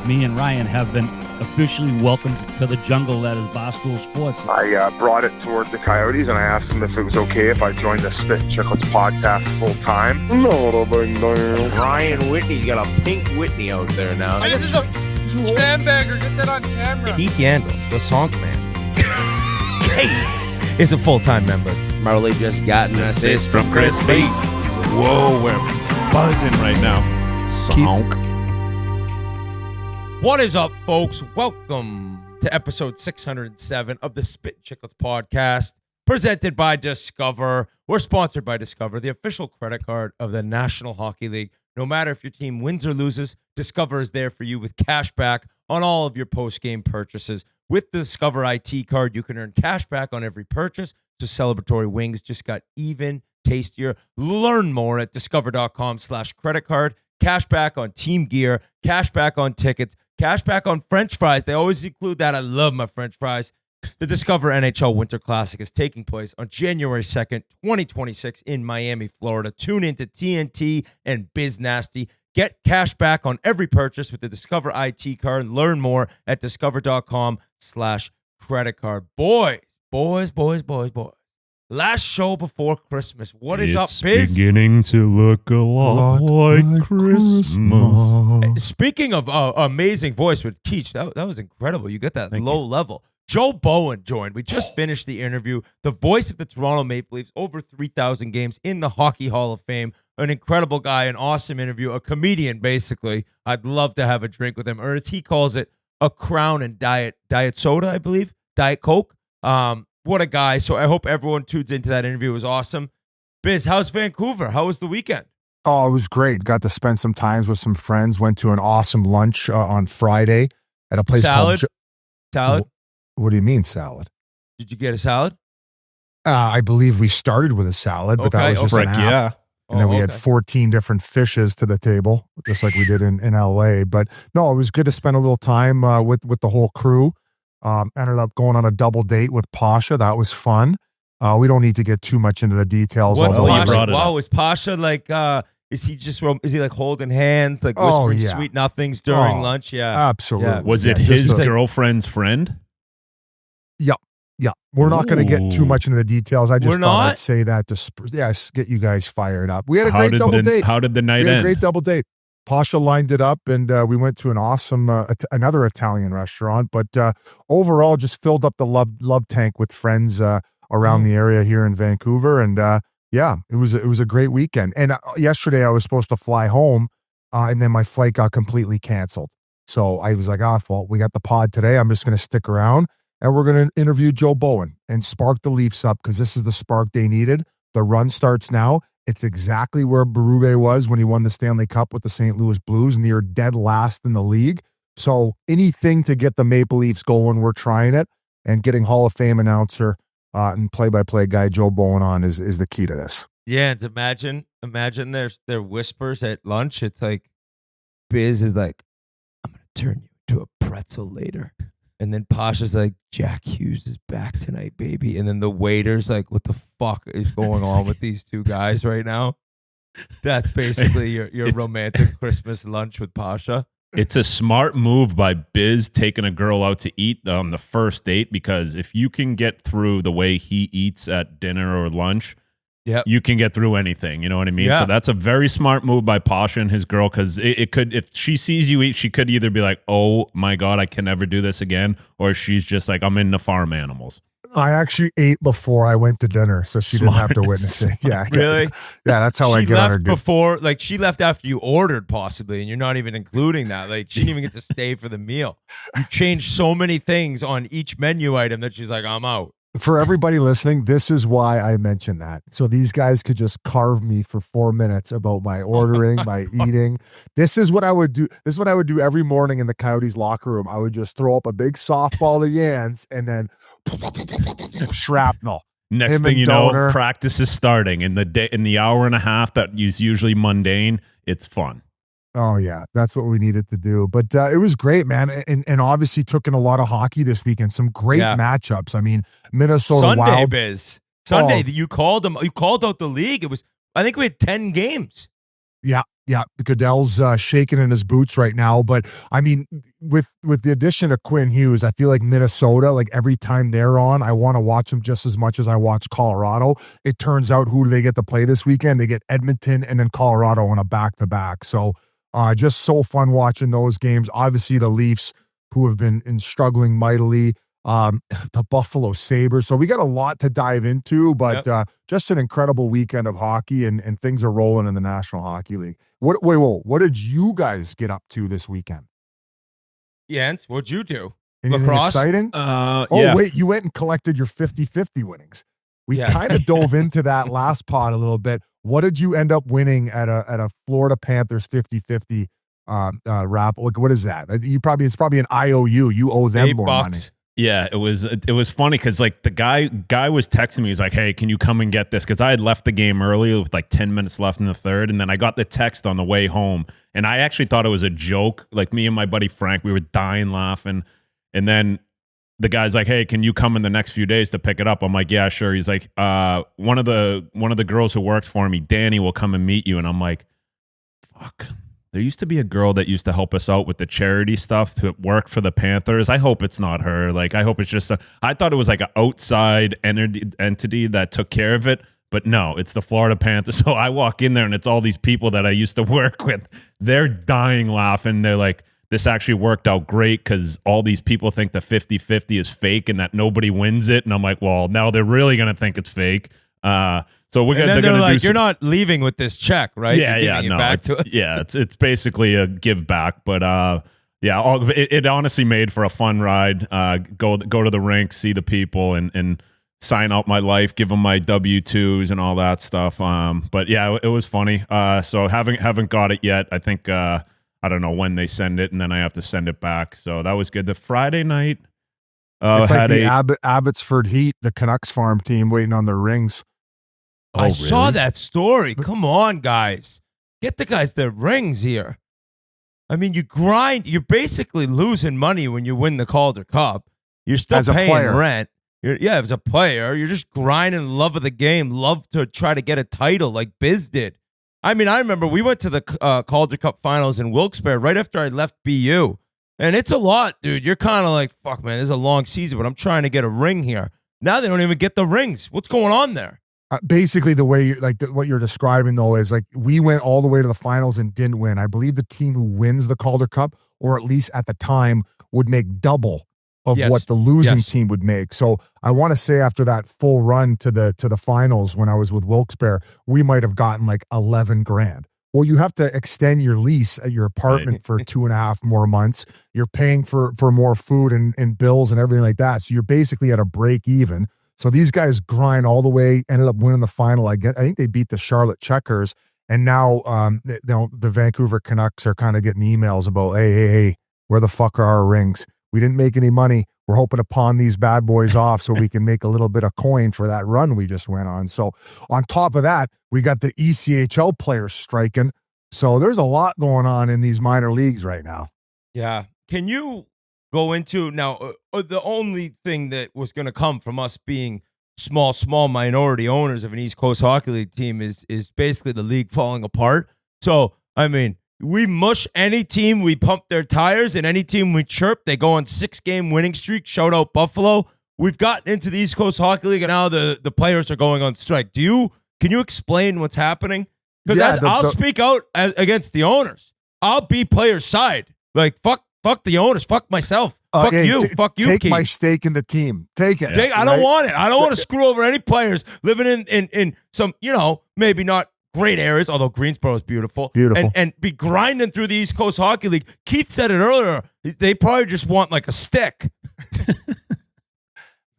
me and Ryan have been officially welcomed to the jungle that is Barstool Sports. I brought it toward the Coyotes, and I asked them if it was okay if I joined the Spittin Chiclets podcast full time. Ryan Whitney's got a pink Whitney out there now. Hey, this is a sandbagger. Get that on camera. Heath Yandel, the song man, is a full-time member. Marley just got an assist from Chris Beach. Whoa, we're buzzing right now. Sonk. What is up, folks? Welcome to episode 607 of the Spittin Chiclets podcast, presented by Discover. We're sponsored by Discover, the official credit card of the National Hockey League. No matter if your team wins or loses, Discover is there for you with cash back on all of your post-game purchases. With the Discover IT card, you can earn cash back on every purchase, so celebratory wings just got even tastier. Learn more at discover.com/credit card. Cash back on team gear, cash back on tickets, cash back on French fries. They always include that. I love my French fries. The Discover NHL Winter Classic is taking place on January 2nd, 2026 in Miami, Florida. Tune into TNT and Biz Nasty. Get cash back on every purchase with the Discover IT card and learn more at discover.com/credit card. Boys. Last show before Christmas. What is up, Biz? It's beginning to look a lot like Christmas. Speaking of amazing voice with Keach, that was incredible. You get that low level. Joe Bowen joined. We just finished the interview. The voice of the Toronto Maple Leafs, over 3,000 games in the Hockey Hall of Fame. An incredible guy, an awesome interview, a comedian, basically. I'd love to have a drink with him, or as he calls it, a Crown and Diet Soda, I believe, Diet Coke. What a guy. So I hope everyone tunes into that interview. It was awesome. Biz, how's Vancouver? How was the weekend? Oh, it was great. Got to spend some time with some friends. Went to an awesome lunch on Friday at a place called... Salad? What do you mean salad? Did you get a salad? I believe we started with a salad, but that was just an app. Yeah. And then we had 14 different fishes to the table, just like we did in LA. But no, it was good to spend a little time with the whole crew. Ended up going on a double date with Pasha. That was fun. We don't need to get too much into the details. What's Pasha? Wow, is Pasha like, is he like holding hands, like whispering sweet nothings during lunch? Yeah. Absolutely. Yeah. Was it his girlfriend's friend? Yeah. We're not going to get too much into the details. I just thought I'd say that to get you guys fired up. We had a great double date. How did the night end? We had a great double date. Pasha lined it up, and we went to an awesome, another Italian restaurant. But overall, just filled up the love tank with friends around the area here in Vancouver. And it was a great weekend. And yesterday, I was supposed to fly home, and then my flight got completely canceled. So I was like, well, we got the pod today. I'm just going to stick around, and we're going to interview Joe Bowen and spark the Leafs up, because this is the spark they needed. The run starts now. It's exactly where Berube was when he won the Stanley Cup with the St. Louis Blues, near dead last in the league. So anything to get the Maple Leafs going, we're trying it. And getting Hall of Fame announcer and play-by-play guy Joe Bowen on is the key to this. Yeah, and imagine their whispers at lunch. It's like, Biz is like, I'm going to turn you into a pretzel later. And then Pasha's like, Jack Hughes is back tonight, baby. And then the waiter's like, what the fuck is going on with these two guys right now? That's basically your romantic Christmas lunch with Pasha. It's a smart move by Biz taking a girl out to eat on the first date, because if you can get through the way he eats at dinner or lunch, you can get through anything. You know what I mean? Yeah. So that's a very smart move by Pasha and his girl, because it could, if she sees you eat, she could either be like, oh my God, I can never do this again. Or she's just like, I'm into farm animals. I actually ate before I went to dinner, so she didn't have to witness it. Yeah. Really? Yeah, that's how I get on her. She left after you ordered, possibly, and you're not even including that. Like, she didn't even get to stay for the meal. You changed so many things on each menu item that she's like, I'm out. For everybody listening, this is why I mentioned that. So these guys could just carve me for 4 minutes about my ordering, my eating. This is what I would do. This is what I would do every morning in the Coyotes locker room. I would just throw up a big softball of Yans and then shrapnel. Next thing you know, practice is starting. In the hour and a half that is usually mundane, it's fun. Oh, yeah. That's what we needed to do. But it was great, man. And obviously took in a lot of hockey this weekend. Some great matchups. I mean, Minnesota Wild. Sunday, you called them. You called out the league. It was, I think we had 10 games. Yeah. Yeah, Goodell's shaking in his boots right now. But I mean, with the addition of Quinn Hughes, I feel like Minnesota, like every time they're on, I want to watch them just as much as I watch Colorado. It turns out who do they get to play this weekend? They get Edmonton and then Colorado on a back-to-back. So just so fun watching those games. Obviously, the Leafs, who have been struggling mightily, the Buffalo Sabres. So we got a lot to dive into, but just an incredible weekend of hockey, and things are rolling in the National Hockey League. What did you guys get up to this weekend? Jens, what'd you do? Anything Lacrosse? exciting? Wait, you went and collected your 50-50 winnings. We kind of dove into that last pod a little bit. What did you end up winning at a Florida Panthers 50-50 wrap? What is that? It's probably an IOU. You owe them more money. Yeah, it was funny because like the guy was texting me. He's like, "Hey, can you come and get this?" Because I had left the game early with like 10 minutes left in the third, and then I got the text on the way home, and I actually thought it was a joke. Like me and my buddy Frank, we were dying laughing, and then the guy's like, "Hey, can you come in the next few days to pick it up?" I'm like, "Yeah, sure." He's like, one of the girls who works for me, Danny, will come and meet you," and I'm like, "Fuck." There used to be a girl that used to help us out with the charity stuff to work for the Panthers. I hope it's not her. Like, I hope it's just I thought it was like an outside entity that took care of it. But no, it's the Florida Panthers. So I walk in there and it's all these people that I used to work with. They're dying laughing. They're like, this actually worked out great because all these people think the 50-50 is fake and that nobody wins it. And I'm like, well, now they're really going to think it's fake. So we're gonna. They're like, you're not leaving with this check, right? Yeah, no, back to us. Yeah, it's basically a give back, but it honestly made for a fun ride. Go to the rink, see the people, and sign out my life, give them my W-2s and all that stuff. But yeah, it was funny. So haven't got it yet. I think I don't know when they send it, and then I have to send it back. So that was good. The Friday night. It's like the Abbotsford Heat, the Canucks farm team, waiting on their rings. I saw that story. Come on, guys. Get the guys their rings here. I mean, you grind. You're basically losing money when you win the Calder Cup. You're still paying rent. As a player, you're just grinding, love of the game, love to try to get a title like Biz did. I mean, I remember we went to the Calder Cup finals in Wilkes-Barre right after I left BU. And it's a lot, dude. You're kind of like, fuck, man, this is a long season, but I'm trying to get a ring here. Now they don't even get the rings. What's going on there? Basically, the way what you're describing though is like we went all the way to the finals and didn't win. I believe the team who wins the Calder Cup, or at least at the time, would make double of what the losing team would make. So I want to say after that full run to the finals when I was with Wilkes-Barre, we might have gotten like 11 grand. Well, you have to extend your lease at your apartment for 2.5 more months. You're paying for more food and bills and everything like that. So you're basically at a break even. So these guys grind all the way, ended up winning the final. I think they beat the Charlotte Checkers, and now the Vancouver Canucks are kind of getting emails about, hey, where the fuck are our rings? We didn't make any money. We're hoping to pawn these bad boys off so we can make a little bit of coin for that run we just went on. So on top of that, we got the ECHL players striking. So there's a lot going on in these minor leagues right now. Yeah. Can you go into now the only thing that was going to come from us being small minority owners of an East Coast Hockey League team is basically the league falling apart. So, I mean, we mush any team, we pump their tires, and any team we chirp, they go on 6-game winning streak. Shout out Buffalo. We've gotten into the East Coast Hockey League, and now the players are going on strike. Can you explain what's happening? Because I'll speak out against the owners. I'll be players' side. Like, fuck the owners. Fuck myself. Fuck you. Fuck you, Take Keith. my stake in the team. Take it. I don't want it. I don't want to screw over any players living in some, maybe not great areas, although Greensboro is beautiful. And be grinding through the East Coast Hockey League. Keith said it earlier. They probably just want like a stick.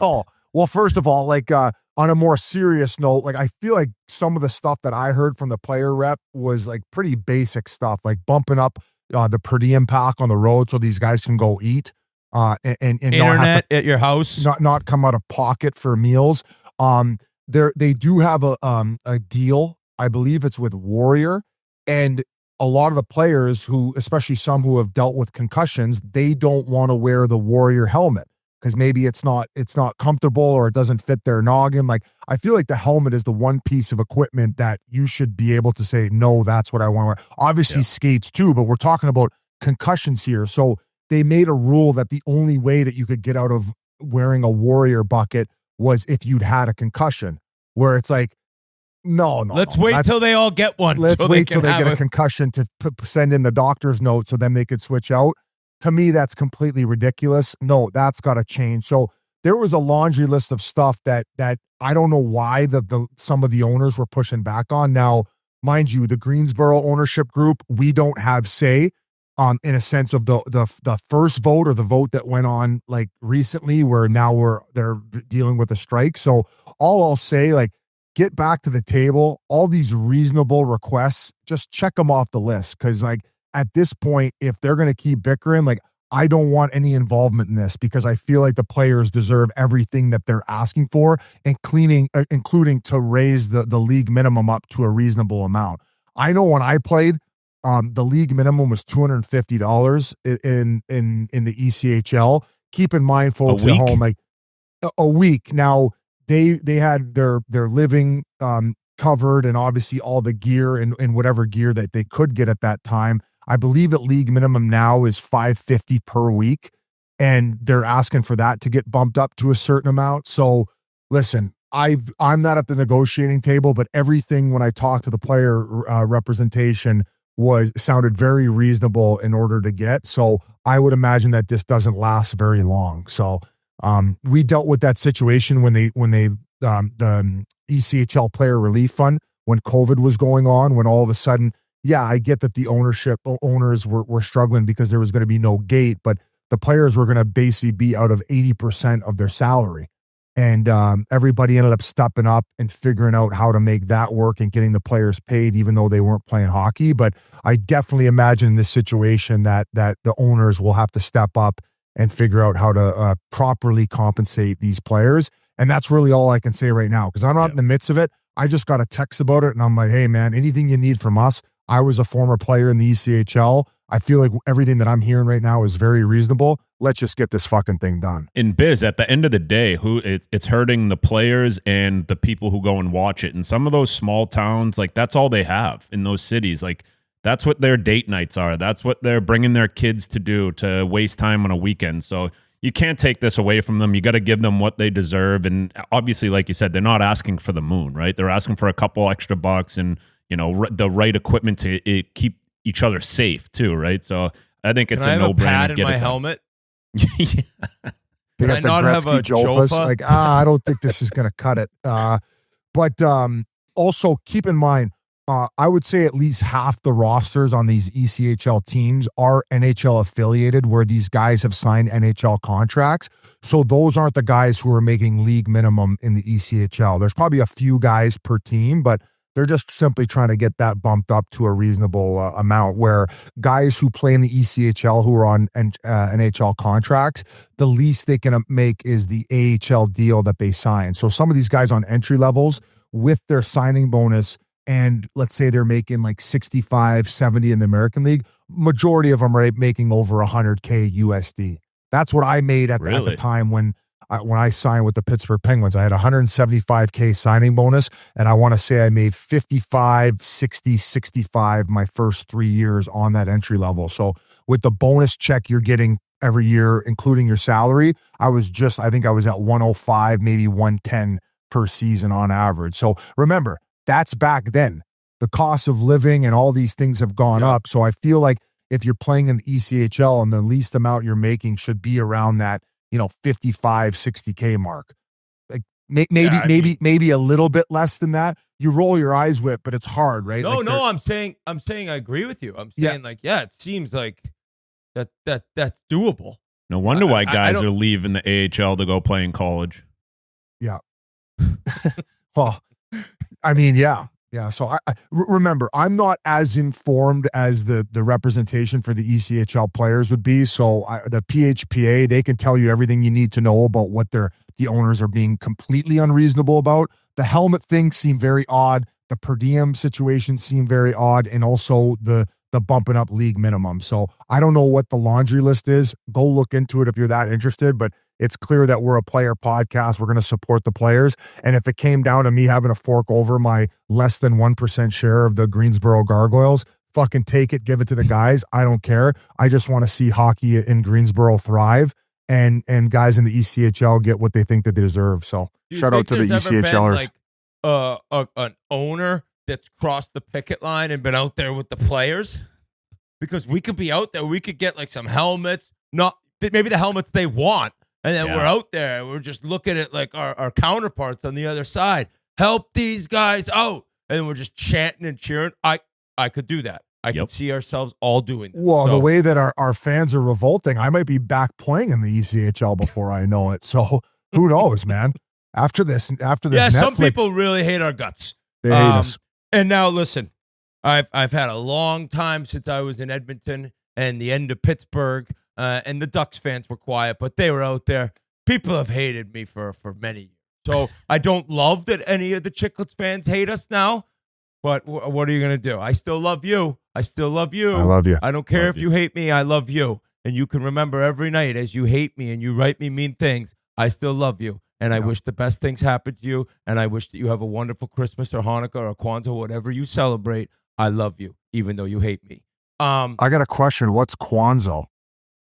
Oh, well, first of all, like on a more serious note, like I feel like some of the stuff that I heard from the player rep was like pretty basic stuff, like bumping up the per diem pack on the road so these guys can go eat and internet not have to, at your house, not come out of pocket for meals. They do have a deal. I believe it's with Warrior, and a lot of the players who, especially some who have dealt with concussions, they don't want to wear the Warrior helmet because maybe it's not comfortable or it doesn't fit their noggin. Like, I feel like the helmet is the one piece of equipment that you should be able to say, no, that's what I want to wear. Obviously skates too, but we're talking about concussions here. So they made a rule that the only way that you could get out of wearing a Warrior bucket was if you'd had a concussion, where it's like, no. Let's wait till they all get one. Let's wait till they get a concussion to send in the doctor's note so then they could switch out. To me, that's completely ridiculous. No, that's got to change. So there was a laundry list of stuff that I don't know why some of the owners were pushing back on. Now, mind you, the Greensboro ownership group, we don't have say in a sense of the first vote or the vote that went on like recently, where now they're dealing with a strike. So all I'll say, like, get back to the table. All these reasonable requests, just check them off the list. Because, like, at this point, if they're going to keep bickering, like, I don't want any involvement in this, because I feel like the players deserve everything that they're asking for, including to raise the league minimum up to a reasonable amount. I know when I played, the league minimum was $250 in the ECHL. Keep in mind, folks at home, like, a week. Now, they had their living covered, and obviously all the gear and whatever gear that they could get at that time. I believe that league minimum now is $550 per week, and they're asking for that to get bumped up to a certain amount. So listen, I'm not at the negotiating table, but everything when I talked to the player representation sounded very reasonable in order to get. So I would imagine that this doesn't last very long. So we dealt with that situation when the ECHL Player Relief Fund, when COVID was going on, when all of a sudden, yeah, I get that the owners were struggling because there was going to be no gate, but the players were going to basically be out of 80% of their salary. And everybody ended up stepping up and figuring out how to make that work and getting the players paid, even though they weren't playing hockey. But I definitely imagine in this situation that the owners will have to step up and figure out how to properly compensate these players. And that's really all I can say right now, because I'm not in the midst of it. I just got a text about it, and I'm like, hey, man, anything you need from us. I was a former player in the ECHL. I feel like everything that I'm hearing right now is very reasonable. Let's just get this fucking thing done. In Biz, at the end of the day, it's hurting the players and the people who go and watch it. And some of those small towns, like, that's all they have in those cities. Like, that's what their date nights are. That's what they're bringing their kids to do, to waste time on a weekend. So you can't take this away from them. You got to give them what they deserve. And obviously, like you said, they're not asking for the moon, right? They're asking for a couple extra bucks and, you know, the right equipment to keep each other safe too, right? So I think it's a no-brainer. Can I have a pad in my helmet? Can I not have a Jofa? Like, I don't think this is going to cut it. But also keep in mind, I would say at least half the rosters on these ECHL teams are NHL affiliated, where these guys have signed NHL contracts. So those aren't the guys who are making league minimum in the ECHL. There's probably a few guys per team, but they're just simply trying to get that bumped up to a reasonable amount, where guys who play in the ECHL who are on NHL contracts, the least they can make is the AHL deal that they sign. So some of these guys on entry levels with their signing bonus, and let's say they're making like 65, 70 in the American League, majority of them are making over 100K USD. That's what I made at the time when I signed with the Pittsburgh Penguins. I had 175K signing bonus, and I want to say I made 55, 60, 65 my first 3 years on that entry level. So with the bonus check you're getting every year, including your salary, I think I was at 105, maybe 110 per season on average. So remember, that's back then. The cost of living and all these things have gone up. So I feel like if you're playing in the ECHL and the least amount you're making should be around that, 55, 60K mark. Like maybe a little bit less than that. You roll your eyes with, but it's hard, right? No, I'm saying I agree with you. I'm saying it seems like that's doable. No wonder why guys are leaving the AHL to go play in college. Yeah. Well, I mean, yeah. So I remember, I'm not as informed as the representation for the ECHL players would be. So the PHPA, they can tell you everything you need to know about what the owners are being completely unreasonable about. The helmet thing seemed very odd. The per diem situation seemed very odd, and also the bumping up league minimum. So I don't know what the laundry list is. Go look into it if you're that interested. But It's clear that we're a player podcast. We're going to support the players. And if it came down to me having to fork over my less than 1% share of the Greensboro Gargoyles, fucking take it, give it to the guys. I don't care. I just want to see hockey in Greensboro thrive and guys in the ECHL get what they think that they deserve. So shout out to the ECHLers. An owner that's crossed the picket line and been out there with the players? Because we could be out there. We could get like some helmets, not maybe the helmets they want. And then we're out there and we're just looking at like our counterparts on the other side. Help these guys out. And then we're just chanting and cheering. I could do that. I could see ourselves all doing that. Well, the way that our fans are revolting, I might be back playing in the ECHL before I know it. So who knows, man? After this Netflix, some people really hate our guts. They hate us. And now listen, I've had a long time since I was in Edmonton and the end of Pittsburgh, and the Ducks fans were quiet, but they were out there. People have hated me for many years. So I don't love that any of the Chiclets fans hate us now, but what are you going to do? I still love you. I still love you. I love you. I don't care if you hate me. I love you. And you can remember every night as you hate me and you write me mean things, I still love you. And I wish the best things happen to you. And I wish that you have a wonderful Christmas or Hanukkah or Kwanzaa, whatever you celebrate. I love you, even though you hate me. I got a question. What's Kwanzaa?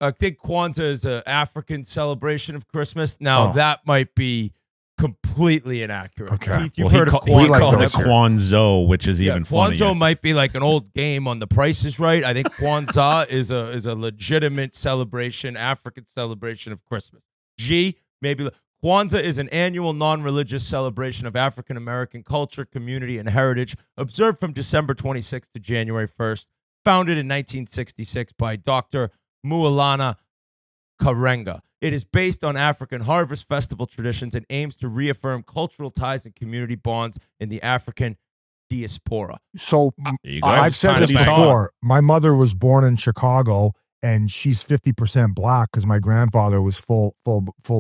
I think Kwanzaa is an African celebration of Christmas. Now, that might be completely inaccurate. Okay. Keith, you've heard of Kwanzaa. We call it Kwanzaa, which is even funnier. Kwanzaa might be like an old game on The Price is Right. I think Kwanzaa is a legitimate celebration, African celebration of Christmas. Maybe Kwanzaa is an annual non-religious celebration of African-American culture, community, and heritage observed from December 26th to January 1st, founded in 1966 by Dr. Mualana Karenga. It is based on African harvest festival traditions and aims to reaffirm cultural ties and community bonds in the African diaspora. So I've said this before. My mother was born in Chicago, and she's 50% black because my grandfather was full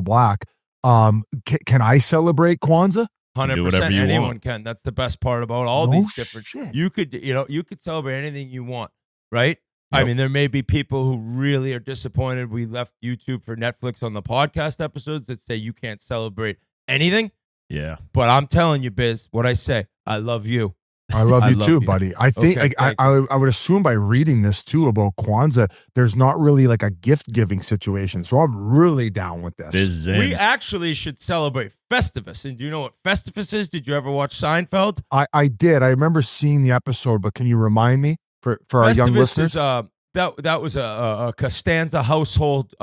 black. Can I celebrate Kwanzaa? 100%. Anyone can. That's the best part about all these different. Shit. You could celebrate anything you want, right? Yep. I mean, there may be people who really are disappointed we left YouTube for Netflix on the podcast episodes that say you can't celebrate anything. Yeah. But I'm telling you, Biz, what I say, I love you. I love you too, buddy. I think I would assume by reading this too about Kwanzaa, there's not really like a gift giving situation. So I'm really down with this. We actually should celebrate Festivus. And do you know what Festivus is? Did you ever watch Seinfeld? I did. I remember seeing the episode, but can you remind me for our young listeners? Festivus is that was a Costanza household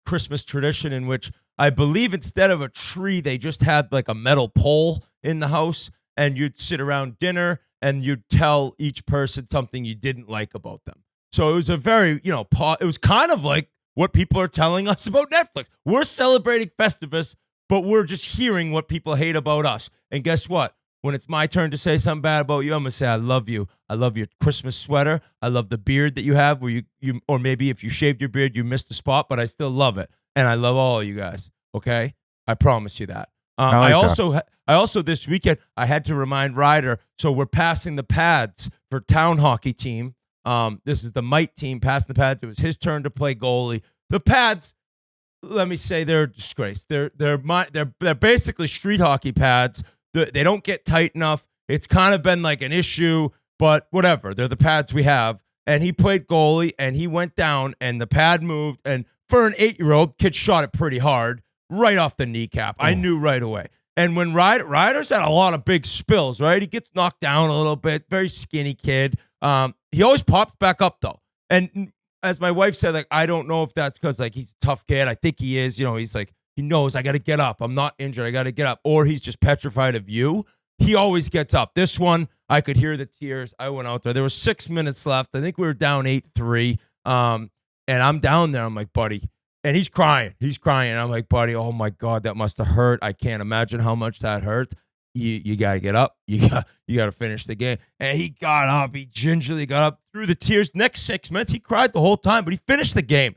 Christmas tradition in which I believe instead of a tree, they just had like a metal pole in the house, and you'd sit around dinner and you'd tell each person something you didn't like about them. So it was a very, it was kind of like what people are telling us about Netflix. We're celebrating Festivus, but we're just hearing what people hate about us. And guess what? When it's my turn to say something bad about you, I'm going to say, I love you. I love your Christmas sweater. I love the beard that you have where you or maybe if you shaved your beard, you missed a spot, but I still love it. And I love all of you guys. Okay? I promise you that. I also this weekend I had to remind Ryder. So we're passing the pads for town hockey team. This is the Mite team passing the pads. It was his turn to play goalie. The pads, let me say, they're a disgrace. They're basically street hockey pads. They don't get tight enough. It's kind of been like an issue, but whatever. They're the pads we have. And he played goalie, and he went down, and the pad moved. And for an 8-year-old, kid shot it pretty hard. Right off the kneecap. I knew right away. And when Ryder's had a lot of big spills, right? He gets knocked down a little bit. Very skinny kid. He always pops back up, though. And as my wife said, like, I don't know if that's because, like, he's a tough kid. I think he is. He's like, he knows I got to get up. I'm not injured. I got to get up. Or he's just petrified of you. He always gets up. This one, I could hear the tears. I went out there. There was 6 minutes left. I think we were down 8-3. And I'm down there. I'm like, buddy. And he's crying. And I'm like, buddy, oh my God, that must have hurt. I can't imagine how much that hurt. You got to get up. You got to finish the game. And he got up. He gingerly got up through the tears. Next 6 minutes, he cried the whole time, but he finished the game.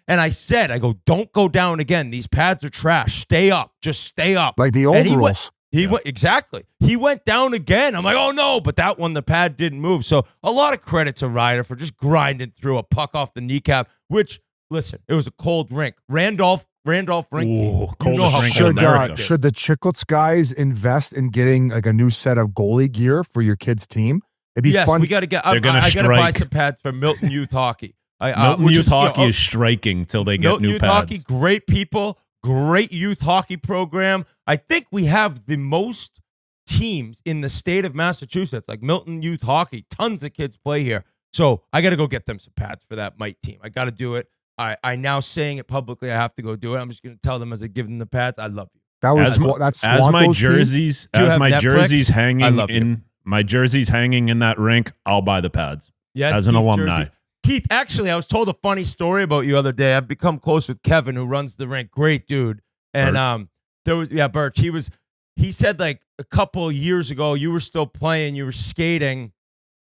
And I go, don't go down again. These pads are trash. Stay up. Just stay up. Like the old rules. He went exactly. He went down again. I'm like, oh no, but that one, the pad didn't move. So a lot of credit to Ryder for just grinding through a puck off the kneecap, which, listen, it was a cold rink. Randolph Randolph Rink. Ooh, know how coldest rink in Should America. should the Chiclets guys invest in getting like a new set of goalie gear for your kids' team? It'd be Yes, fun. we got to get. I They're gonna got to buy strike. some pads for Milton Youth Hockey. Milton which Youth Hockey you know, is striking till they get Milton new Youth pads. Hockey, great people, great youth hockey program. I think we have the most teams in the state of Massachusetts, like Milton Youth Hockey. Tons of kids play here. So I got to go get them some pads for that Mite team. I got to do it. I now saying it publicly. I have to go do it. I'm just going to tell them as I give them the pads. I love you. That was that's as my Swanko's team? jerseys Do you as have my Netflix? jerseys I hanging love you. in my jerseys hanging in that rink. I'll buy the pads. Yes, as an Keith alumni. Jersey. Keith, actually, I was told a funny story about you the other day. I've become close with Kevin, who runs the rink. Great dude. And there was Birch. He said like a couple years ago, you were still playing, you were skating,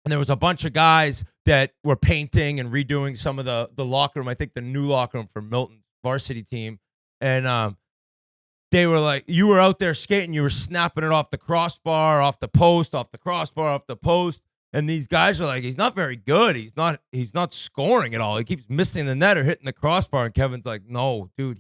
and there was a bunch of guys that were painting and redoing some of the locker room. I think the new locker room for Milton's varsity team. And they were like, you were out there skating, you were snapping it off the crossbar, off the post, off the crossbar, off the post. And these guys are like, he's not very good. He's not scoring at all. He keeps missing the net or hitting the crossbar. And Kevin's like, no, dude,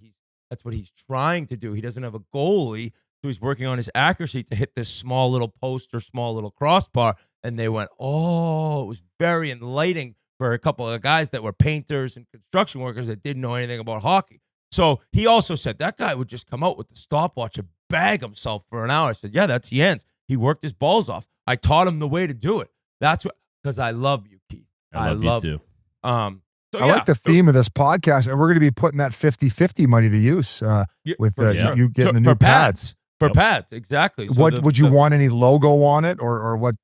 that's what he's trying to do. He doesn't have a goalie, so he's working on his accuracy to hit this small little post or small little crossbar. And they went, oh, it was very enlightening for a couple of guys that were painters and construction workers that didn't know anything about hockey. So he also said that guy would just come out with the stopwatch and bag himself for an hour. I said, yeah, that's Jens. He worked his balls off. I taught him the way to do it. That's what, because I love you, Keith. I love you too. I like the theme of this podcast, and we're going to be putting that 50-50 money to use with you getting the new pads. For pads, exactly. So would you want any logo on it, or what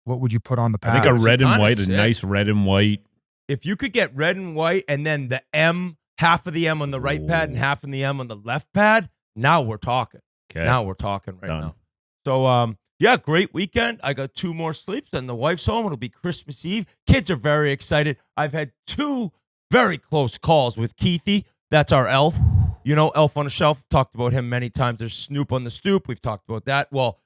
would you put on the pads? I think a red and white, sick. a nice red and white. If you could get red and white and then the M, half of the M on the right pad and half of the M on the left pad, now we're talking. Okay. Now we're talking right Done. now. So, yeah, great weekend. I got 2 more sleeps, then the wife's home. It'll be Christmas Eve. Kids are very excited. I've had 2 very close calls with Keithy. That's our elf. You know, Elf on a Shelf. Talked about him many times. There's Snoop on the Stoop. We've talked about that. Well,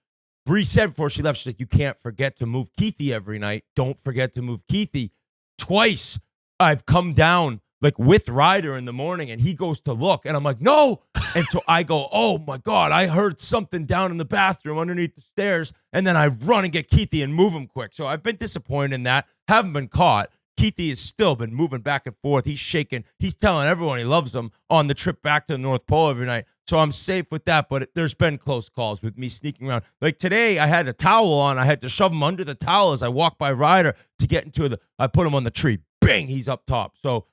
Bree said before she left, she's like, you can't forget to move Keithy every night. Don't forget to move Keithy. Twice I've come down like with Ryder in the morning, and he goes to look, and I'm like, no. And so I go, oh my God, I heard something down in the bathroom underneath the stairs. And then I run and get Keithy and move him quick. So I've been disappointed in that. Haven't been caught. Keithy has still been moving back and forth. He's shaking. He's telling everyone he loves them on the trip back to the North Pole every night. So I'm safe with that. But there's been close calls with me sneaking around. Like today, I had a towel on. I had to shove him under the towel as I walked by Ryder to get into I put him on the tree. Bang, he's up top. So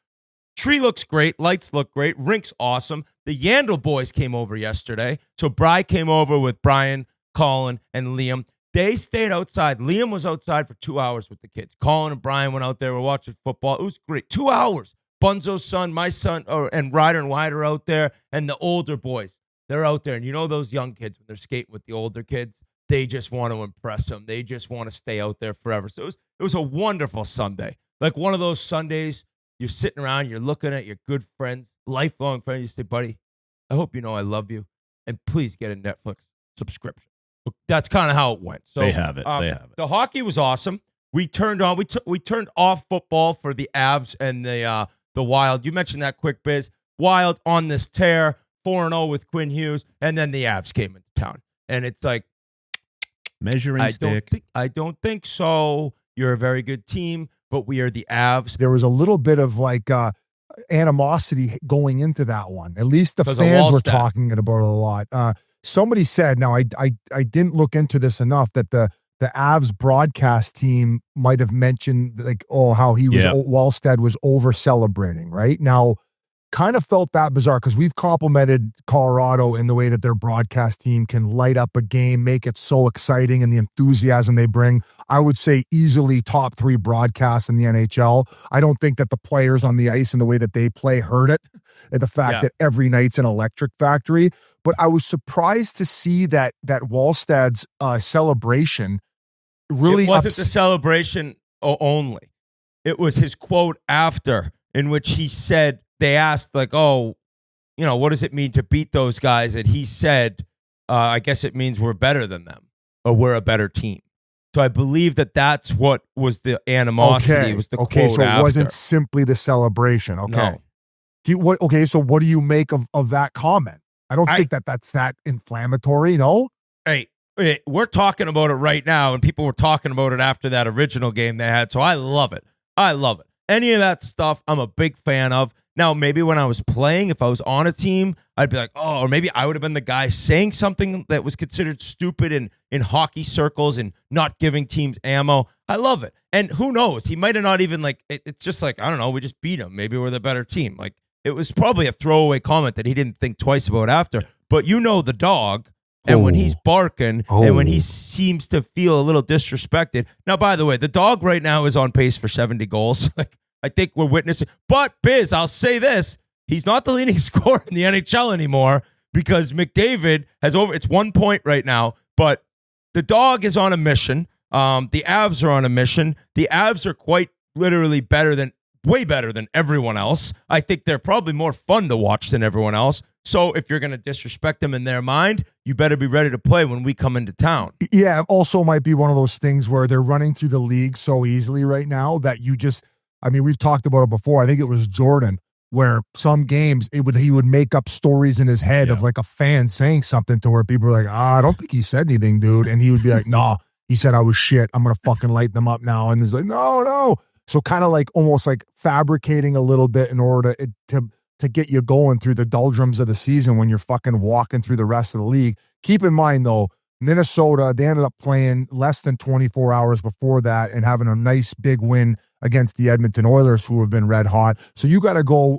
tree looks great. Lights look great. Rink's awesome. The Yandel boys came over yesterday. So Bry came over with Brian, Colin, and Liam. They stayed outside. Liam was outside for 2 hours with the kids. Colin and Brian went out there. We're watching football. It was great. 2 hours. Bunzo's son, my son, and Ryder and Wyatt are out there. And the older boys, they're out there. And you know those young kids, when they're skating with the older kids, they just want to impress them. They just want to stay out there forever. So it was a wonderful Sunday. Like one of those Sundays, you're sitting around, you're looking at your good friends, lifelong friends. You say, buddy, I hope you know I love you. And please get a Netflix subscription. That's kind of how it went. So They have it. They have it. The hockey was awesome. We turned off football for the Avs and the Wild. You mentioned that quick biz. Wild on this tear, 4-0 with Quinn Hughes, and then the Avs came into town. And it's like, Measuring stick. I don't think so. You're a very good team, but we are the Avs. There was a little bit of like animosity going into that one. At least the 'Cause of fans were Wallstedt. talking about it a lot. Somebody said, now I didn't look into this enough, that the Avs broadcast team might have mentioned like, how he was Wallstedt was over celebrating, right? Now, kind of felt that bizarre because we've complimented Colorado in the way that their broadcast team can light up a game, make it so exciting, and the enthusiasm they bring. I would say easily top 3 broadcasts in the NHL. I don't think that the players on the ice and the way that they play hurt it, and the fact that every night's an electric factory. But I was surprised to see that Wallsted's celebration really It wasn't the celebration only. It was his quote after, in which he said, they asked like, what does it mean to beat those guys? And he said, I guess it means we're better than them, or we're a better team. So I believe that's what was the animosity. Okay. It was the okay, quote so it after. wasn't simply the celebration. Okay. No. So what do you make of that comment? I don't think that's that inflammatory, no? Hey, we're talking about it right now, and people were talking about it after that original game they had, so I love it. Any of that stuff, I'm a big fan of. Now, maybe when I was playing, if I was on a team, I'd be like, oh, or maybe I would have been the guy saying something that was considered stupid in hockey circles and not giving teams ammo. I love it. And who knows? He might have not even, like, it's just like, I don't know, we just beat him. Maybe we're the better team. Like, it was probably a throwaway comment that he didn't think twice about after. But you know the dog, and when he's barking, and when he seems to feel a little disrespected. Now, by the way, the dog right now is on pace for 70 goals. Like, I think we're witnessing. But, Biz, I'll say this. He's not the leading scorer in the NHL anymore because McDavid has it's 1 point right now. But the dog is on a mission. The Avs are on a mission. The Avs are quite literally way better than everyone else. I think they're probably more fun to watch than everyone else. So if you're going to disrespect them in their mind, you better be ready to play when we come into town. Yeah, it also might be one of those things where they're running through the league so easily right now that you just, I mean, we've talked about it before. I think it was Jordan where some games he would make up stories in his head of like a fan saying something to where people are like, I don't think he said anything, dude. And he would be like, nah, he said I was shit. I'm going to fucking light them up now. And he's like, no. So kind of like almost like fabricating a little bit in order to get you going through the doldrums of the season when you're fucking walking through the rest of the league. Keep in mind, though, Minnesota, they ended up playing less than 24 hours before that and having a nice big win against the Edmonton Oilers, who have been red hot. So you got to go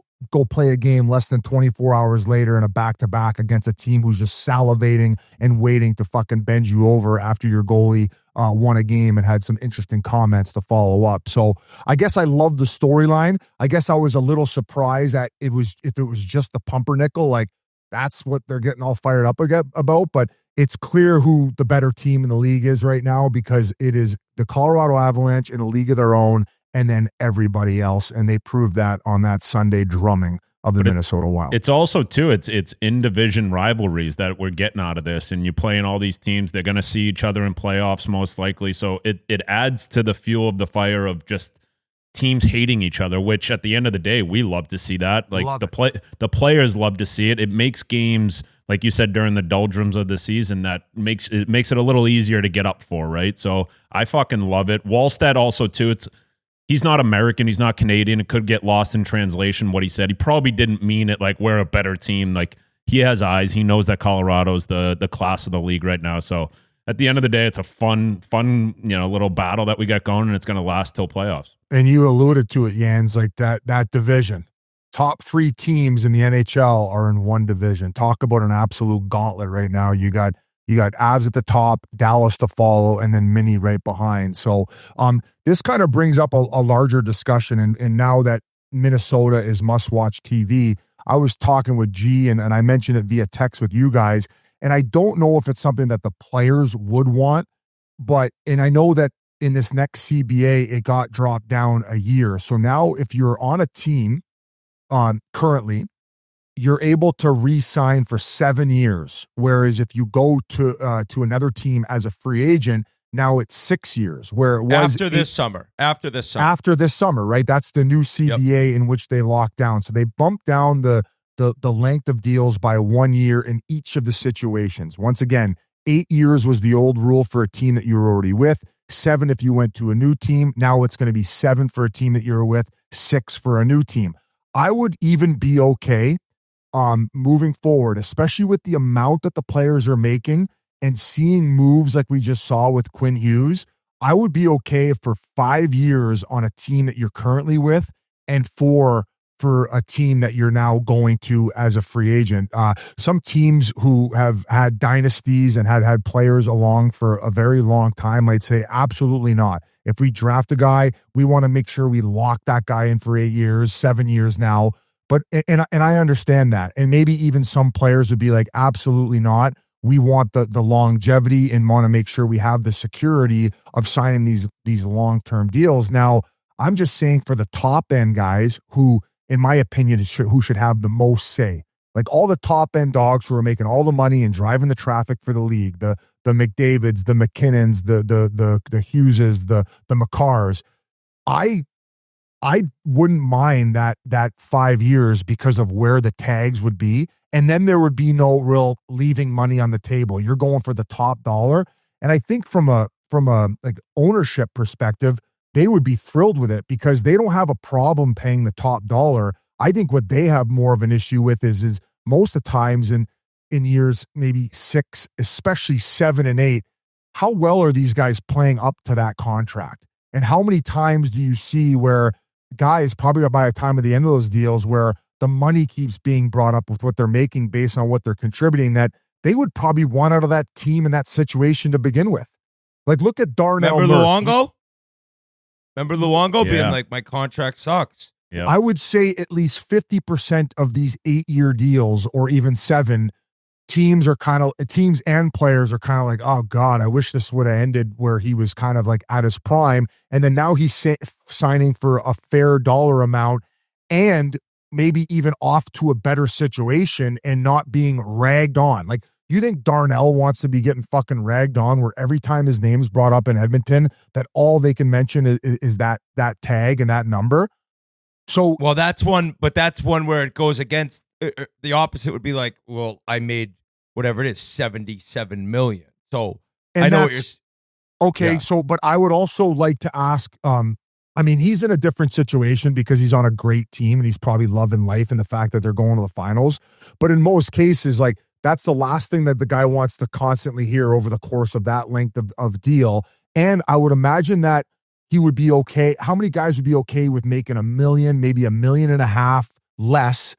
play a game less than 24 hours later in a back-to-back against a team who's just salivating and waiting to fucking bend you over after your goalie won a game and had some interesting comments to follow up. So I guess I love the storyline. I guess I was a little surprised that if it was just the pumpernickel, like that's what they're getting all fired up about. But it's clear who the better team in the league is right now because it is the Colorado Avalanche in a league of their own and then everybody else. And they proved that on that Sunday drumming of the Minnesota Wild. It's also, too, it's in-division rivalries that we're getting out of this, and you play in all these teams. They're going to see each other in playoffs most likely, so it adds to the fuel of the fire of just teams hating each other, which at the end of the day, we love to see that. Like the players love to see it. It makes games, like you said, during the doldrums of the season, that makes it a little easier to get up for, right? So I fucking love it. Wallstedt also, too, he's not American. He's not Canadian. It could get lost in translation what he said. He probably didn't mean it like we're a better team. Like he has eyes. He knows that Colorado's the class of the league right now. So at the end of the day, it's a fun, little battle that we got going, and it's going to last till playoffs. And you alluded to it, Jans, like that division. Top 3 teams in the NHL are in one division. Talk about an absolute gauntlet right now. You got Avs at the top, Dallas to follow, and then Mini right behind. So this kind of brings up a larger discussion. And now that Minnesota is must-watch TV, I was talking with G, and I mentioned it via text with you guys, and I don't know if it's something that the players would want, and I know that in this next CBA, it got dropped down a year. So now if you're on a team currently, you're able to re-sign for 7 years. Whereas if you go to another team as a free agent, now it's 6 years. Where it was after this summer, right? That's the new CBA in which they locked down. So they bumped down the length of deals by 1 year in each of the situations. Once again, 8 years was the old rule for a team that you were already with. 7 if you went to a new team. Now it's going to be 7 for a team that you're with. 6 for a new team. I would even be okay moving forward, especially with the amount that the players are making and seeing moves like we just saw with Quinn Hughes. I would be okay for 5 years on a team that you're currently with and for a team that you're now going to as a free agent. Some teams who have had dynasties and had players along for a very long time might say absolutely not. If we draft a guy, we want to make sure we lock that guy in for 8 years, 7 years now. But and I understand that. And maybe even some players would be like, absolutely not. We want the longevity and want to make sure we have the security of signing these long-term deals. Now, I'm just saying for the top end guys who, in my opinion, who should have the most say. Like all the top end dogs who are making all the money and driving the traffic for the league, the McDavids, the McKinnons, the Hugheses, the McCarrs. I I wouldn't mind that 5 years because of where the tags would be. And then there would be no real leaving money on the table. You're going for the top dollar. And I think from a like ownership perspective, they would be thrilled with it because they don't have a problem paying the top dollar. I think what they have more of an issue with is most of the times in years maybe 6, especially 7 and 8, how well are these guys playing up to that contract? And how many times do you see where guys, probably by the time of the end of those deals, where the money keeps being brought up with what they're making based on what they're contributing, that they would probably want out of that team in that situation to begin with? Like, look at Darnell. Remember Luongo? Remember Luongo being Yeah. like, my contract sucks. Yeah. I would say at least 50% of these 8-year deals, or even 7, teams and players are kind of like, oh God, I wish this would have ended where he was kind of like at his prime. And then now he's signing for a fair dollar amount and maybe even off to a better situation and not being ragged on. Like, you think Darnell wants to be getting fucking ragged on where every time his name's brought up in Edmonton, that all they can mention is that tag and that number? So, Well, that's one where it goes against the opposite would be like, well, I made whatever it is, 77 million. So I know what you're. okay. Yeah. So, but I would also like to ask, I mean, he's in a different situation because he's on a great team and he's probably loving life and the fact that they're going to the finals. But in most cases, like, that's the last thing that the guy wants to constantly hear over the course of that length of deal. And I would imagine that he would be okay. How many guys would be okay with making $1 million, maybe $1.5 million less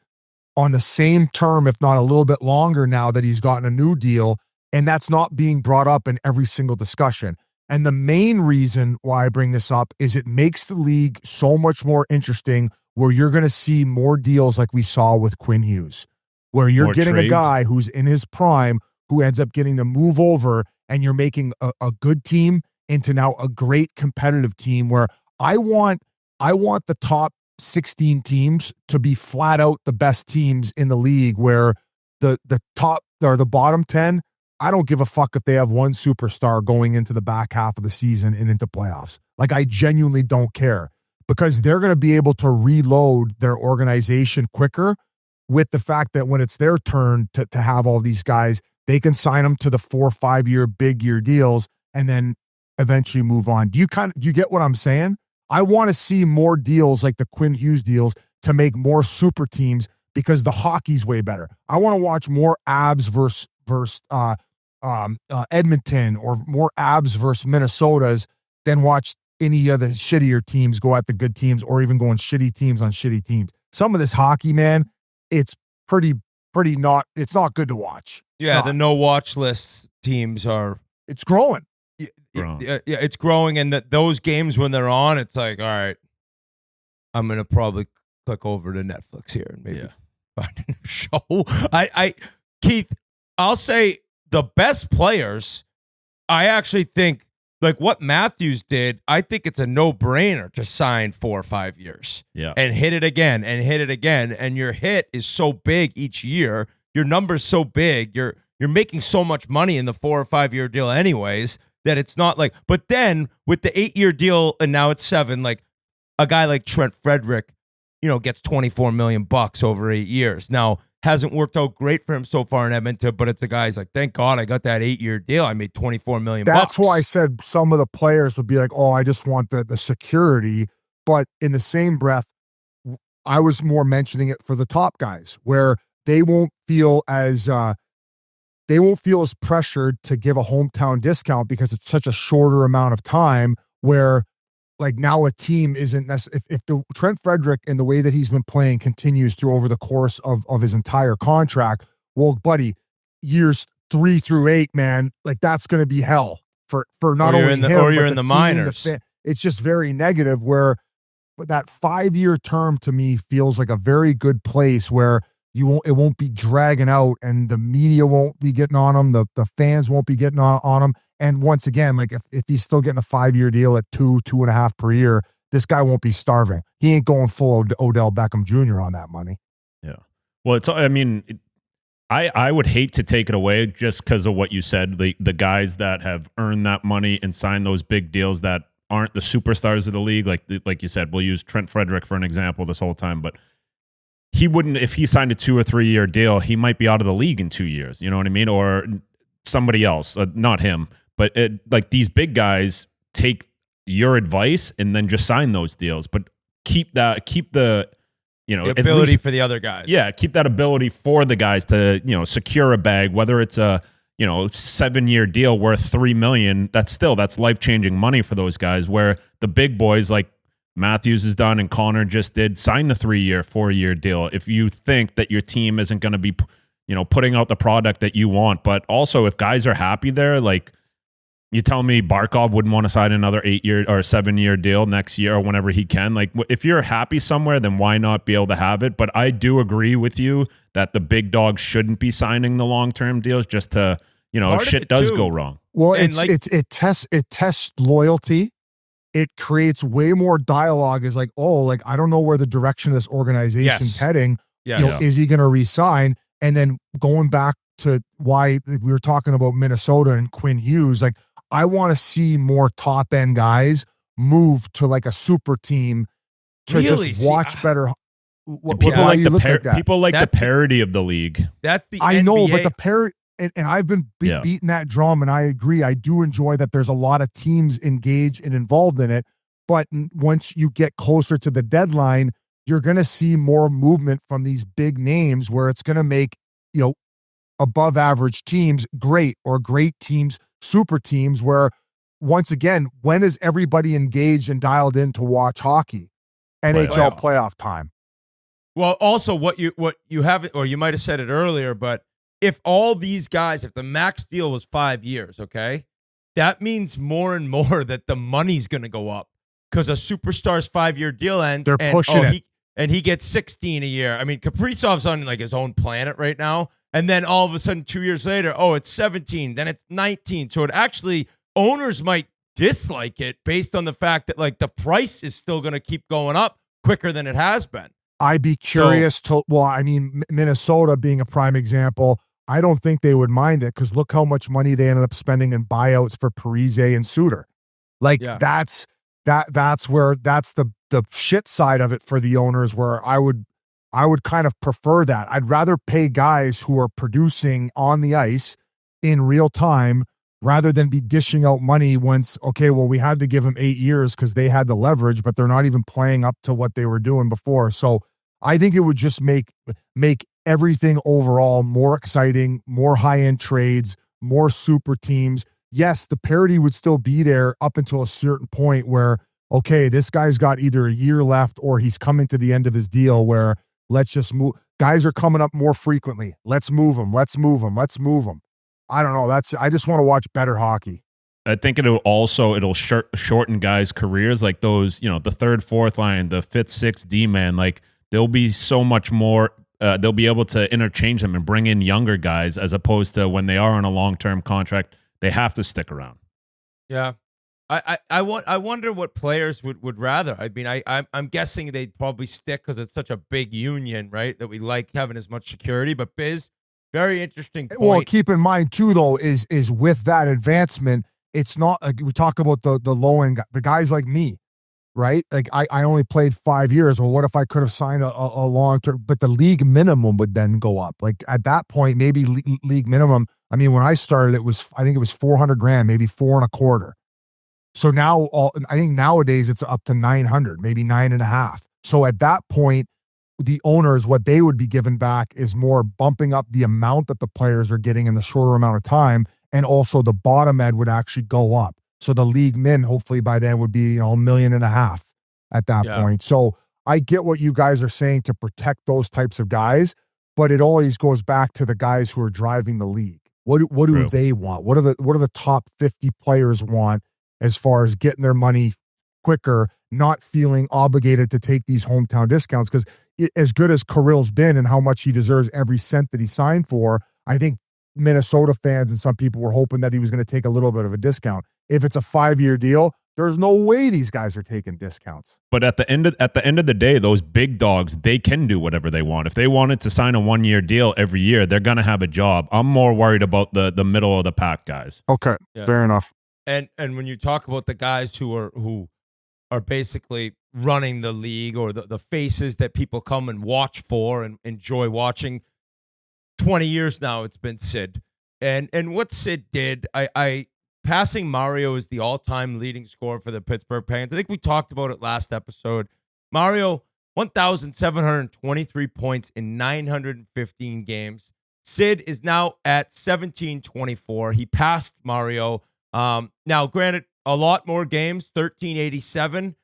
on the same term, if not a little bit longer now that he's gotten a new deal? And that's not being brought up in every single discussion. And the main reason why I bring this up is it makes the league so much more interesting, where you're going to see more deals like we saw with Quinn Hughes, where you're More getting trades. a guy who's in his prime who ends up getting to move over, and you're making a good team into now a great competitive team, where I want the top 16 teams to be flat out the best teams in the league, where the top or the bottom 10, I don't give a fuck if they have one superstar going into the back half of the season and into playoffs. Like, I genuinely don't care, because they're going to be able to reload their organization quicker with the fact that when it's their turn to have all these guys, they can sign them to the 4 or 5 year big year deals and then eventually move on. Do you get what I'm saying? I want to see more deals like the Quinn Hughes deals to make more super teams, because the hockey's way better. I want to watch more Avs versus Edmonton, or more Avs versus Minnesotas, than watch any of the shittier teams go at the good teams, or even going shitty teams on shitty teams. Some of this hockey, man, it's it's not good to watch. Yeah, the no watch list teams are. It's growing. Yeah, it's growing, and those games when they're on, it's like, all right, I'm gonna probably click over to Netflix here and maybe find a new show. Keith, I'll say the best players, I actually think, like what Matthews did, I think it's a no-brainer to sign 4 or 5 years. Yeah. And hit it again and hit it again. And your hit is so big each year. Your number's so big. You're making so much money in the 4 or 5 year deal anyways, that it's not like, but then with the 8-year deal and now it's 7, like a guy like Trent Frederick, gets $24 million over 8 years. Now, hasn't worked out great for him so far in Edmonton, but it's a guy's like, thank God I got that 8-year deal. I made $24 million. That's why I said some of the players would be like, oh, I just want the security. But in the same breath, I was more mentioning it for the top guys, where they won't feel as pressured to give a hometown discount, because it's such a shorter amount of time, where like now a team isn't necessarily, if the Trent Frederick and the way that he's been playing continues through over the course of his entire contract, well, buddy, years 3 through 8, man, like that's going to be hell for not only him, or you're but in the team, minors. It's just very negative, where but that 5-year term to me feels like a very good place where it won't be dragging out, and the media won't be getting on him. The fans won't be getting on him. And once again, like if he's still getting a 5-year deal at 2.5 per year, this guy won't be starving. He ain't going full Odell Beckham Jr. on that money. Yeah. Well, I would hate to take it away just because of what you said. The guys that have earned that money and signed those big deals that aren't the superstars of the league. Like you said, we'll use Trent Frederick for an example this whole time, but he wouldn't, if he signed a 2 or 3 year deal, he might be out of the league in 2 years. You know what I mean? Or somebody else, not him, but like these big guys take your advice and then just sign those deals, but keep the the ability for the other guys. Yeah, keep that ability for the guys to, secure a bag, whether it's a 7-year deal worth $3 million. That's life-changing money for those guys, where the big boys like Matthews has done and Connor just did, sign the 3-year, 4-year deal if you think that your team isn't going to be putting out the product that you want. But also, if guys are happy there, like, you tell me Barkov wouldn't want to sign another 8-year or 7-year deal next year or whenever he can. Like, if you're happy somewhere, then why not be able to have it? But I do agree with you that the big dogs shouldn't be signing the long-term deals just to, if shit does go wrong. Well, it tests loyalty. It creates way more dialogue. Is like, I don't know where the direction of this organization's heading. Yes. Is he going to resign? And then going back to why we were talking about Minnesota and Quinn Hughes, like, I want to see more top end guys move to like a super team to just watch better. People like the parody of the league. That's the I NBA. know, but the parody, and I've been beating that drum, and I agree. I do enjoy that there's a lot of teams engaged and involved in it. But once you get closer to the deadline, you're going to see more movement from these big names, where it's going to make above average teams great, or great teams super teams, where once again, when is everybody engaged and dialed in to watch hockey? NHL playoff time. Well, also what you haven't, or you might have said it earlier, but if all these guys, if the max deal was 5 years, okay, that means more and more that the money's going to go up, because a superstar's 5-year deal ends. They're pushing it. And he gets 16 a year. I mean, Kaprizov's on like his own planet right now. And then all of a sudden, 2 years later, it's 17, then it's 19. So it actually, owners might dislike it based on the fact that like the price is still going to keep going up quicker than it has been. I'd be curious Minnesota being a prime example, I don't think they would mind it, because look how much money they ended up spending in buyouts for Parise and Suter. Like, that's the shit side of it for the owners, where I would kind of prefer that. I'd rather pay guys who are producing on the ice in real time, rather than be dishing out money once, we had to give them 8 years because they had the leverage, but they're not even playing up to what they were doing before. So I think it would just make everything overall more exciting, more high-end trades, more super teams. Yes, the parity would still be there up until a certain point where, this guy's got either a year left or he's coming to the end of his deal, where let's just move. Guys are coming up more frequently. Let's move them. I don't know. I just want to watch better hockey. I think it'll shorten guys' careers, like those, the third, fourth line, the fifth, sixth D-man. Like, there'll be so much more. They'll be able to interchange them and bring in younger guys, as opposed to when they are on a long-term contract, they have to stick around. Yeah. I wonder what players would rather. I mean, I'm guessing they'd probably stick because it's such a big union, right? That we like having as much security. But Biz, very interesting point. Well, keep in mind too, though, is with that advancement, it's not like we talk about the low end, the guys like me, right? Like I only played 5 years. Well, what if I could have signed a long term? But the league minimum would then go up. Like at that point, maybe league minimum. I mean, when I started, I think it was $400,000, maybe $425,000. So now, I think nowadays it's up to 900, maybe 9.5. So at that point, the owners, what they would be given back is more bumping up the amount that the players are getting in the shorter amount of time, and also the bottom end would actually go up. So the league min, hopefully by then, would be $1.5 million at that point. So I get what you guys are saying to protect those types of guys, but it always goes back to the guys who are driving the league. What do they want? What are the top 50 players want, as far as getting their money quicker, not feeling obligated to take these hometown discounts? Because as good as Kirill's been and how much he deserves every cent that he signed for, I think Minnesota fans and some people were hoping that he was going to take a little bit of a discount. If it's a 5-year deal, there's no way these guys are taking discounts. But at the end of the day, those big dogs, they can do whatever they want. If they wanted to sign a 1-year deal every year, they're going to have a job. I'm more worried about the middle of the pack guys. Okay, fair enough. And when you talk about the guys who are basically running the league, or the faces that people come and watch for and enjoy watching, 20 years now it's been Sid. And what Sid did, I passing Mario as the all-time leading scorer for the Pittsburgh Penguins. I think we talked about it last episode. Mario, 1,723 points in 915 games. Sid is now at 1,724. He passed Mario. Now, granted, a lot more games, 1,387.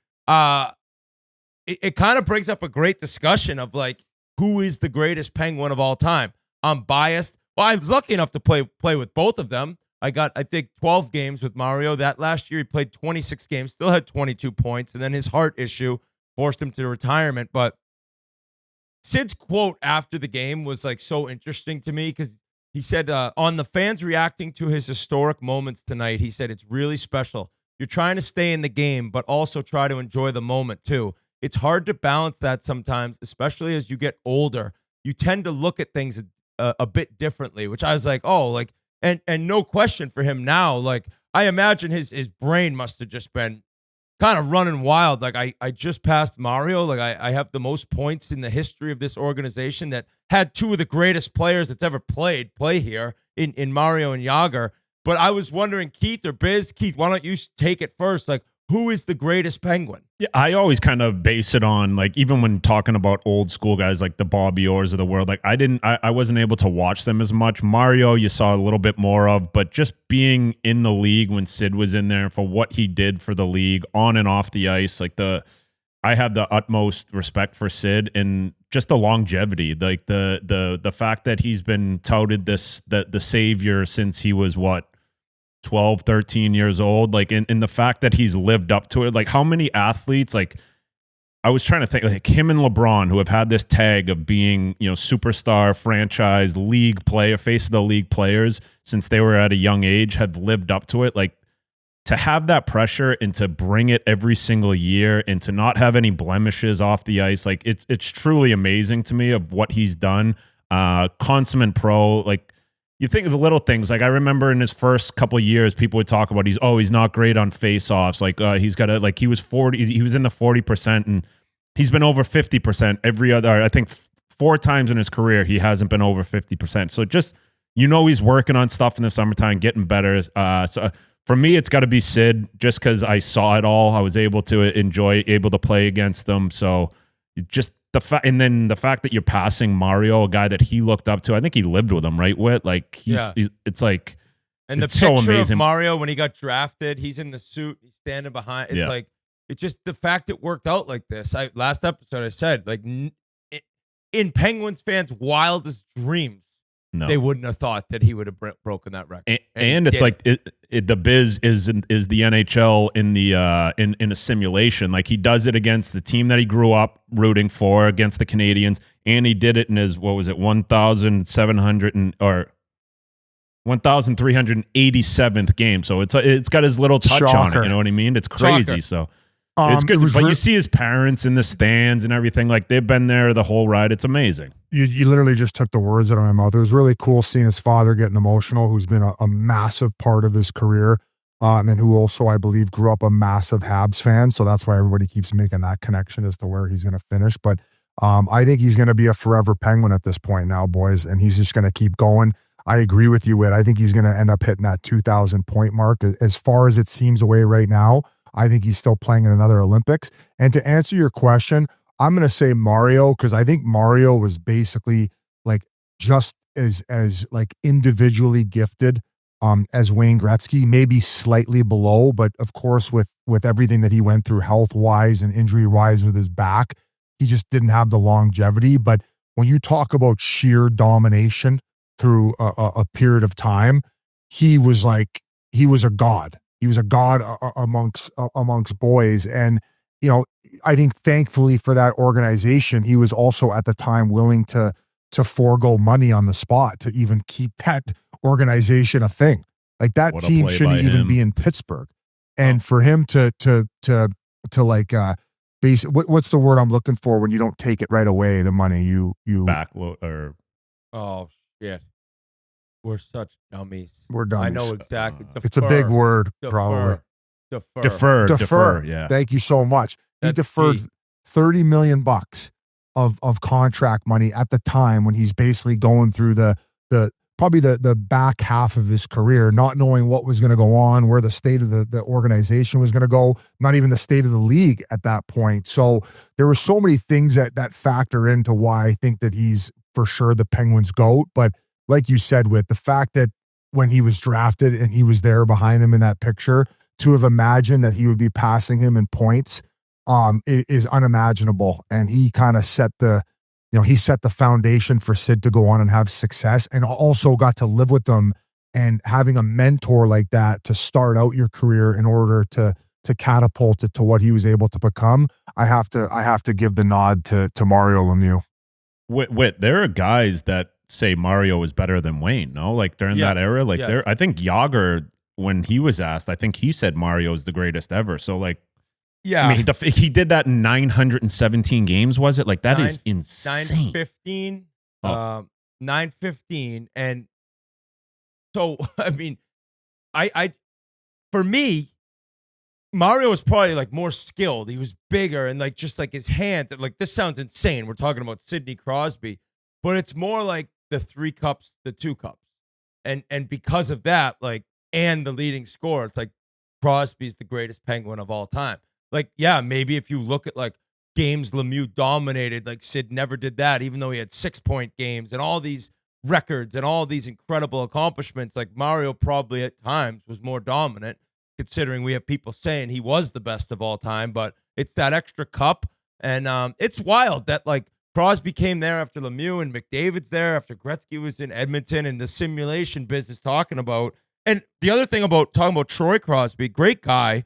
It kind of brings up a great discussion of, like, who is the greatest Penguin of all time? I'm biased. Well, I was lucky enough to play with both of them. I got, I think, 12 games with Mario. That last year, he played 26 games, still had 22 points, and then his heart issue forced him to retirement. But Sid's quote after the game was, like, so interesting to me, because he said, on the fans reacting to his historic moments tonight, he said, it's really special. You're trying to stay in the game, but also try to enjoy the moment, too. It's hard to balance that sometimes, especially as you get older. You tend to look at things a bit differently, which I was like, oh, like, and no question for him now. Like, I imagine his brain must have just been kind of running wild. Like, I just passed Mario. Like, I have the most points in the history of this organization that had two of the greatest players that's ever play here in Mario and Jágr. But I was wondering, Keith or Biz, Keith, why don't you take it first? Like, who is the greatest Penguin? Yeah, I always kind of base it on, like, even when talking about old school guys like the Bobby Orrs of the world, like, I wasn't able to watch them as much. Mario, you saw a little bit more of, but just being in the league when Sid was in there, for what he did for the league on and off the ice, like, I have the utmost respect for Sid, and just the longevity, like the fact that he's been touted the savior since he was 12, 13 years old, like, in the fact that he's lived up to it. Like, how many athletes, like, I was trying to think, like, him and LeBron, who have had this tag of being, superstar, franchise, league player, face of the league players since they were at a young age, have lived up to it. Like, to have that pressure and to bring it every single year and to not have any blemishes off the ice, like, it's truly amazing to me of what he's done. Consummate pro, like, you think of the little things. Like, I remember in his first couple of years, people would talk about he's not great on face-offs. Like, he's got like, he was in the 40%, and he's been over 50% every other. I think 4 times in his career he hasn't been over 50%. So just, he's working on stuff in the summertime, getting better. So for me, it's got to be Sid, just because I saw it all. I was able to enjoy, able to play against them. So just and then the fact that you're passing Mario, a guy that he looked up to. I think he lived with him, right, Whit? Like, it's like, and the it's so picture amazing. of Mario when he got drafted, he's in the suit, he's standing behind. It's like, it's just the fact it worked out like this. Last episode I said, like, in Penguins fans' wildest dreams, they wouldn't have thought that he would have broken that record. And it's like the Biz is the NHL in the in a simulation. Like, he does it against the team that he grew up rooting for, against the Canadians, and he did it in his 1,387th game. So it's got his little touch on it. You know what I mean? It's crazy. Shocker. So. It's good, but you see his parents in the stands and everything. Like, they've been there the whole ride. It's amazing. You literally just took the words out of my mouth. It was really cool seeing his father getting emotional, who's been a massive part of his career, and who also, I believe, grew up a massive Habs fan. So that's why everybody keeps making that connection as to where he's going to finish. But I think he's going to be a forever Penguin at this point now, boys, and he's just going to keep going. I agree with you, Whit. I think he's going to end up hitting that 2,000 point mark. As far as it seems away right now, I think he's still playing in another Olympics. And to answer your question, I'm going to say Mario, because I think Mario was basically, like, just as like individually gifted as Wayne Gretzky, maybe slightly below, but of course with everything that he went through health-wise and injury-wise with his back, he just didn't have the longevity. But when you talk about sheer domination through a period of time, he was a god. He was a god amongst boys. And, I think thankfully for that organization, he was also at the time willing to forego money on the spot to even keep that organization a thing. Like, that team shouldn't even be in Pittsburgh. And for him to like, what's the word I'm looking for when you don't take it right away, the money you backload or. Oh, shit. We're such dummies. We're dummies. I know exactly. It's a big word, probably. Defer. Yeah. Thank you so much. He deferred $30 million of contract money at the time when he's basically going through the probably the back half of his career, not knowing what was going to go on, where the state of the organization was going to go, not even the state of the league at that point. So there were so many things that factor into why I think that he's for sure the Penguins' GOAT. But like you said, with the fact that when he was drafted and he was there behind him in that picture, to have imagined that he would be passing him in points is unimaginable. And he kind of set the foundation for Sid to go on and have success, and also got to live with them, and having a mentor like that to start out your career in order to catapult it to what he was able to become. I have to give the nod to Mario Lemieux. Wait, there are guys that say Mario is better than Wayne, no? Like during that era, like I think Yager, when he was asked, I think he said Mario is the greatest ever. So like, yeah, I mean, he did that in 917 games, was it? Like, that is insane. 915, 915. And so, I mean, I for me, Mario was probably like more skilled. He was bigger, and like just like his hand, like this sounds insane. We're talking about Sidney Crosby, but it's more like the 3 cups, the 2 cups. And because of that, like, and the leading scorer, it's like Crosby's the greatest Penguin of all time. Like, yeah, maybe if you look at like games Lemieux dominated, like Sid never did that, even though he had 6-point games and all these records and all these incredible accomplishments. Like Mario probably at times was more dominant, considering we have people saying he was the best of all time, but it's that extra cup. And it's wild that like Crosby came there after Lemieux and McDavid's there after Gretzky was in Edmonton, and the simulation business talking about. And the other thing about talking about Troy Crosby, great guy.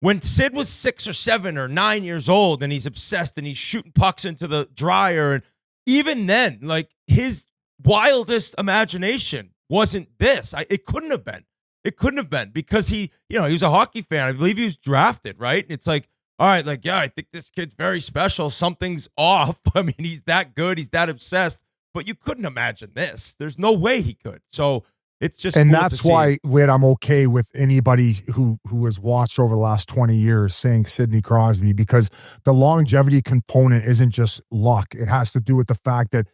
When Sid was 6 or 7 or 9 years old and he's obsessed and he's shooting pucks into the dryer, and even then, like his wildest imagination wasn't this. It couldn't have been. It couldn't have been, because he was a hockey fan. I believe he was drafted, right? And it's like, all right, like, yeah, I think this kid's very special. Something's off. I mean, he's that good. He's that obsessed. But you couldn't imagine this. There's no way he could. So it's just, and cool that's why, Whit, I'm okay with anybody who has watched over the last 20 years saying Sidney Crosby, because the longevity component isn't just luck. It has to do with the fact that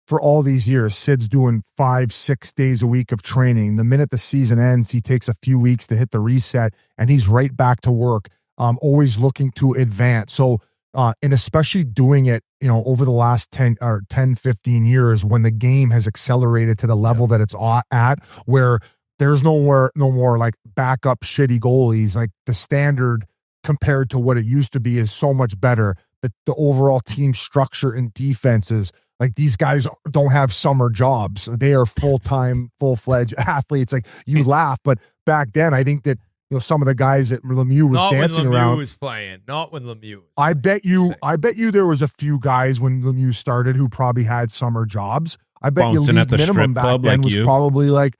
for all these years, Sid's doing 5-6 days a week of training. The minute the season ends, he takes a few weeks to hit the reset, and he's right back to work, always looking to advance. So, and especially doing it, over the last 10 or 10, 15 years, when the game has accelerated to the level that it's at, where there's no more like backup shitty goalies. Like the standard compared to what it used to be is so much better. The overall team structure and defenses, like these guys don't have summer jobs. They are full-time, full-fledged athletes. Like you laugh, but back then I think that some of the guys that Lemieux was dancing around. Not when Lemieux was playing. Not when Lemieux was I bet you there was a few guys when Lemieux started who probably had summer jobs. I bet Bouncing you at the league minimum strip back club then like was you. probably like,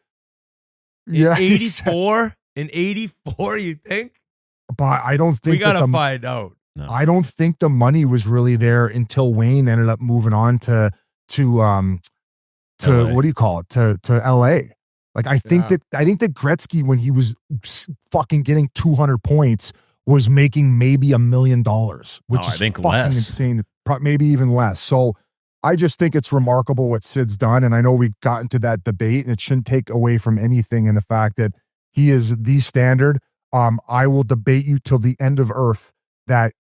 in 84? In 84, you think? But I don't think we gotta find out. No. I don't think the money was really there until Wayne ended up moving on to LA. what do you call it, to LA. Like I think that Gretzky, when he was fucking getting 200 points, was making maybe $1 million, which is fucking less. insane. Maybe even less. So I just think it's remarkable what Sid's done, and I know we got into that debate, and it shouldn't take away from anything in the fact that he is the standard. I will debate you till the end of earth that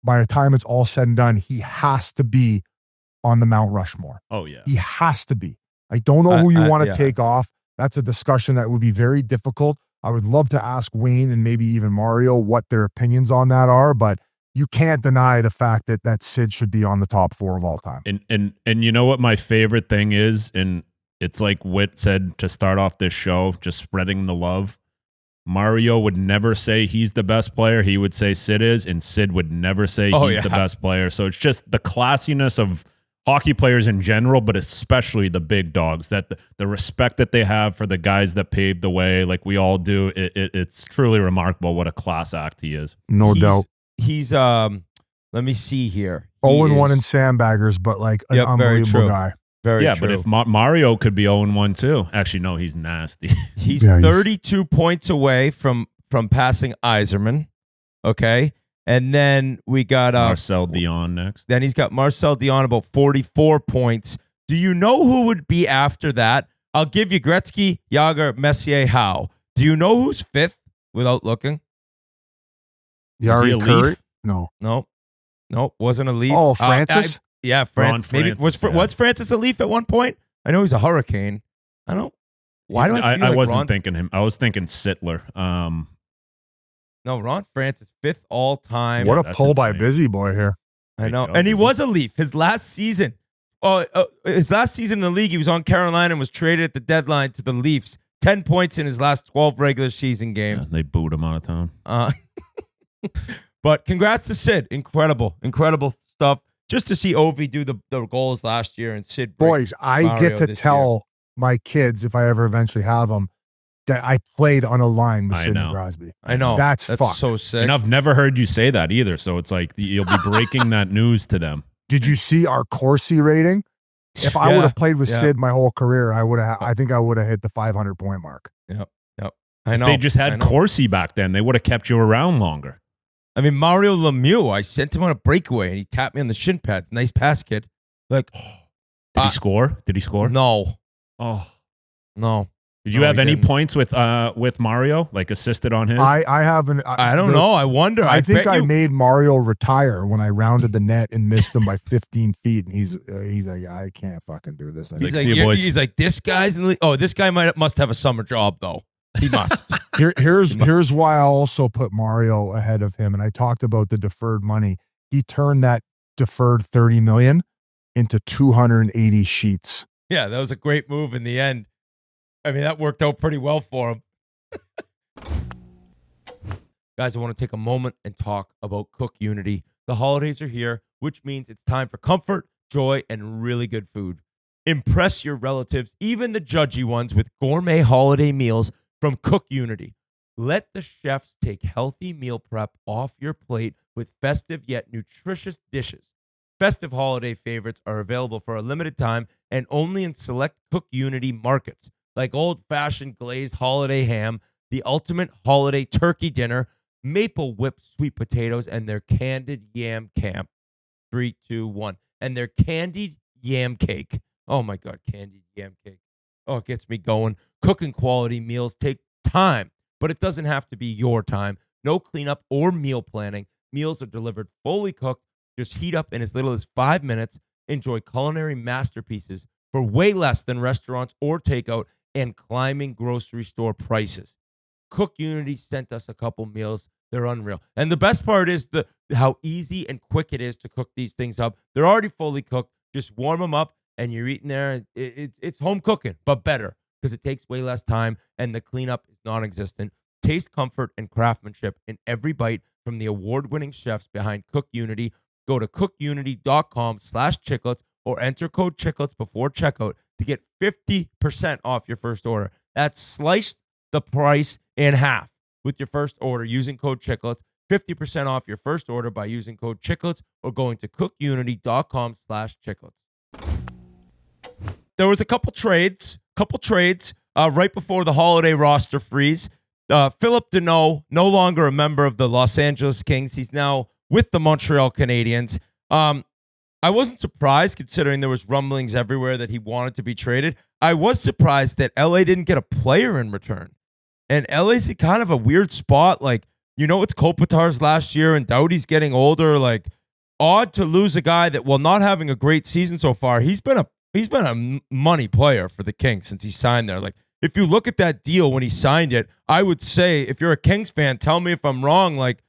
by the time it's all said and done, he has to be on the Mount Rushmore. Oh yeah, he has to be. I don't know who you want to take off. That's a discussion that would be very difficult. I would love to ask Wayne and maybe even Mario what their opinions on that are, but you can't deny the fact that Sid should be on the top 4 of all time. And you know what my favorite thing is? And it's like Whit said to start off this show, just spreading the love. Mario would never say he's the best player. He would say Sid is, and Sid would never say he's the best player. So it's just the classiness of hockey players in general, but especially the big dogs, that the respect that they have for the guys that paved the way, like we all do. It's truly remarkable what a class act he is. No doubt. He's let me see here. 0-1 in sandbaggers, but like an unbelievable guy. Very Yeah, true. but if Mario could be 0-1 too. Actually, no, he's nasty. He's Yeah, 32 points away from passing Yzerman. Okay. And then we got Marcel Dion next. Then he's got Marcel Dion about 44 points. Do you know who would be after that? I'll give you Gretzky, Yager, Messier, Howe. Do you know who's fifth without looking? Yari a Curry? Leaf? No. No, wasn't a Leaf. Oh, Francis? Yeah, Francis. Maybe Francis, was Francis a Leaf at one point? I know he's a Hurricane. I don't. Why do I feel I like wasn't Ron, thinking him. I was thinking Sittler. No, Ron Francis, fifth all time. What a that's pull by insane. Busy Boy here. I know, Great and he job, was a Leaf. His last season, his last season in the league, he was on Carolina and was traded at the deadline to the Leafs. 10 points in his last 12 regular season games. They booed him out of town. But congrats to Sid. Incredible stuff. Just to see Ovi do the goals last year and Sid. break Boys, I Mario get to this tell my kids, if I ever eventually have them, that I played on a line with I Sidney know. Crosby. I know. That's fucked. so sick. And I've never heard you say that either. So it's like you'll be breaking that news to them. Did you see our Corsi rating? If I Yeah, would have played with yeah. Sid my whole career, I think I would have hit the 500 point mark. Yep. I If know. they just had Corsi back then, they would have kept you around longer. I mean, Mario Lemieux, I sent him on a breakaway and he tapped me on the shin pads. Nice pass, kid. Like, Did he score? Did he score? no. Oh. No. Did you No, have he any didn't. points with Mario, like assisted on his? I haven't. I don't know. I wonder. I think bet I you- made Mario retire when I rounded the net and missed him by 15 feet. And he's like, I can't fucking do this. He's Like, like, see you, boys. he's like, this guy's in the league. Oh, this guy must have a summer job, though. He must. Here's why I also put Mario ahead of him. And I talked about the deferred money. He turned that deferred 30 million into 280 sheets. Yeah, that was a great move in the end. I mean, that worked out pretty well for him. Guys, I want to take a moment and talk about Cook Unity. The holidays are here, which means it's time for comfort, joy, and really good food. Impress your relatives, even the judgy ones, with gourmet holiday meals from Cook Unity. Let the chefs take healthy meal prep off your plate with festive yet nutritious dishes. Festive holiday favorites are available for a limited time and only in select Cook Unity markets, like old-fashioned glazed holiday ham, the ultimate holiday turkey dinner, maple whipped sweet potatoes, and their candied yam camp. 3, 2, 1. And their candied yam cake. Oh my God, candied yam cake. Oh, it gets me going. Cooking quality meals take time, but it doesn't have to be your time. No cleanup or meal planning. Meals are delivered fully cooked. Just heat up in as little as 5 minutes. Enjoy culinary masterpieces for way less than restaurants or takeout and climbing grocery store prices. Cook Unity sent us a couple meals. They're unreal. And the best part is how easy and quick it is to cook these things up. They're already fully cooked. Just warm them up and you're eating there. It's home cooking, but better because it takes way less time and the cleanup is non-existent. Taste comfort and craftsmanship in every bite from the award-winning chefs behind Cook Unity. Go to cookunity.com/chiclets or enter code Chiclets before checkout to get 50% off your first order. That's sliced the price in half with your first order using code Chiclets. 50% off your first order by using code Chiclets or going to cookunity.com/chiclets. There was a couple trades right before the holiday roster freeze. Phillip Danault, no longer a member of the Los Angeles Kings. He's now with the Montreal Canadiens. I wasn't surprised considering there was rumblings everywhere that he wanted to be traded. I was surprised that LA didn't get a player in return. And LA's in kind of a weird spot. Like, it's Kopitar's last year and Doughty's getting older. Like, odd to lose a guy that, while not having a great season so far, he's been a money player for the Kings since he signed there. Like, if you look at that deal when he signed it, I would say, if you're a Kings fan, tell me if I'm wrong. Like,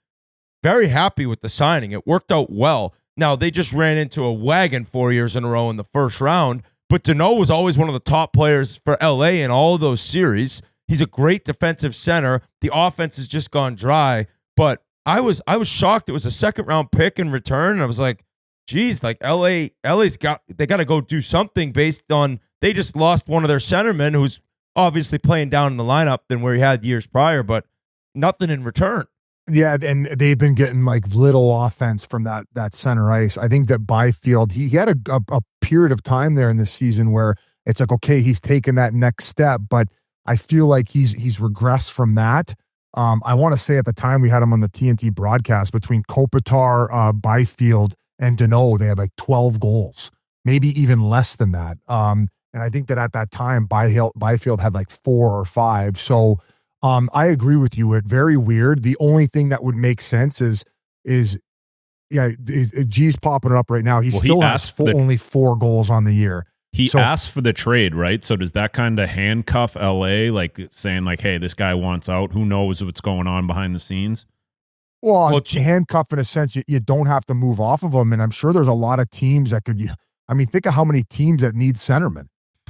very happy with the signing. It worked out well. Now, they just ran into a wagon 4 years in a row in the first round, but Danault was always one of the top players for LA in all of those series. He's a great defensive center. The offense has just gone dry, but I was shocked. It was a second-round pick in return, and I was like, geez, like LA's got to go do something based on they just lost one of their centermen who's obviously playing down in the lineup than where he had years prior, but nothing in return. Yeah, and they've been getting like little offense from that center ice. I think that Byfield, he had a period of time there in this season where it's like, okay, he's taken that next step, but I feel like he's regressed from that. I want to say at the time we had him on the TNT broadcast, between Kopitar, Byfield, and Danault, they had like 12 goals, maybe even less than that. And I think that at that time, Byfield had like 4 or 5. So I agree with you. It's very weird. The only thing that would make sense is G's popping it up right now. He still has only 4 goals on the year. He asked for the trade, right? So does that kind of handcuff LA, like saying like, hey, this guy wants out? Who knows what's going on behind the scenes? Well, handcuff in a sense, you don't have to move off of him. And I'm sure there's a lot of teams that could, I mean, think of how many teams that need centermen.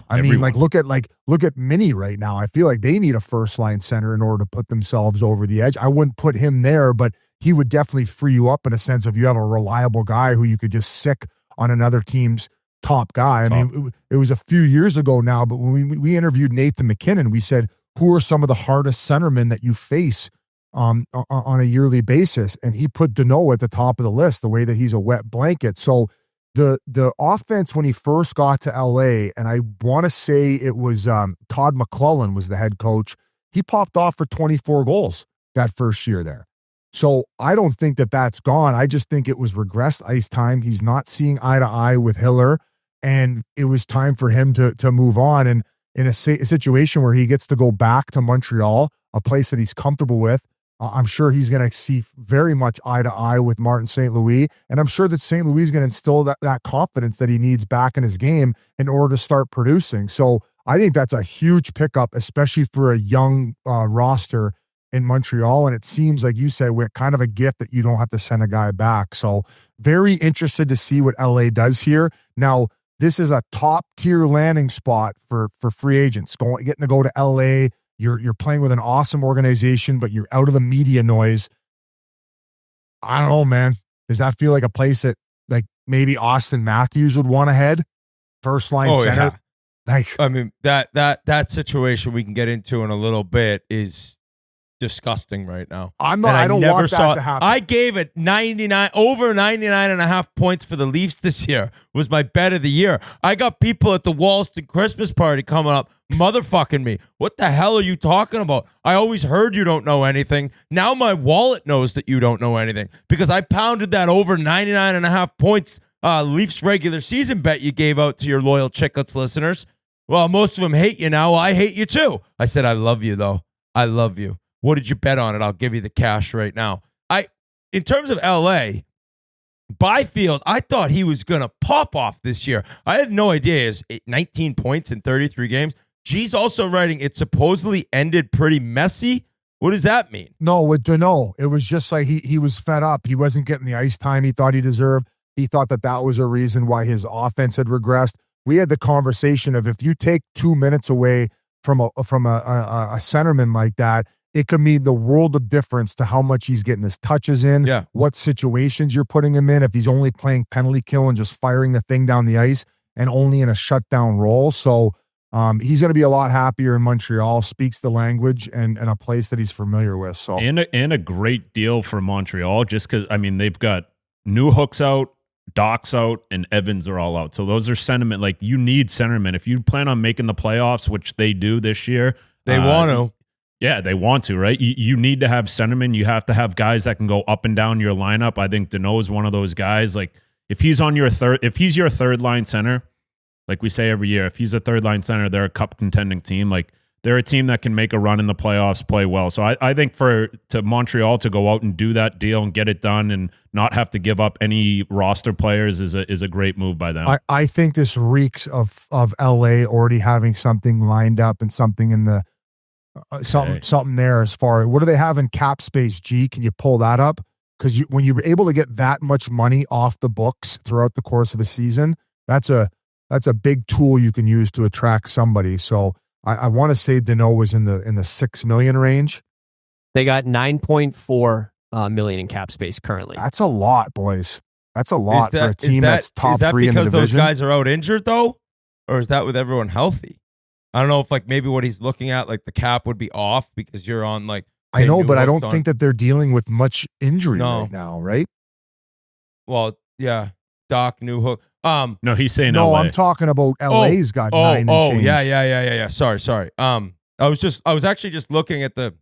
I mean, look at Mini right now. I feel like they need a first line center in order to put themselves over the edge. I wouldn't put him there, but he would definitely free you up in a sense of you have a reliable guy who you could just sick on another team's top guy. I mean, it was a few years ago now, but when we interviewed Nathan McKinnon, we said, who are some of the hardest centermen that you face on a yearly basis? And he put Danault at the top of the list, the way that he's a wet blanket. So the offense when he first got to LA, and I want to say it was Todd McClellan was the head coach, he popped off for 24 goals that first year there. So I don't think that that's gone. I just think it was regressed ice time. He's not seeing eye to eye with Hiller, and it was time for him to move on. And in a situation where he gets to go back to Montreal, a place that he's comfortable with, I'm sure he's going to see very much eye to eye with Martin St. Louis. And I'm sure that St. Louis is going to instill that confidence that he needs back in his game in order to start producing. So I think that's a huge pickup, especially for a young roster in Montreal. And it seems like you said, we're kind of a gift that you don't have to send a guy back. So very interested to see what LA does here. Now, this is a top tier landing spot for free agents getting to go to LA. You're playing with an awesome organization, but you're out of the media noise. I don't know, man. Does that feel like a place that like maybe Austin Matthews would want to head? First line center. Yeah. Like, I mean, that situation we can get into in a little bit is disgusting right now. I don't want that to happen. I gave it 99 over 99.5 points for the Leafs this year. Was my bet of the year. I got people at the Walston Christmas party coming up motherfucking me. What the hell are you talking about? I always heard you don't know anything. Now my wallet knows that you don't know anything because I pounded that over 99.5 points Leafs regular season bet you gave out to your loyal Chiclets listeners. Well, most of them hate you now. Well, I hate you too. I said, I love you though. I love you. What did you bet on it? I'll give you the cash right now. In terms of LA, Byfield, I thought he was going to pop off this year. I had no idea. He has 19 points in 33 games. G's also writing it supposedly ended pretty messy. What does that mean? No, with Danault, it was just like he was fed up. He wasn't getting the ice time he thought he deserved. He thought that was a reason why his offense had regressed. We had the conversation of if you take 2 minutes away from a centerman like that, it could mean the world of difference to how much he's getting his touches in, what situations you're putting him in, if he's only playing penalty kill and just firing the thing down the ice and only in a shutdown role. So he's going to be a lot happier in Montreal, speaks the language and a place that he's familiar with. So and a great deal for Montreal, just because, I mean, they've got Newhook's out, Doc's out, and Evans are all out. So those are sentiment. Like, you need centermen. If you plan on making the playoffs, which they do this year. They want to. Yeah, they want to, right? You need to have centermen. You have to have guys that can go up and down your lineup. I think Danault is one of those guys. Like, if he's your third line center, like we say every year, if he's a third line center, they're a cup contending team. Like, they're a team that can make a run in the playoffs, play well. So I think to Montreal to go out and do that deal and get it done and not have to give up any roster players is a great move by them. I think this reeks of LA already having something lined up and something in the something there as far. What do they have in cap space? G, can you pull that up? Because when you're able to get that much money off the books throughout the course of a season, that's a big tool you can use to attract somebody. So I want to say Danault was in the $6 million range. They got 9.4 million in cap space currently. That's a lot, boys. That's a lot for a team that's top 3 in the division. Is that because those guys are out injured though, or is that with everyone healthy? I don't know if like maybe what he's looking at, like the cap would be off because you're on like I know, but I Newhook's don't think that they're dealing with much injury No. right now, right? Well, yeah, Doc Newhook. No, he's saying No, LA. I'm talking about LA's got 9 and change. Yeah. Sorry. I was actually just looking at the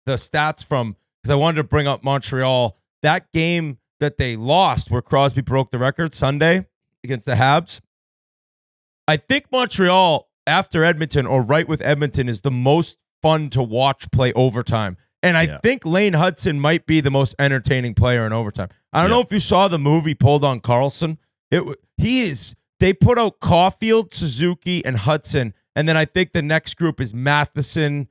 stats from, because I wanted to bring up Montreal. That game that they lost, where Crosby broke the record Sunday against the Habs. I think Montreal, after Edmonton or right with Edmonton, is the most fun to watch play overtime. And I think Lane Hudson might be the most entertaining player in overtime. I don't know if you saw the movie Pulled on Carlson. They put out Caulfield, Suzuki, and Hudson. And then I think the next group is Matheson,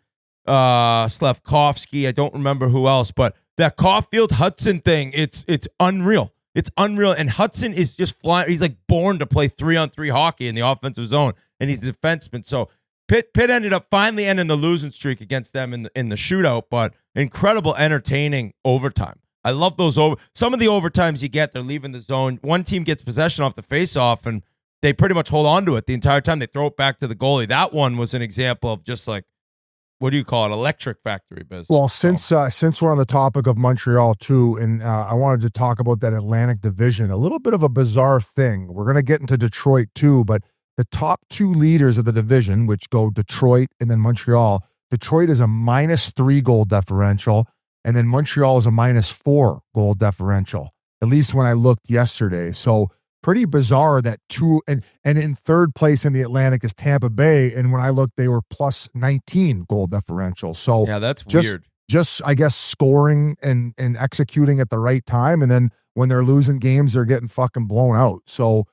Slafkovsky. I don't remember who else, but that Caulfield Hudson thing, it's unreal. It's unreal. And Hudson is just flying. He's like born to play 3-on-3 hockey in the offensive zone, and he's a defenseman. So Pitt ended up finally ending the losing streak against them in the shootout, but incredible, entertaining overtime. I love those some of the overtimes you get. They're leaving the zone. One team gets possession off the faceoff, and they pretty much hold on to it the entire time. They throw it back to the goalie. That one was an example of just like, what do you call it? Electric factory business. Well, since we're on the topic of Montreal too, and I wanted to talk about that Atlantic Division, a little bit of a bizarre thing. We're going to get into Detroit too, but the top 2 leaders of the division, which go Detroit and then Montreal, Detroit is a -3 goal differential, and then Montreal is a -4 goal differential, at least when I looked yesterday. So pretty bizarre that and in third place in the Atlantic is Tampa Bay, and when I looked, they were +19 goal differential. So yeah, that's weird. Just I guess scoring and executing at the right time, and then when they're losing games, they're getting fucking blown out. So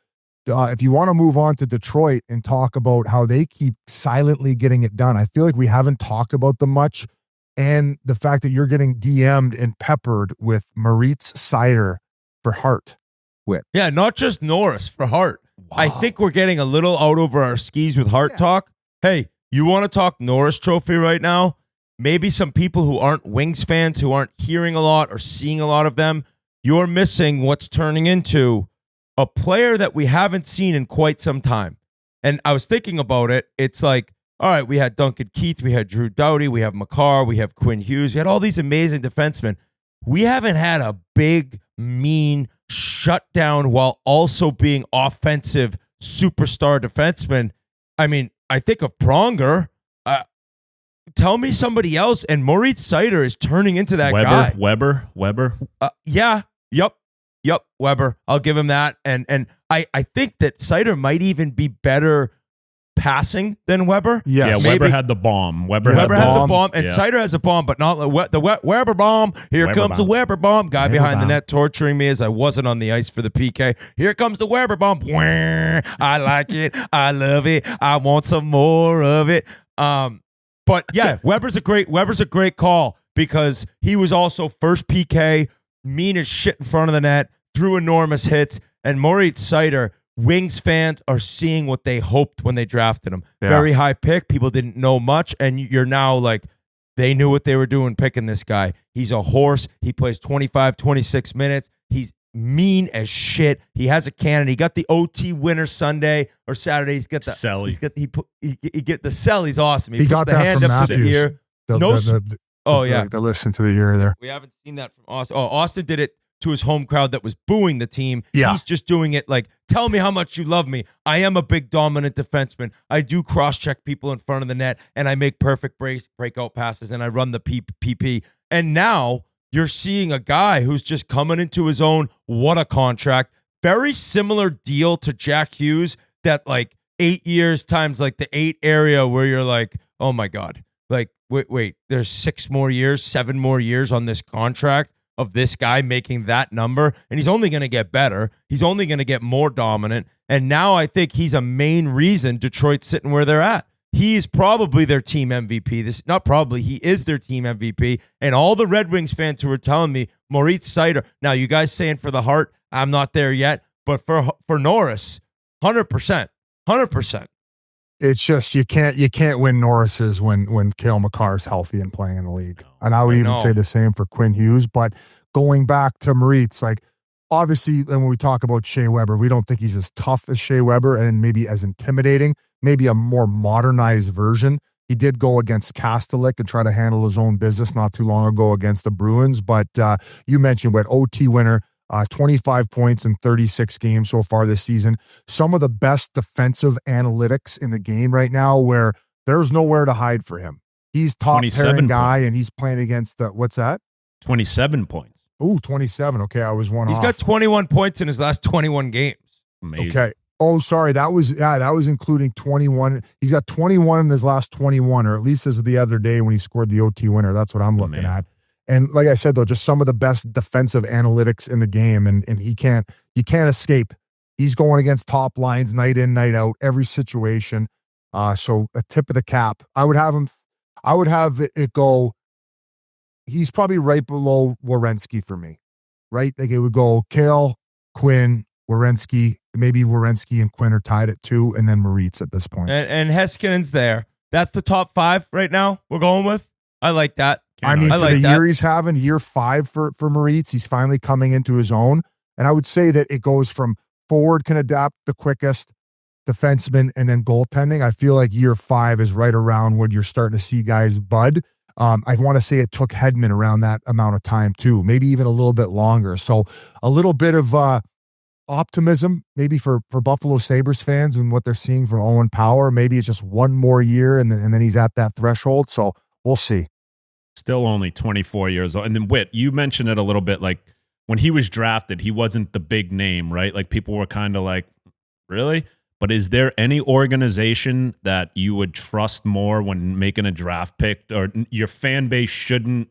if you want to move on to Detroit and talk about how they keep silently getting it done, I feel like we haven't talked about them much, and the fact that you're getting DM'd and peppered with Moritz Seider for Hart. Yeah, not just Norris, for Hart. Wow. I think we're getting a little out over our skis with Hart talk. Hey, you want to talk Norris Trophy right now? Maybe some people who aren't Wings fans, who aren't hearing a lot or seeing a lot of them, you're missing what's turning into a player that we haven't seen in quite some time. And I was thinking about it. It's like, all right, we had Duncan Keith, we had Drew Doughty, we have Makar, we have Quinn Hughes, we had all these amazing defensemen. We haven't had a big, mean shutdown while also being offensive superstar defenseman. I mean, I think of Pronger. Tell me somebody else, and Moritz Seider is turning into that guy. Weber. Yep, Weber. I'll give him that. And I think that Seider might even be better passing than Weber. Yeah, Weber had the bomb. Weber had the bomb, and Seider has a bomb, but not the Weber bomb. Here comes the Weber bomb. Guy behind the net torturing me as I wasn't on the ice for the PK. Here comes the Weber bomb. I like it. I love it. I want some more of it. But yeah, Weber's a great call, because he was also first PK, mean as shit in front of the net, threw enormous hits, and Moritz Seider, Wings fans are seeing what they hoped when they drafted him. Yeah. Very high pick. People didn't know much, and you're now like, they knew what they were doing picking this guy. He's a horse. He plays 25, 26 minutes. He's mean as shit. He has a cannon. He got the OT winner Sunday or Saturday. He's got the Selly. He get the sell. He's awesome. He got the that hand from up to the ear. The listen to the ear there. We haven't seen that from Austin. Oh, Austin did it to his home crowd that was booing the team. Yeah. He's just doing it like, tell me how much you love me. I am a big dominant defenseman. I do cross-check people in front of the net, and I make perfect breakout passes, and I run the PP. And now you're seeing a guy who's just coming into his own. What a contract. Very similar deal to Jack Hughes, that like 8 years times like the 8 area where you're like, oh my God. Like, wait, there's 7 more years on this contract of this guy making that number, and he's only going to get better. He's only going to get more dominant, and now I think he's a main reason Detroit's sitting where they're at. He's probably their team MVP. He is their team MVP, and all the Red Wings fans who were telling me, Moritz Seider, now you guys saying for the Hart, I'm not there yet, but for Norris, 100%. It's just you can't win Norris's when Cale Makar's healthy and playing in the league. And I would even say the same for Quinn Hughes. But going back to Moritz, like obviously, and when we talk about Shea Weber, we don't think he's as tough as Shea Weber and maybe as intimidating, maybe a more modernized version. He did go against Kastelik and try to handle his own business not too long ago against the Bruins. But you mentioned what OT winner, 25 points in 36 games so far this season. Some of the best defensive analytics in the game right now where there's nowhere to hide for him. He's top pairing guy, and he's playing against the, what's that? 27 points. Ooh, 27. Okay, I was one off. He's got 21 points in his last 21 games. Amazing. Okay. Oh, sorry. That was including 21. He's got 21 in his last 21, or at least as of the other day when he scored the OT winner. That's what I'm looking at. And like I said, though, just some of the best defensive analytics in the game, and you can't escape. He's going against top lines night in, night out, every situation. So a tip of the cap. I would have it go. He's probably right below Werenski for me, right? Like it would go Kale, Quinn, Werenski. Maybe Werenski and Quinn are tied at 2, and then Moritz at this point. And Heskinen's there. That's the top 5 right now we're going with. I like that. For the year he's having, year 5 for Moritz, he's finally coming into his own. And I would say that it goes from forward can adapt the quickest, defenseman, and then goaltending. I feel like year 5 is right around when you're starting to see guys bud. I want to say it took Hedman around that amount of time too, maybe even a little bit longer. So a little bit of optimism maybe for Buffalo Sabres fans and what they're seeing from Owen Power. Maybe it's just one more year and then he's at that threshold. So we'll see. Still only 24 years old. And then Whit, you mentioned it a little bit, like when he was drafted, he wasn't the big name, right? Like people were kind of like, really? But is there any organization that you would trust more when making a draft pick, or your fan base shouldn't,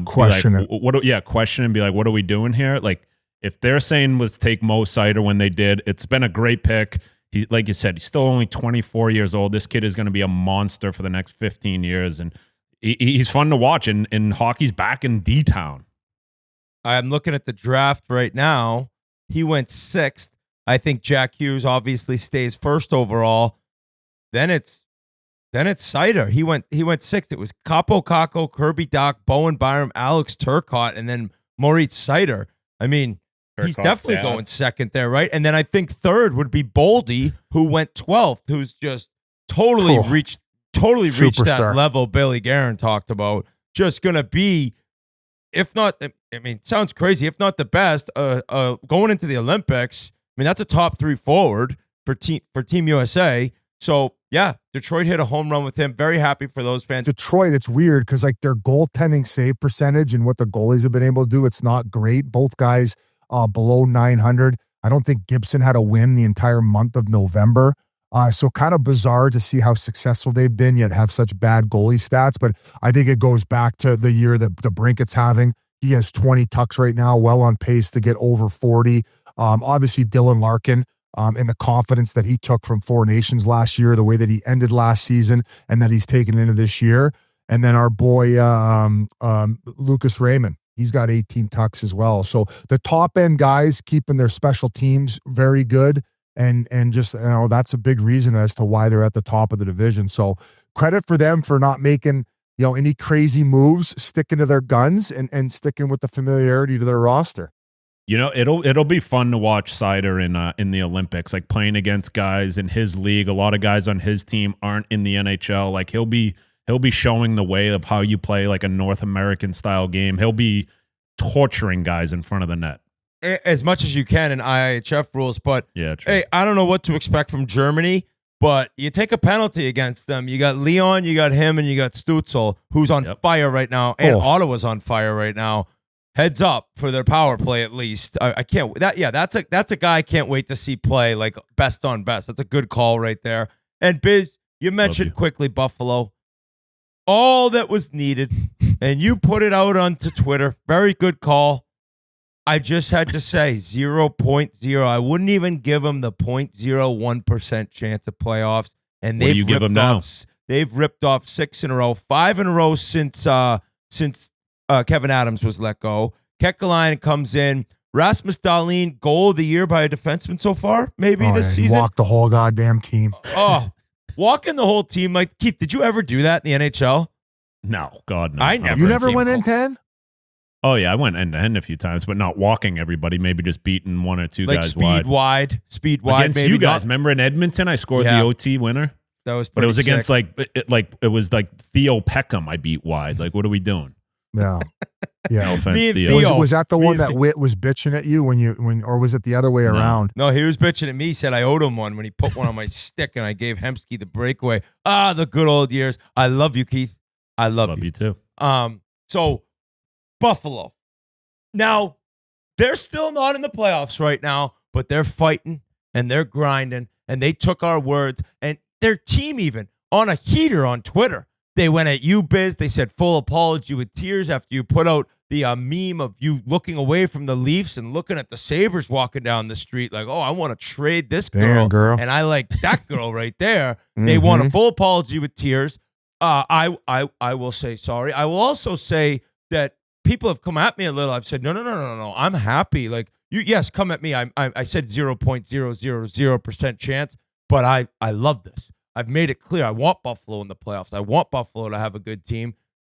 question it? Question and be like, what are we doing here? Like, if they're saying let's take Mo Seider when they did, it's been a great pick. He, like you said, he's still only 24 years old. This kid is going to be a monster for the next 15 years, and he's fun to watch. And hockey's back in D-Town. I'm looking at the draft right now. He went 6th. I think Jack Hughes obviously stays 1st overall. Then it's Seider. He went 6th. It was Capo Caco, Kirby Doc, Bowen Byram, Alex Turcotte, and then Moritz Seider. I mean, he's definitely going 2nd there, right? And then I think 3rd would be Boldy, who went 12th, who's just totally reached that level Billy Guerin talked about. Just going to be, if not, I mean, sounds crazy, if not the best, going into the Olympics. I mean, that's a top 3 forward for Team USA. So, yeah, Detroit hit a home run with him. Very happy for those fans. Detroit, it's weird because like their goaltending save percentage and what the goalies have been able to do, it's not great. Both guys below 900. I don't think Gibson had a win the entire month of November. So kind of bizarre to see how successful they've been, yet have such bad goalie stats. But I think it goes back to the year that the Brinket's having. He has 20 tucks right now, well on pace to get over 40. Obviously, Dylan Larkin. And the confidence that he took from Four Nations last year, the way that he ended last season, and that he's taken into this year. And then our boy, Lucas Raymond, he's got 18 tucks as well. So the top end guys keeping their special teams very good. And just, that's a big reason as to why they're at the top of the division. So credit for them for not making, any crazy moves, sticking to their guns and sticking with the familiarity to their roster. It'll be fun to watch Seider in the Olympics, like playing against guys in his league. A lot of guys on his team aren't in the NHL. Like he'll be showing the way of how you play like a North American style game. He'll be torturing guys in front of the net as much as you can in IIHF rules. But yeah, true. Hey, I don't know what to expect from Germany, but you take a penalty against them. You got Leon, you got him, and you got Stutzel, who's on fire right now, and Ottawa's on fire right now. Heads up for their power play, at least. I can't. That's a guy I can't wait to see play like best on best. That's a good call right there. And Biz, you mentioned quickly Buffalo. All that was needed, and you put it out onto Twitter. Very good call. I just had to say 0.0. I wouldn't even give them the 0.01% chance of playoffs. And what do you give them now? They've ripped off 6 in a row, 5 in a row since Kevin Adams was let go. Kekalainen comes in. Rasmus Dahlin, goal of the year by a defenseman so far, maybe this season. Walked the whole goddamn team. Walking the whole team. Like, Keith, did you ever do that in the NHL? No, God, no. I never. You never went in 10? Oh, yeah, I went end-to-end a few times, but not walking everybody, maybe just beating 1 or 2 guys wide. Speed wide. Against maybe you guys. Remember in Edmonton, I scored the OT winner? That was But it was pretty against sick. it was like Theo Peckham I beat wide. Like, what are we doing? Yeah. No Yeah. offense, Me and Theo. Theo. Was that the Me one and that Witt was bitching at you or was it the other way around? No, he was bitching at me. He said I owed him one when he put one on my stick and I gave Hemsky the breakaway. The good old years. I love you, Keith. I love you too. So Buffalo. Now, they're still not in the playoffs right now, but they're fighting and they're grinding and they took our words and their team even on a heater on Twitter. They went at you, Biz. They said full apology with tears after you put out the meme of you looking away from the Leafs and looking at the Sabres walking down the street like, oh, I want to trade this Damn, girl. And I like that girl right there. They want a full apology with tears. I will say sorry. I will also say that people have come at me a little. I've said, no. I'm happy. Like, yes, come at me. I said 0.000% chance, but I love this. I've made it clear. I want Buffalo in the playoffs. I want Buffalo to have a good team.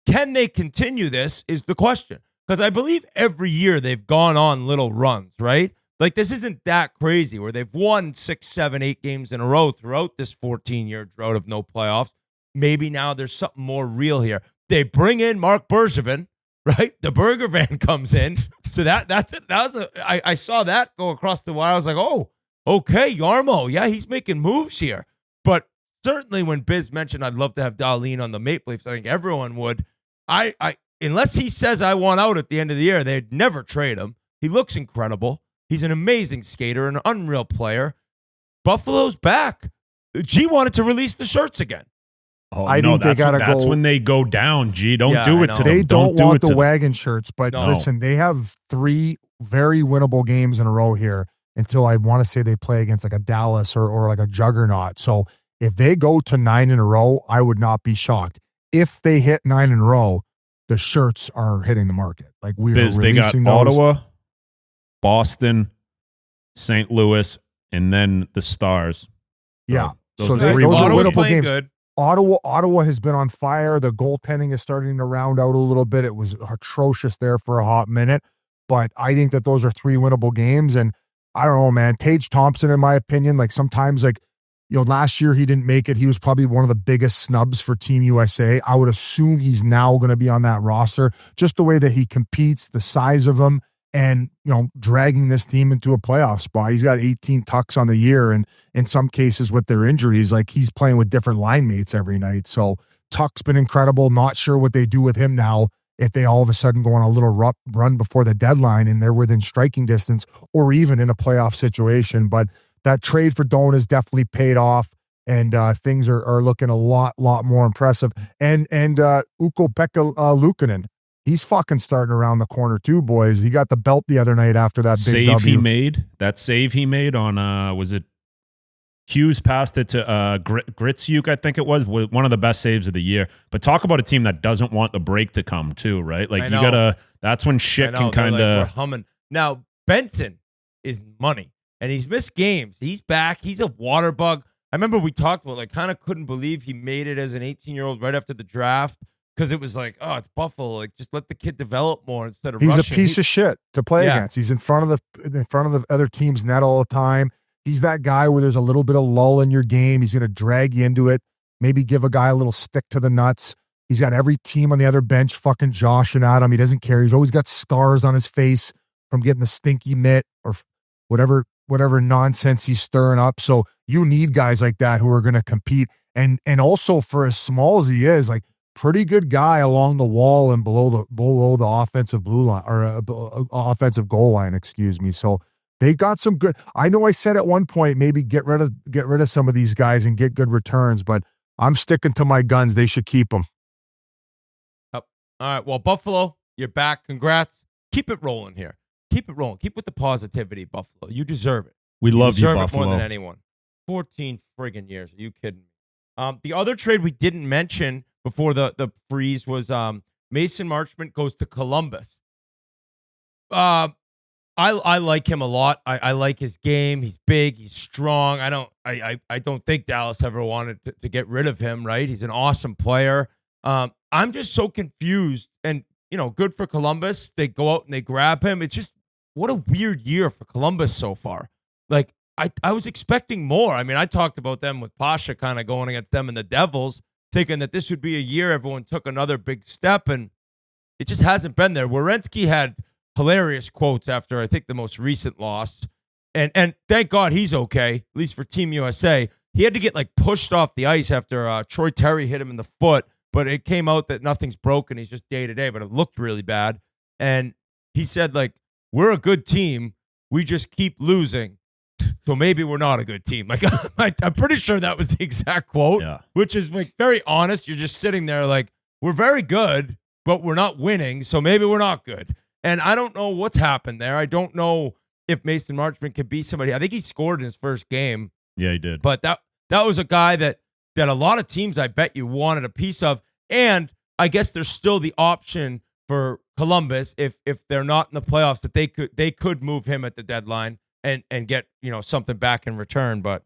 Can they continue this is the question. Because I believe every year they've gone on little runs, right? Like, this isn't that crazy where they've won 6, 7, 8 games in a row throughout this 14-year drought of no playoffs. Maybe now there's something more real here. They bring in Mark Bergevin, right? The burger van comes in. So that's it. I saw that go across the wire. I was like, oh, okay, Yarmo. Yeah, he's making moves here. But certainly when Biz mentioned I'd love to have Dahlin on the Maple Leafs, I think everyone would. I unless he says I want out at the end of the year, they'd never trade him. He looks incredible. He's an amazing skater, an unreal player. Buffalo's back. G wanted to release the shirts again. Oh, I think they gotta that's go. when they go down, G. Don't do I it know. to them. They don't do want it to the them. wagon shirts, but No. listen, they have 3 very winnable games in a row here until I want to say they play against like a Dallas or like a juggernaut. So if they go to 9 in a row, I would not be shocked. If they hit 9 in a row, the shirts are hitting the market. Like we are They got releasing those. Ottawa, Boston, St. Louis, and then the Stars. Yeah. Those So are those three are winnable Ottawa's winnable playing games. good. Ottawa has been on fire. The goaltending is starting to round out a little bit. It was atrocious there for a hot minute, but I think that those are 3 winnable games. And I don't know, man. Tage Thompson, in my opinion, like sometimes, like, you know, last year he didn't make it. He was probably one of the biggest snubs for Team USA. I would assume he's now going to be on that roster. Just the way that he competes, the size of him, and, you know, dragging this team into a playoff spot. He's got 18 tucks on the year, and in some cases with their injuries, like he's playing with different line mates every night. So Tuck's been incredible. Not sure what they do with him now if they all of a sudden go on a little run before the deadline and they're within striking distance or even in a playoff situation. But that trade for Doan has definitely paid off, and things are looking a lot more impressive. And Ukko-Pekka Luukkonen, he's fucking starting around the corner too, boys. He got the belt the other night after that big save W. he made. That save he made on was it Hughes passed it to Gritzuk, I think it was one of the best saves of the year. But talk about a team that doesn't want the break to come too, right? Like, you gotta. That's when shit can kind We're of humming. Now Benson is money, and he's missed games. He's back. He's a water bug. I remember we talked about, like, kind of couldn't believe he made it as an 18-year-old right after the draft, because it was like, oh, it's Buffalo. Like, just let the kid develop more instead of He's rushing. a piece of shit to play Yeah. against. He's in front of the other team's net all the time. He's that guy where there's a little bit of lull in your game. He's going to drag you into it, maybe give a guy a little stick to the nuts. He's got every team on the other bench fucking joshing at him. He doesn't care. He's always got scars on his face from getting the stinky mitt or whatever nonsense he's stirring up. So you need guys like that who are going to compete. And also, for as small as he is, like, pretty good guy along the wall and below the offensive blue line or offensive goal line, excuse me. So they got some good. I know I said at one point maybe get rid of some of these guys and get good returns, but I'm sticking to my guns. They should keep them. All right. Well, Buffalo, you're back. Congrats. Keep it rolling here. Keep it rolling. Keep with the positivity, Buffalo. You deserve it. we love you, deserve it Buffalo. more than anyone. 14 friggin' years. Are you kidding me? The other trade we didn't mention before the freeze was Mason Marchment goes to Columbus. I like him a lot. I like his game. He's big. He's strong. I don't think Dallas ever wanted to get rid of him, right? He's an awesome player. I'm just so confused. And, you know, good for Columbus. They go out and they grab him. It's just, what a weird year for Columbus so far. Like, I was expecting more. I mean, I talked about them with Pasha kind of going against them and the Devils, thinking that this would be a year everyone took another big step, and it just hasn't been there. Werenski had hilarious quotes after, I think, the most recent loss, and thank God he's okay, at least for Team USA. He had to get like pushed off the ice after Troy Terry hit him in the foot, but it came out that nothing's broken. He's just day-to-day, but it looked really bad. And he said, like, we're a good team. We just keep losing. So maybe we're not a good team. Like, I'm pretty sure that was the exact quote, which is like very honest. You're just sitting there like, we're very good, but we're not winning. So maybe we're not good. And I don't know what's happened there. I don't know if Mason Marchment could be somebody. I think he scored in his first game. Yeah, he did. But that was a guy that a lot of teams, I bet you, wanted a piece of. And I guess there's still the option for Columbus, if they're not in the playoffs, that they could move him at the deadline and get, something back in return. But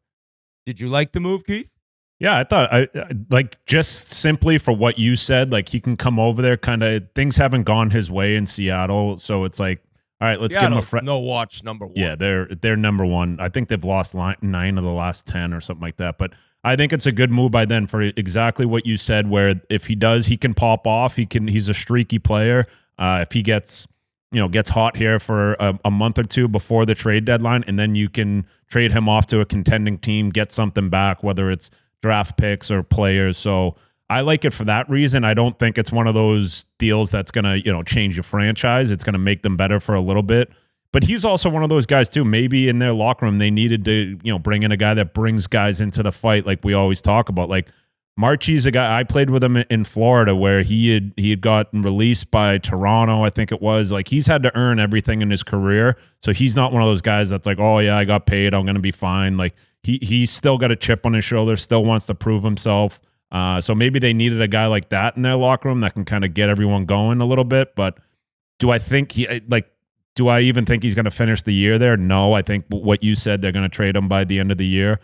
did you like the move, Keith? Yeah, I thought I like, just simply for what you said, like he can come over there, kind of things haven't gone his way in Seattle, so it's like, all right, let's give him a no watch number one. Yeah, they're number one. I think they've lost 9 of the last 10 or something like that. But I think it's a good move by them for exactly what you said, where if he does, he can pop off. He's a streaky player. If he gets hot here for a month or two before the trade deadline, and then you can trade him off to a contending team, get something back, whether it's draft picks or players. So I like it for that reason. I don't think it's one of those deals that's going to, change your franchise. It's going to make them better for a little bit. But he's also one of those guys too. Maybe in their locker room, they needed to, bring in a guy that brings guys into the fight, like we always talk about. Like Marchie's a guy, I played with him in Florida, where he had gotten released by Toronto, I think it was. Like, he's had to earn everything in his career. So he's not one of those guys that's like, oh yeah, I got paid, I'm going to be fine. Like he's still got a chip on his shoulder, still wants to prove himself. So maybe they needed a guy like that in their locker room that can kind of get everyone going a little bit. But do I even think he's going to finish the year there? No, I think what you said, they're going to trade him by the end of the year,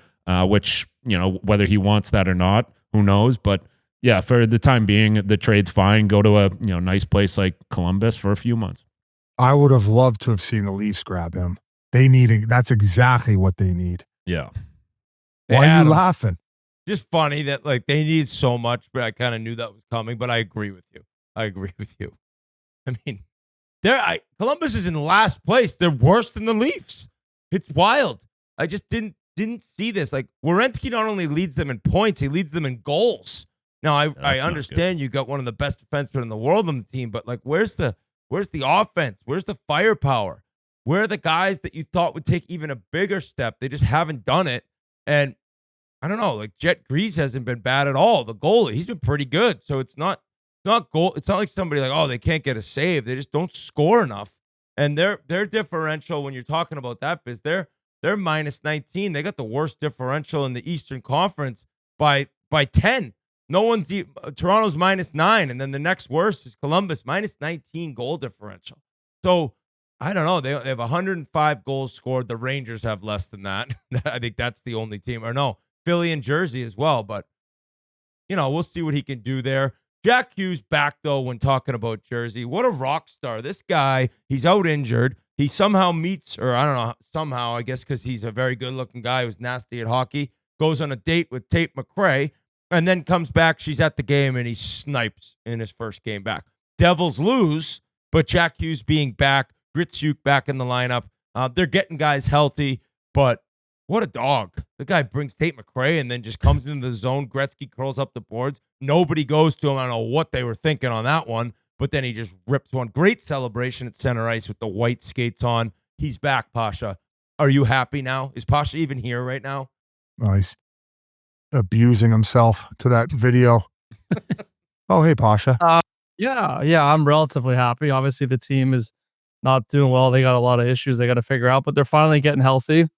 which, whether he wants that or not, who knows? But yeah, for the time being, the trade's fine. Go to a nice place like Columbus for a few months. I would have loved to have seen the Leafs grab him. That's exactly what they need. Yeah. Why are you laughing? Just funny that like they need so much, but I kind of knew that was coming. But I agree with you. I mean, Columbus is in last place. They're worse than the Leafs. It's wild. I just didn't see this. Like, Werenski not only leads them in points, he leads them in goals. Now, I understand you got one of the best defensemen in the world on the team, but like, where's the offense? Where's the firepower? Where are the guys that you thought would take even a bigger step? They just haven't done it. And I don't know, like Jet Greaves hasn't been bad at all. The goalie, he's been pretty good. So it's not goal. It's not like somebody like, oh, they can't get a save. They just don't score enough. And their differential, when you're talking about that, is they're minus 19. They got the worst differential in the Eastern Conference by 10. Toronto's minus 9, and then the next worst is Columbus, minus 19 goal differential. So I don't know. They have 105 goals scored. The Rangers have less than that. I think that's the only team. Or no, Philly and Jersey as well. But, we'll see what he can do there. Jack Hughes back, though, when talking about Jersey. What a rock star. This guy, he's out injured. He somehow meets, or I don't know, somehow, I guess because he's a very good-looking guy who's nasty at hockey, goes on a date with Tate McRae, and then comes back. She's at the game, and he snipes in his first game back. Devils lose, but Jack Hughes being back, Gritsuk back in the lineup. They're getting guys healthy, but what a dog. The guy brings Tate McRae and then just comes into the zone. Gretzky curls up the boards. Nobody goes to him. I don't know what they were thinking on that one, but then he just rips one. Great celebration at center ice with the white skates on. He's back, Pasha. Are you happy now? Is Pasha even here right now? Oh, he's abusing himself to that video. Oh, hey, Pasha. Yeah, I'm relatively happy. Obviously, the team is not doing well. They got a lot of issues they got to figure out, but they're finally getting healthy.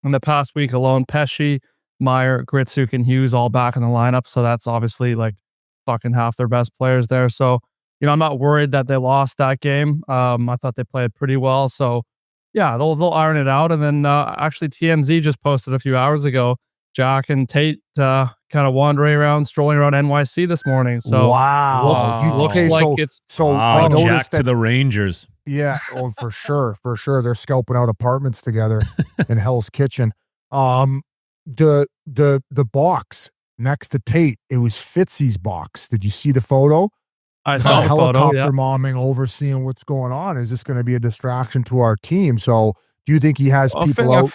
In the past week alone, Pesce, Meyer, Gritsuk, and Hughes all back in the lineup. So that's obviously like fucking half their best players there. So, I'm not worried that they lost that game. I thought they played pretty well. So, yeah, they'll iron it out. And then actually TMZ just posted a few hours ago, Jack and Tate kind of strolling around NYC this morning. So wow, looks like it's so Jack to the Rangers. Yeah, oh, for sure. They're scoping out apartments together in Hell's Kitchen. The box next to Tate, it was Fitzy's box. Did you see the photo? I saw the helicopter photo, yeah. momming, overseeing what's going on. Is this going to be a distraction to our team? So, do you think he has people out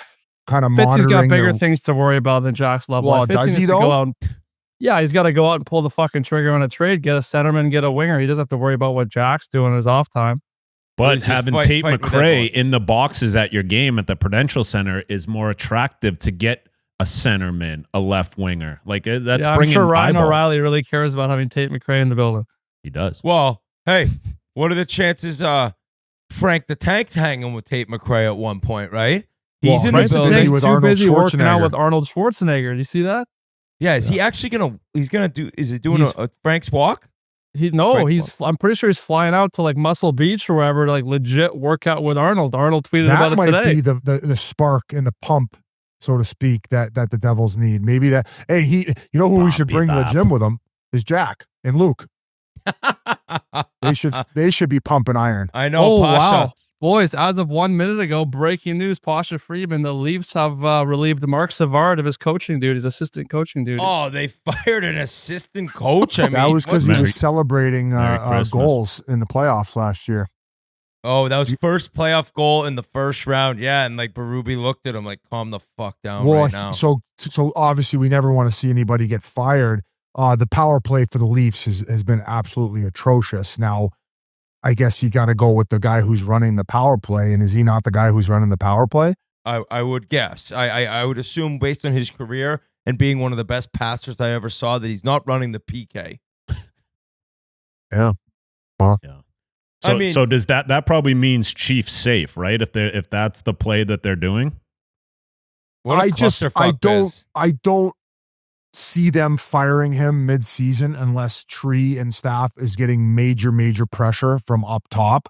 kind of monitoring? Fitzy's got bigger things to worry about than Jack's love life. Does he though? Yeah, he's got to go out and pull the fucking trigger on a trade, get a centerman, get a winger. He doesn't have to worry about what Jack's doing in his off time. But having Tate McRae in the boxes at your game at the Prudential Center is more attractive to get a centerman, a left winger. Like that's bringing. I'm sure Ryan eyeballs. O'Reilly really cares about having Tate McRae in the building. He does. Well, hey, what are the chances Frank the Tank's hanging with Tate McRae at one point, right? He's in the building. He's too busy working out with Arnold Schwarzenegger. Do you see that? Yeah, is he actually is he doing a Frank's walk? I'm pretty sure he's flying out to like Muscle Beach or wherever to like legit work out with Arnold. Arnold tweeted about it today. That might be the spark and the pump, so to speak, that the Devils need. Maybe that. Hey, you know who we should bring to the gym with him is Jack and Luke. They should be pumping iron. I know. Oh Pasha. wow, boys! As of 1 minute ago, breaking news: Pasha Freeman. The Leafs have relieved Mark Savard of his coaching duties, assistant coaching duties. Oh, they fired an assistant coach. I mean, that was because he was celebrating goals in the playoffs last year. Oh, that was first playoff goal in the first round. Yeah, and like Berube looked at him like, calm the fuck down right now. So obviously we never want to see anybody get fired. The power play for the Leafs has been absolutely atrocious. Now, I guess you got to go with the guy who's running the power play, and is he not the guy who's running the power play? I would guess. I would assume based on his career and being one of the best passers I ever saw that he's not running the PK. Yeah. Well, yeah. So does that probably means Chiefs safe, right? If that's the play that they're doing. I don't see them firing him mid-season unless Tree and staff is getting major pressure from up top.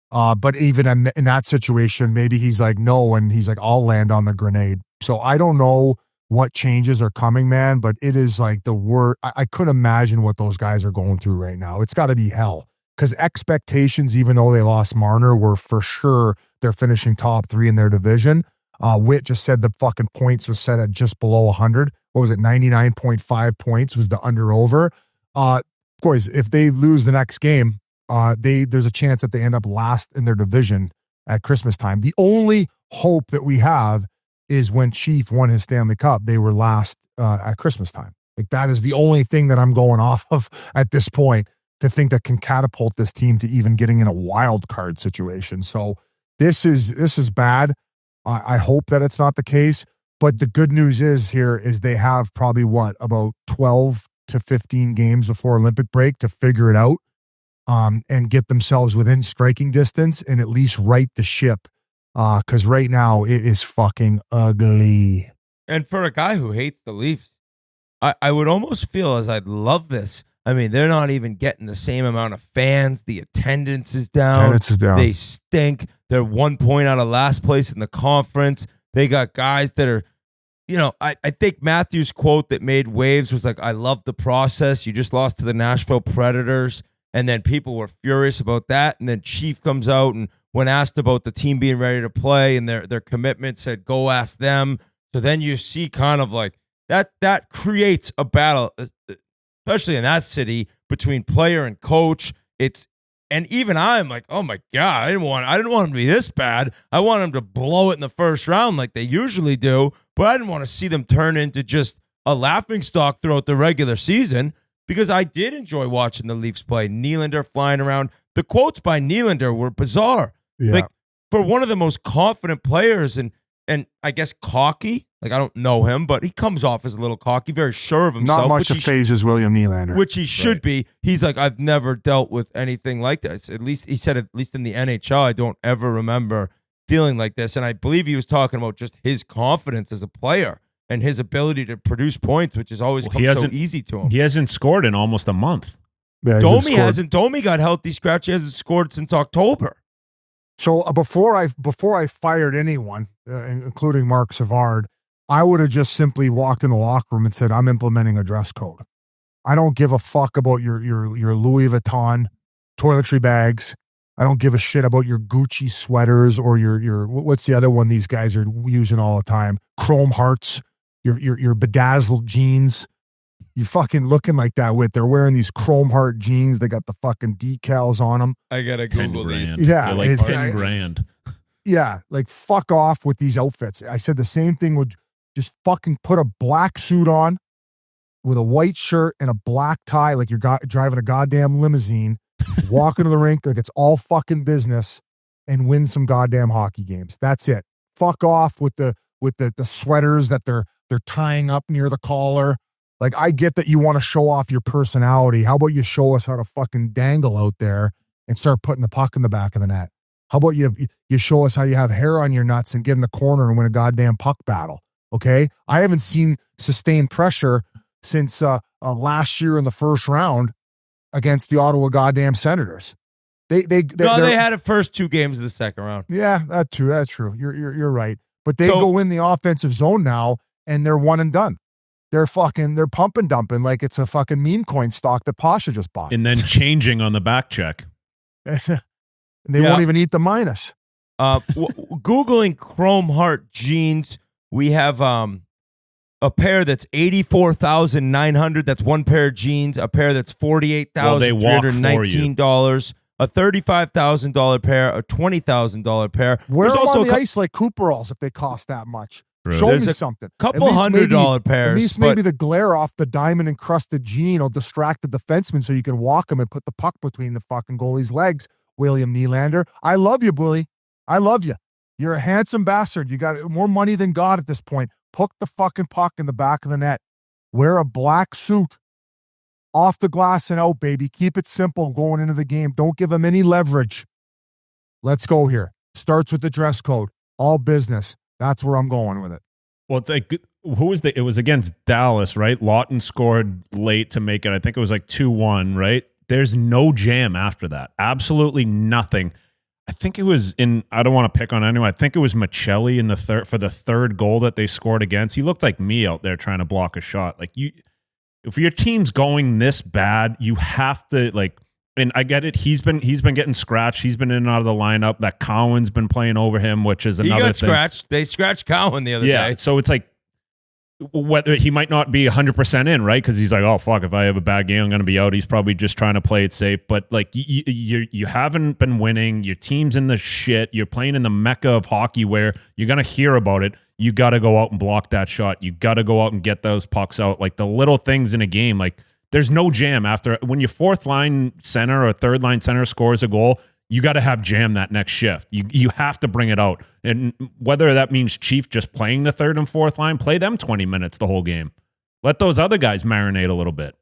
But even in that situation, maybe he's like, no, and he's like, I'll land on the grenade. So I don't know what changes are coming, man, but it is like the word. I couldn't imagine what those guys are going through right now. It's got to be hell. Because expectations, even though they lost Marner, were for sure they're finishing top 3 in their division. Witt just said the fucking points was set at just below 100. What was it? 99.5 points was the under-over. Of course, if they lose the next game, there's a chance that they end up last in their division at Christmas time. The only hope that we have is when Chief won his Stanley Cup, they were last at Christmas time. Like that is the only thing that I'm going off of at this point to think that can catapult this team to even getting in a wild card situation. So this is bad. I hope that it's not the case. But the good news is they have probably about 12 to 15 games before Olympic break to figure it out and get themselves within striking distance and at least right the ship. Because right now it is fucking ugly. And for a guy who hates the Leafs, I would almost feel as I'd love this. I mean, they're not even getting the same amount of fans. The attendance is down. They stink. They're 1 point out of last place in the conference. They got guys that are, I think Matthews' quote that made waves was like, I love the process. You just lost to the Nashville Predators. And then people were furious about that. And then Chief comes out and when asked about the team being ready to play and their commitment said, go ask them. So then you see kind of like that creates a battle, especially in that city, between player and coach. And even I'm like, oh my God, I didn't want him to be this bad. I want him to blow it in the first round like they usually do, but I didn't want to see them turn into just a laughingstock throughout the regular season because I did enjoy watching the Leafs play. Nylander flying around. The quotes by Nylander were bizarre. Yeah. Like for one of the most confident players and I guess cocky. Like I don't know him, but he comes off as a little cocky, very sure of himself. Not much of phases William Nylander. Which he should be. He's like, I've never dealt with anything like this. At least he said, at least in the NHL, I don't ever remember feeling like this. And I believe he was talking about just his confidence as a player and his ability to produce points, which has always come so easy to him. He hasn't scored in almost a month. Yeah, Domi got healthy scratch. He hasn't scored since October. So before I fired anyone, including Mark Savard, I would have just simply walked in the locker room and said, I'm implementing a dress code. I don't give a fuck about your Louis Vuitton toiletry bags. I don't give a shit about your Gucci sweaters or your what's the other one these guys are using all the time? Chrome hearts, your bedazzled jeans. You fucking looking like that with. They're wearing these chrome heart jeans. They got the fucking decals on them. I gotta 10 Google grand. these. Yeah, They're like it's 10 grand. Yeah, like fuck off with these outfits. I said the same thing with just fucking put a black suit on with a white shirt and a black tie like you're driving a goddamn limousine, walk into the rink like it's all fucking business, and win some goddamn hockey games. That's it. Fuck off with the sweaters that they're tying up near the collar. Like, I get that you want to show off your personality. How about you show us how to fucking dangle out there and start putting the puck in the back of the net? How about you show us how you have hair on your nuts and get in a corner and win a goddamn puck battle? Okay? I haven't seen sustained pressure since last year in the first round against the Ottawa goddamn Senators. They had it first 2 games of the second round. Yeah, that's true. That's true. You're right. But they go in the offensive zone now and they're one and done. They're pump and dumping like it's a fucking meme coin stock that Pasha just bought. And then changing on the back check. They won't even eat the minus. Googling Chrome Heart jeans, we have a pair that's $84,900. That's one pair of jeans. A pair that's $48,319. A $35,000 pair. A $20,000 pair. Wear them also on the ice like Cooperalls if they cost that much. True. Show There's me a something. Couple $100 pairs. At least maybe the glare off the diamond encrusted jean will distract the defenseman so you can walk him and put the puck between the fucking goalie's legs. William Nylander. I love you, bully. I love you. You're a handsome bastard. You got more money than God at this point. Put the fucking puck in the back of the net. Wear a black suit. Off the glass and out, baby. Keep it simple going into the game. Don't give them any leverage. Let's go here. Starts with the dress code. All business. That's where I'm going with it. Well, it's like, it was against Dallas, right? Lawton scored late to make it. I think it was like 2-1, right? There's no jam after that. Absolutely nothing. I think it was I don't want to pick on anyone. I think it was Michelli in the third for the third goal that they scored against. He looked like me out there trying to block a shot. Like, if your team's going this bad, you have to, like, and I get it. He's been getting scratched. He's been in and out of the lineup. That Cowan's been playing over him, which is another thing. He got scratched. They scratched Cowan the other day. Yeah, so it's like, whether he might not be 100% in, right? Because he's like, oh fuck, if I have a bad game, I'm going to be out. He's probably just trying to play it safe. But like, you haven't been winning. Your team's in the shit. You're playing in the mecca of hockey where you're going to hear about it. You got to go out and block that shot. You got to go out and get those pucks out. Like, the little things in a game. Like, there's no jam after when your fourth line center or third line center scores a goal. You got to have jam that next shift. You have to bring it out. And whether that means Chief just playing the third and fourth line, play them 20 minutes the whole game. Let those other guys marinate a little bit.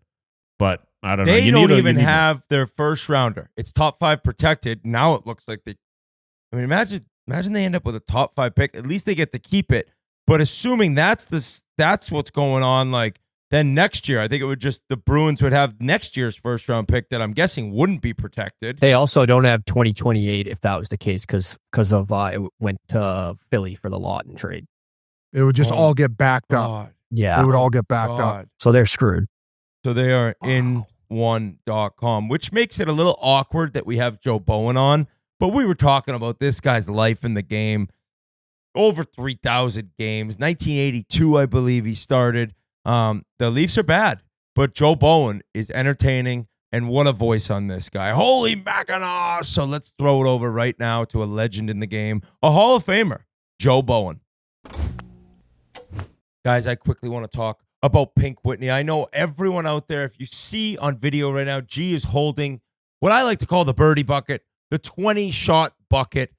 But I don't know. They don't even have their first rounder. It's top 5 protected. Now it looks like imagine they end up with a top 5 pick. At least they get to keep it. But assuming that's what's going on, like, then next year, I think the Bruins would have next year's first round pick that I'm guessing wouldn't be protected. They also don't have 2028 if that was the case because of it went to Philly for the Lawton trade. It would just all get backed up. Yeah. It would all get backed up. So they're screwed. So they are in one.com, which makes it a little awkward that we have Joe Bowen on. But we were talking about this guy's life in the game. Over 3,000 games. 1982, I believe he started. The Leafs are bad, but Joe Bowen is entertaining, and what a voice on this guy. Holy Mackinac! So let's throw it over right now to a legend in the game, a Hall of Famer, Joe Bowen. Guys, I quickly want to talk about Pink Whitney. I know everyone out there, if you see on video right now, G is holding what I like to call the birdie bucket, the 20-shot bucket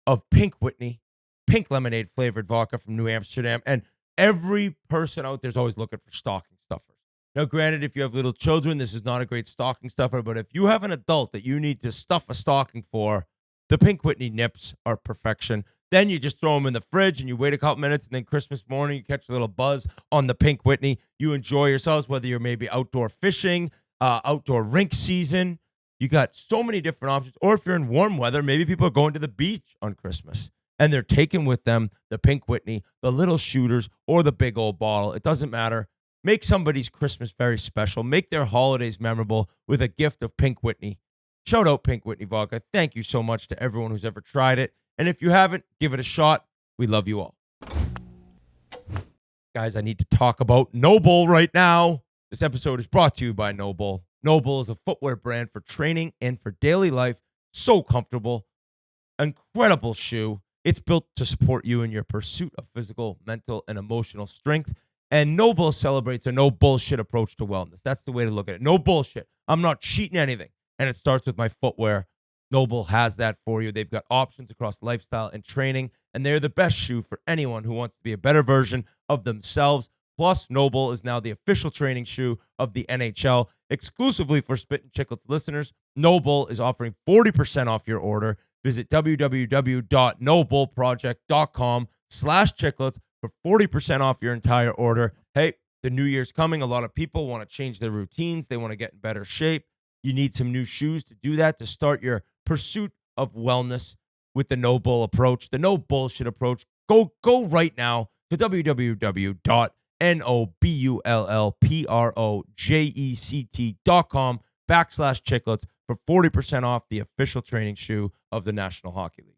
of Pink Whitney, pink lemonade flavored vodka from New Amsterdam, and every person out there is always looking for stocking stuffers. Now, granted, if you have little children, this is not a great stocking stuffer, but if you have an adult that you need to stuff a stocking for, the Pink Whitney nips are perfection. Then you just throw them in the fridge and you wait a couple minutes, and then Christmas morning, you catch a little buzz on the Pink Whitney. You enjoy yourselves, whether you're maybe outdoor fishing, outdoor rink season. You got so many different options. Or if you're in warm weather, maybe people are going to the beach on Christmas, and they're taking with them the Pink Whitney, the little shooters, or the big old bottle. It doesn't matter. Make somebody's Christmas very special. Make their holidays memorable with a gift of Pink Whitney. Shout out Pink Whitney Vodka. Thank you so much to everyone who's ever tried it. And if you haven't, give it a shot. We love you all. Guys, I need to talk about Noble right now. This episode is brought to you by Noble. Noble is a footwear brand for training and for daily life. So comfortable. Incredible shoe. It's built to support you in your pursuit of physical, mental, and emotional strength. And Noble celebrates a no bullshit approach to wellness. That's the way to look at it. No bullshit. I'm not cheating anything. And it starts with my footwear. Noble has that for you. They've got options across lifestyle and training, and they're the best shoe for anyone who wants to be a better version of themselves. Plus, Noble is now the official training shoe of the NHL. Exclusively for Spittin Chiclets listeners, Noble is offering 40% off your order. Visit www.nobleproject.com/chiclets for 40% off your entire order. Hey, the new year's coming. A lot of people want to change their routines. They want to get in better shape. You need some new shoes to do that, to start your pursuit of wellness with the Noble approach, the no bullshit approach. Go right now to www.nobulproject.com/chiclets for 40% off the official training shoe of the National Hockey League.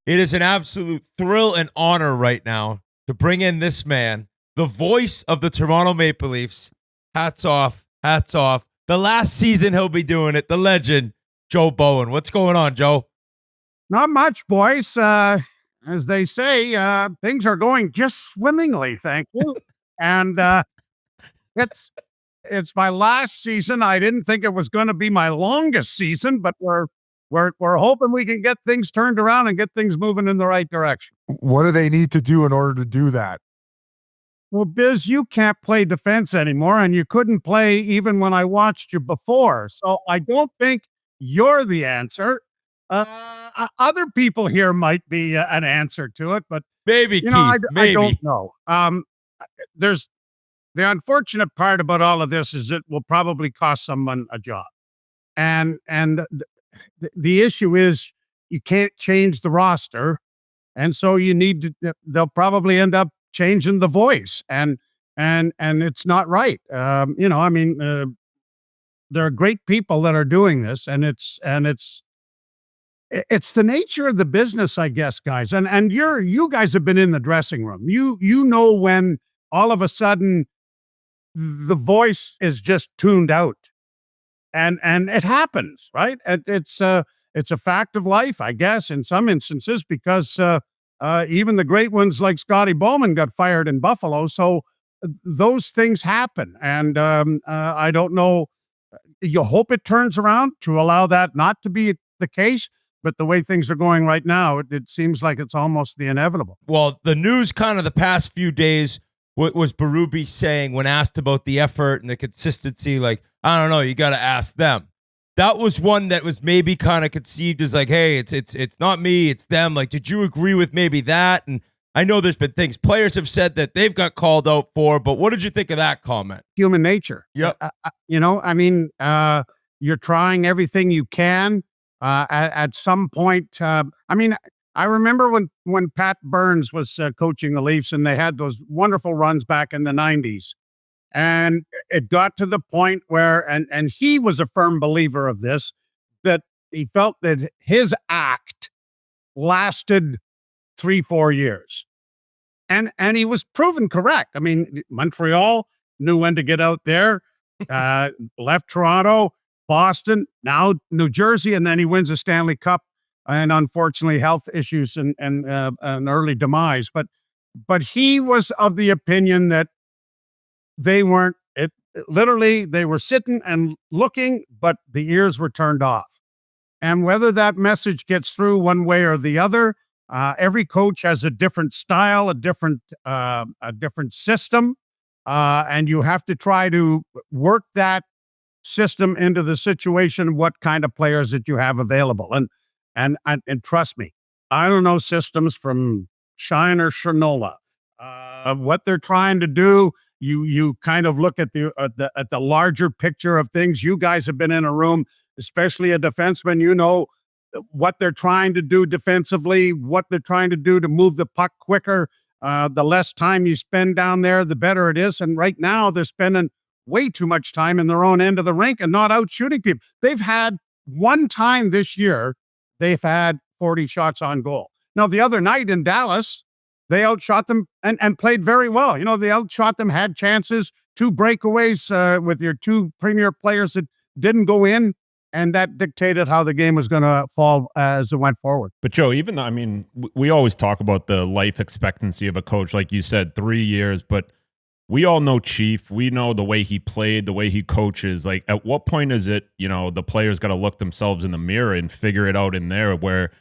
It is an absolute thrill and honor right now to bring in this man, the voice of the Toronto Maple Leafs. Hats off. The last season he'll be doing it. The legend, Joe Bowen. What's going on, Joe? Not much, boys. As they say, things are going just swimmingly, thank you. And it's my last season. I didn't think it was going to be my longest season, but we're hoping we can get things turned around and get things moving in the right direction. What do they need to do in order to do that? Well, Biz, you can't play defense anymore, and you couldn't play even when I watched you before. So I don't think you're the answer. Other people here might be an answer to it, but maybe, Keith, I maybe. don't know. There's the unfortunate part about all of this is it will probably cost someone a job, and the issue is you can't change the roster, and so you need to. They'll probably end up changing the voice, and it's not right. There are great people that are doing this, and it's the nature of the business, I guess, guys. And you guys have been in the dressing room. You know when all of a sudden the voice is just tuned out, and it happens, right? It's a fact of life, I guess, in some instances, because even the great ones like Scotty Bowman got fired in Buffalo. So those things happen. And I don't know. You hope it turns around to allow that not to be the case. But the way things are going right now, it seems like it's almost the inevitable. Well, the news kind of the past few days was Berube saying when asked about the effort and the consistency, like, I don't know, you got to ask them. That was one that was maybe kind of conceived as like, hey, it's not me, it's them. Like, did you agree with maybe that? And I know there's been things players have said that they've got called out for, but what did you think of that comment? Human nature. Yeah. You're trying everything you can. At some point, I remember when Pat Burns was coaching the Leafs and they had those wonderful runs back in the 90s. And it got to the point where, and he was a firm believer of this, that he felt that his act lasted 3-4 years. And he was proven correct. I mean, Montreal knew when to get out there, left Toronto, Boston, now New Jersey, and then he wins a Stanley Cup, and unfortunately health issues and an early demise. But he was of the opinion that they weren't, literally they were sitting and looking, but the ears were turned off. And whether that message gets through one way or the other, every coach has a different style, a different system, and you have to try to work that system into the situation, what kind of players that you have available. And trust me, I don't know systems from Shine or Shinola. What they're trying to do, you kind of look at the larger picture of things. You guys have been in a room, especially a defenseman, you know what they're trying to do defensively, what they're trying to do to move the puck quicker. The less time you spend down there, the better it is. And right now they're spending way too much time in their own end of the rink and not out shooting people. They've had one time this year, they've had 40 shots on goal. Now, the other night in Dallas, they outshot them and played very well. You know, they outshot them, had chances, 2 breakaways with your 2 premier players that didn't go in, and that dictated how the game was going to fall as it went forward. But Joe, even though, I mean, we always talk about the life expectancy of a coach, like you said, 3 years, but we all know Chief. We know the way he played, the way he coaches. Like, at what point is it, you know, the players got to look themselves in the mirror and figure it out in there, where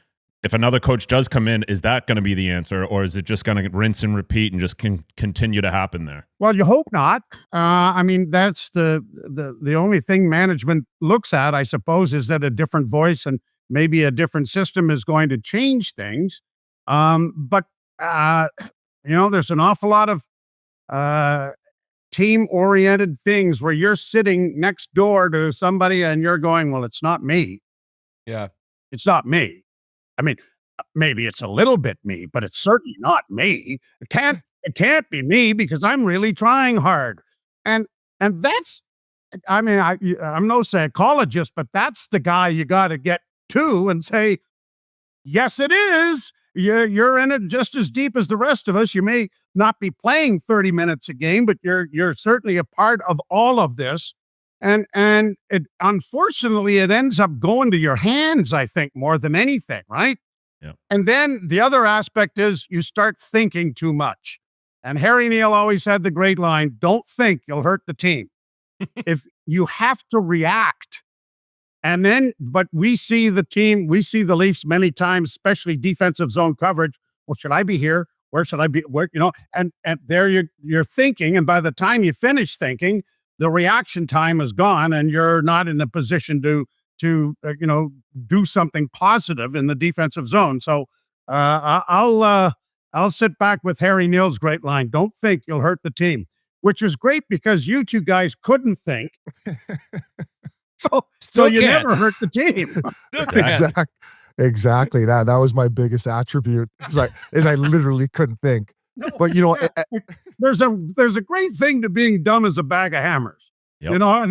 if another coach does come in, is that going to be the answer, or is it just going to rinse and repeat and just continue to happen there? Well, you hope not. I mean, that's the only thing management looks at, I suppose, is that a different voice and maybe a different system is going to change things. But you know, there's an awful lot of team-oriented things where you're sitting next door to somebody and you're going, well, it's not me. Yeah. It's not me. I mean, maybe it's a little bit me, but it's certainly not me. It can't be me because I'm really trying hard. And that's, I mean, I'm no psychologist, but that's the guy you got to get to and say, yes, it is. You're in it just as deep as the rest of us. You may not be playing 30 minutes a game, but you're certainly a part of all of this. And it, unfortunately, it ends up going to your hands, I think, more than anything, right? Yeah. And then the other aspect is you start thinking too much. And Harry Neal always had the great line, don't think, you'll hurt the team. If you have to react. And then, but we see the Leafs many times, especially defensive zone coverage. Well, should I be here? Where should I be? Where, you know, and there you're thinking. And by the time you finish thinking, the reaction time is gone and you're not in a position to you know, do something positive in the defensive zone. So I'll sit back with Harry Neal's great line. Don't think, you'll hurt the team, which was great because you two guys couldn't think. So you never hurt the team. Exactly. That was my biggest attribute. Is I literally couldn't think. No, but you know, there's a great thing to being dumb as a bag of hammers. Yep. You know,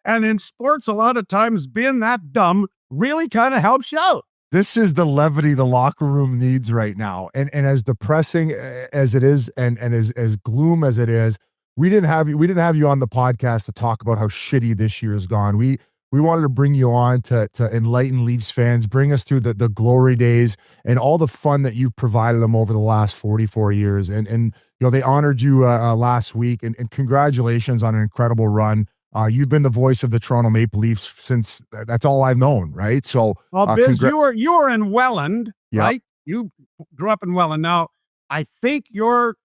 and in sports, a lot of times being that dumb really kind of helps you out. This is the levity the locker room needs right now. And as depressing as it is, and as gloom as it is, we didn't have you on the podcast to talk about how shitty this year has gone. We wanted to bring you on to enlighten Leafs fans, bring us through the glory days and all the fun that you've provided them over the last 44 years. And you know, they honored you last week, and congratulations on an incredible run. You've been the voice of the Toronto Maple Leafs since that's all I've known, right? So, well, Biz, you were in Welland, right? You grew up in Welland. Now, I think you're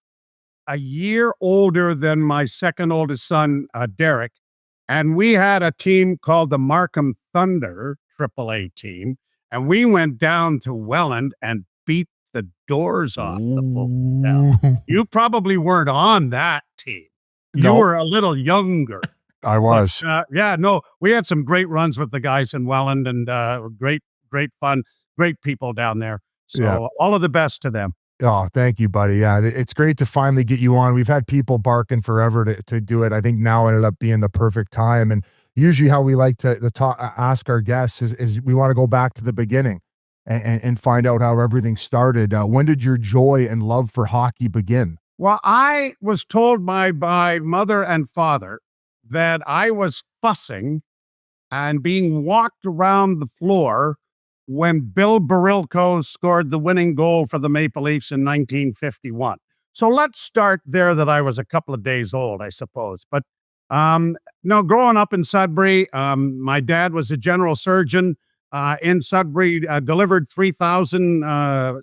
a year older than my second oldest son, Derek. And we had a team called the Markham Thunder AAA team, and we went down to Welland and beat the doors off the football. You probably weren't on that team. You were a little younger. I was. But, we had some great runs with the guys in Welland, and great fun, great people down there. So all of the best to them. Oh, thank you, buddy. Yeah, it's great to finally get you on. We've had people barking forever to do it. I think now ended up being the perfect time. And usually how we like to ask our guests is we want to go back to the beginning and find out how everything started. When did your joy and love for hockey begin? Well, I was told by my mother and father that I was fussing and being walked around the floor when Bill Barilko scored the winning goal for the Maple Leafs in 1951. So let's start there, that I was a couple of days old, I suppose. But growing up in Sudbury, my dad was a general surgeon in Sudbury, delivered 3,000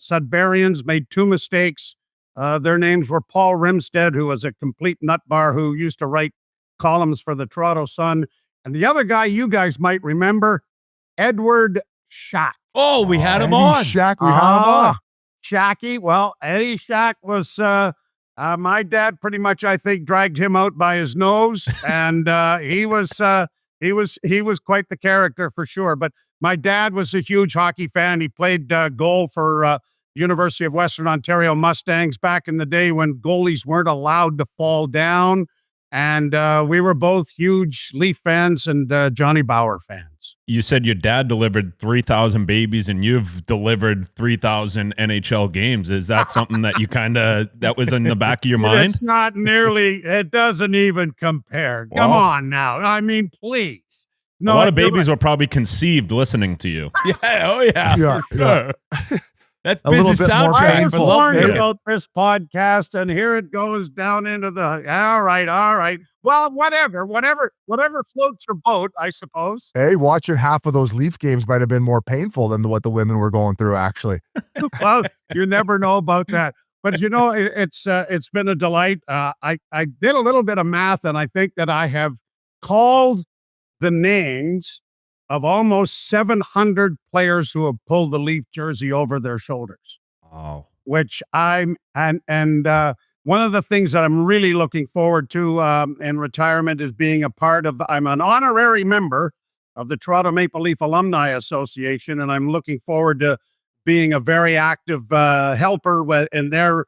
Sudburyans, made 2 mistakes. Their names were Paul Rimstead, who was a complete nutbar who used to write columns for the Toronto Sun. And the other guy you guys might remember, Edward Shack. Oh, we had him on. Shack, we had him on. Shacky. Well, Eddie Shack was my dad pretty much, I think, dragged him out by his nose, and he was quite the character for sure. But my dad was a huge hockey fan. He played goal for University of Western Ontario Mustangs back in the day when goalies weren't allowed to fall down. And we were both huge Leaf fans and Johnny Bower fans. You said your dad delivered 3,000 babies and you've delivered 3,000 NHL games. Is that something that you that was in the back of your mind? It's not nearly, it doesn't even compare. Come on now. I mean, please. No, a lot of babies were probably conceived listening to you. Yeah. Oh, yeah. Yeah. That's A little busy bit more I was painful. warned Yeah. about this podcast, and here it goes down into the. All right. Well, whatever floats your boat, I suppose. Hey, watching half of those Leaf games might have been more painful than what the women were going through, actually. Well, you never know about that. But it's been a delight. I did a little bit of math, and I think that I have called the names of almost 700 players who have pulled the Leaf jersey over their shoulders. Oh, Which one of the things that I'm really looking forward to in retirement is being a part of. I'm an honorary member of the Toronto Maple Leaf Alumni Association, and I'm looking forward to being a very active helper in their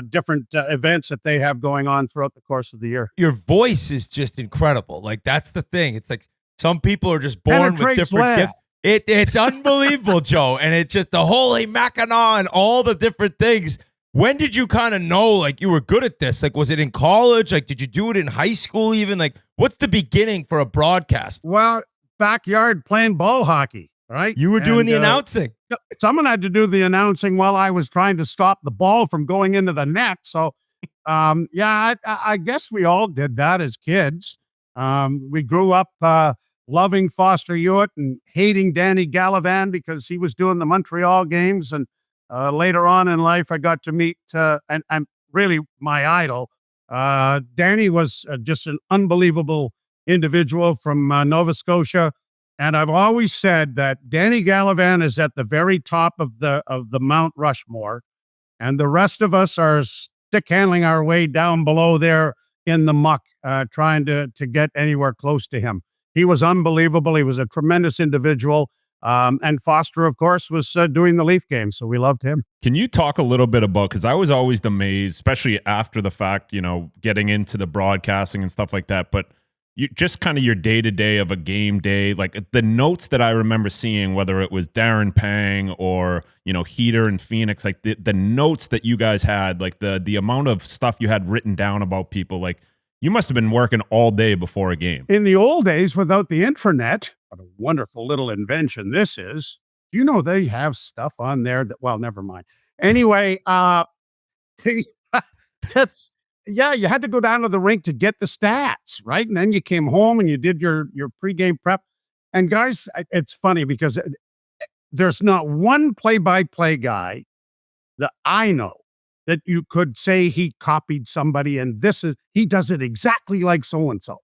different events that they have going on throughout the course of the year. Your voice is just incredible. Like, that's the thing. It's like some people are just born with different gifts. It's unbelievable, Joe. And it's just the holy Mackinac and all the different things. When did you kind of know, like, you were good at this? Like, was it in college? Like, did you do it in high school even? Like, what's the beginning for a broadcast? Well, backyard playing ball hockey, right? You were doing the announcing. Someone had to do the announcing while I was trying to stop the ball from going into the net. So, I guess we all did that as kids. We grew up loving Foster Hewitt and hating Danny Gallivan because he was doing the Montreal games. And later on in life, I got to meet, and really my idol. Danny was just an unbelievable individual from Nova Scotia. And I've always said that Danny Gallivan is at the very top of the Mount Rushmore, and the rest of us are stick handling our way down below there in the muck, trying to get anywhere close to him. He was unbelievable. He was a tremendous individual. And Foster, of course, was doing the Leaf game, so we loved him. Can you talk a little bit about, because I was always amazed, especially after the fact, getting into the broadcasting and stuff like that, but you just kind of your day-to-day of a game day, like the notes that I remember seeing, whether it was Darren Pang or, Heater and Phoenix, like the notes that you guys had, like the amount of stuff you had written down about people, like you must have been working all day before a game. In the old days, without the intranet, what a wonderful little invention this is. They have stuff on there that, well, never mind. Anyway, you had to go down to the rink to get the stats, right? And then you came home and you did your pregame prep. And guys, it's funny because there's not one play-by-play guy that I know that you could say he copied somebody and he does it exactly like so-and-so.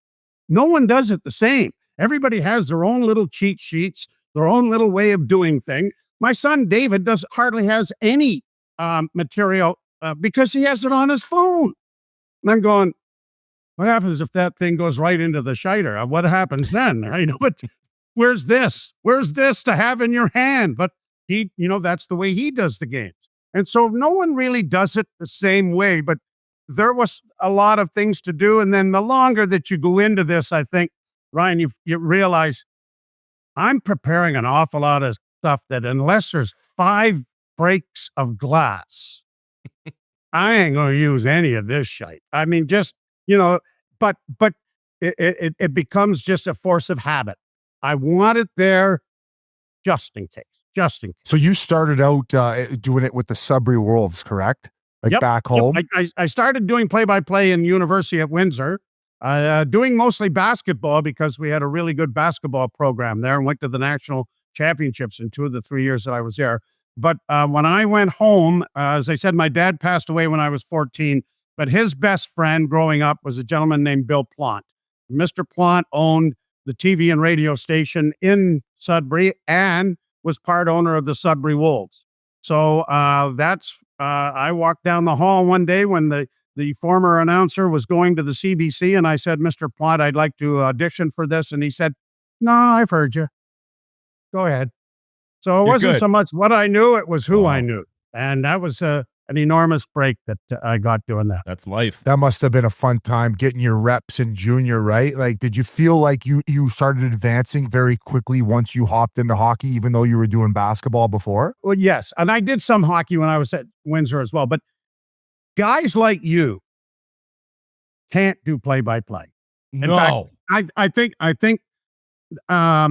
No one does it the same. Everybody has their own little cheat sheets, their own little way of doing things. My son David hardly has any material because he has it on his phone. And I'm going, what happens if that thing goes right into the shider? What happens then? But where's this? Where's this to have in your hand? But he, that's the way he does the games. And so no one really does it the same way, but there was a lot of things to do. And then the longer that you go into this, I think, Ryan, you realize I'm preparing an awful lot of stuff that unless there's 5 breaks of glass, I ain't going to use any of this shite. I mean, just, but it becomes just a force of habit. I want it there just in case. So you started out doing it with the Sudbury Wolves, correct? Like back home? Yep. I started doing play-by-play in University at Windsor, doing mostly basketball because we had a really good basketball program there and went to the national championships in 2 of the 3 years that I was there. But when I went home, as I said, my dad passed away when I was 14, but his best friend growing up was a gentleman named Bill Plant. Mr. Plant owned the TV and radio station in Sudbury and was part owner of the Sudbury Wolves. So I walked down the hall one day when the former announcer was going to the CBC, and I said, Mr. Plant, I'd like to audition for this. And he said, no, I've heard you. Go ahead. So it wasn't so much what I knew, it was who I knew. And that was, and an enormous break that I got doing that. That's life. That must have been a fun time getting your reps in junior, right? Like, did you feel like you started advancing very quickly once you hopped into hockey, even though you were doing basketball before? Well, yes. And I did some hockey when I was at Windsor as well. But guys like you can't do play-by-play. In fact, I think a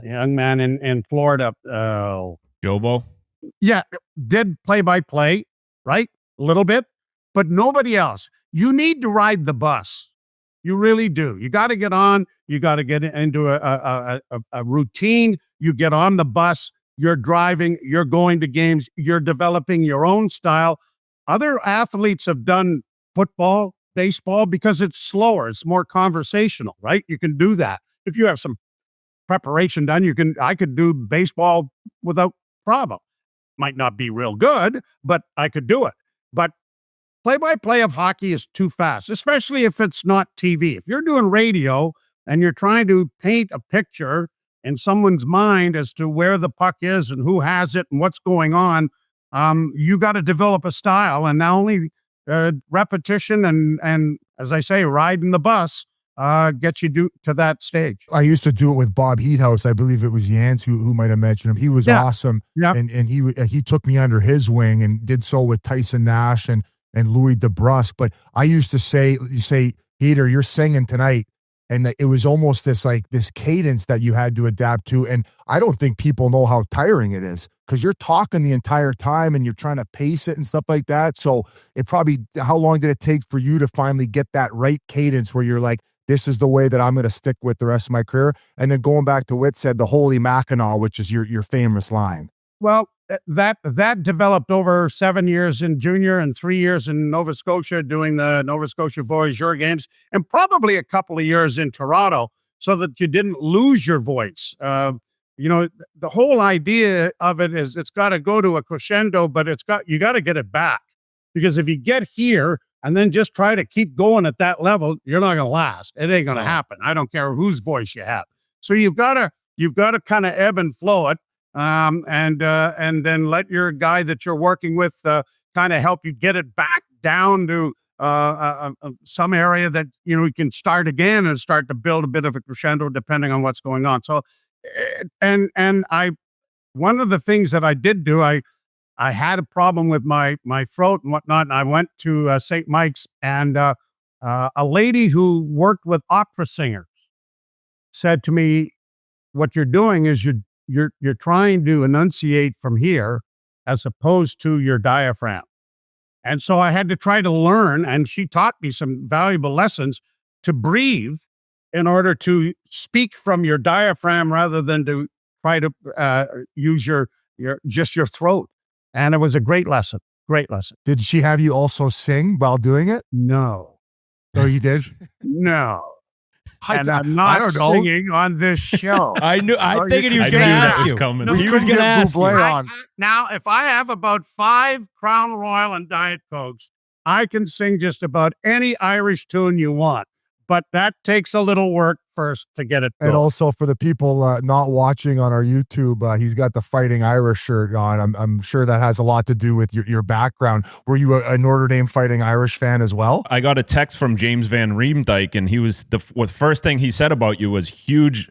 young man in Florida, Jobo? yeah, did play-by-play, right? A little bit, but nobody else. You need to ride the bus. You really do. You got to get on. You got to get into a routine. You get on the bus. You're driving. You're going to games. You're developing your own style. Other athletes have done football, baseball, because it's slower. It's more conversational, right? You can do that. If you have some preparation done, I could do baseball without problem. Might not be real good, but I could do it. But play-by-play of hockey is too fast, especially if it's not TV. If you're doing radio and you're trying to paint a picture in someone's mind as to where the puck is and who has it and what's going on, you got to develop a style. And not only repetition and as I say, riding the bus gets you to that stage. I used to do it with Bob Heathouse. I believe it was Jans who might have mentioned him. He was awesome. Yeah. And he took me under his wing and did so with Tyson Nash and Louis DeBrusque. But I used to say, Heater, you're singing tonight. And it was almost this cadence that you had to adapt to. And I don't think people know how tiring it is because you're talking the entire time and you're trying to pace it and stuff like that. So how long did it take for you to finally get that right cadence where you're like, this is the way that I'm going to stick with the rest of my career? And then going back to Whit said the Holy Mackinac, which is your famous line. Well, that developed over 7 years in junior and 3 years in Nova Scotia doing the Nova Scotia Voyageur games and probably a couple of years in Toronto so that you didn't lose your voice. The whole idea of it is it's got to go to a crescendo, but you got to get it back, because if you get here and then just try to keep going at that level, you're not going to last. It ain't going to happen. I don't care whose voice you have. So you've got to kind of ebb and flow it. And then let your guy that you're working with kind of help you get it back down to some area that you can start again and start to build a bit of a crescendo depending on what's going on. So, one of the things that I did do, I had a problem with my throat and whatnot, and I went to St. Mike's, and a lady who worked with opera singers said to me, "What you're doing is you're trying to enunciate from here as opposed to your diaphragm." And so I had to try to learn, and she taught me some valuable lessons to breathe in order to speak from your diaphragm rather than to try to use your throat. And it was a great lesson. Great lesson. Did she have you also sing while doing it? No. Oh, you did? No. And I'm not singing on this show. I figured he was going to ask you. He was going to ask you. Now, if I have about 5 Crown Royal and Diet Cokes, I can sing just about any Irish tune you want. But that takes a little work first to get it going. And also for the people not watching on our YouTube, he's got the Fighting Irish shirt on. I'm sure that has a lot to do with your background. Were you a Notre Dame Fighting Irish fan as well? I got a text from James Van Riemdijk, and he was the first thing he said about you was huge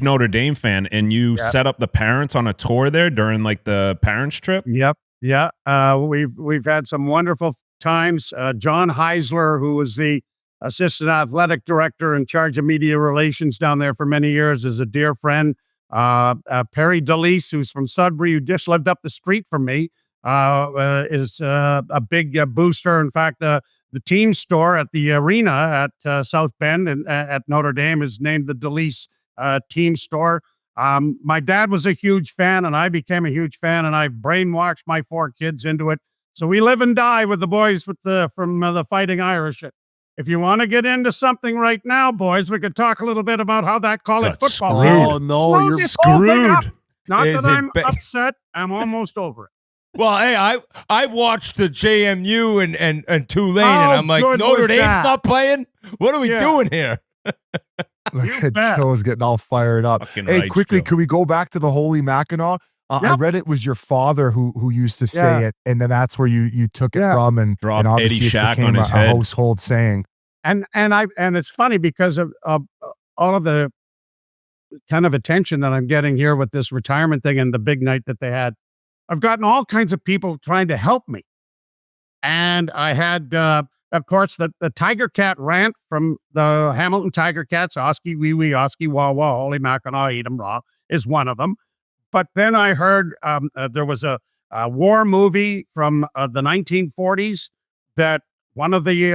Notre Dame fan, and you set up the parents on a tour there during like the parents trip. Yep. Yeah. We've had some wonderful times. John Heisler, who was the assistant athletic director in charge of media relations down there for many years, is a dear friend. Perry DeLise, who's from Sudbury, who just lived up the street from me, is a big booster. In fact, the team store at the arena at South Bend and at Notre Dame is named the DeLise team store. My dad was a huge fan, and I became a huge fan, and I brainwashed my 4 kids into it. So we live and die with the boys from the Fighting Irish. If you want to get into something right now, boys, we could talk a little bit about how that college football. Oh no, you're screwed. Not that I'm upset. I'm almost over it. Well, hey, I watched the JMU and Tulane, and I'm like, Notre Dame's not playing? What are we doing here? Look at Joe's getting all fired up. Fucking Hey, right, quickly, Joe. could we go back to the Holy Mackinac? I read it was your father who used to say it, and then that's where you took it from, and obviously it became a household saying. And it's funny because of all of the kind of attention that I'm getting here with this retirement thing and the big night that they had. I've gotten all kinds of people trying to help me. And I had, of course, the Tiger Cat rant from the Hamilton Tiger Cats, Oski Wee Wee, Oski Wah Wah, Holy Mackinaw, eat 'em raw, is one of them. But then I heard there was a war movie from the 1940s that one of the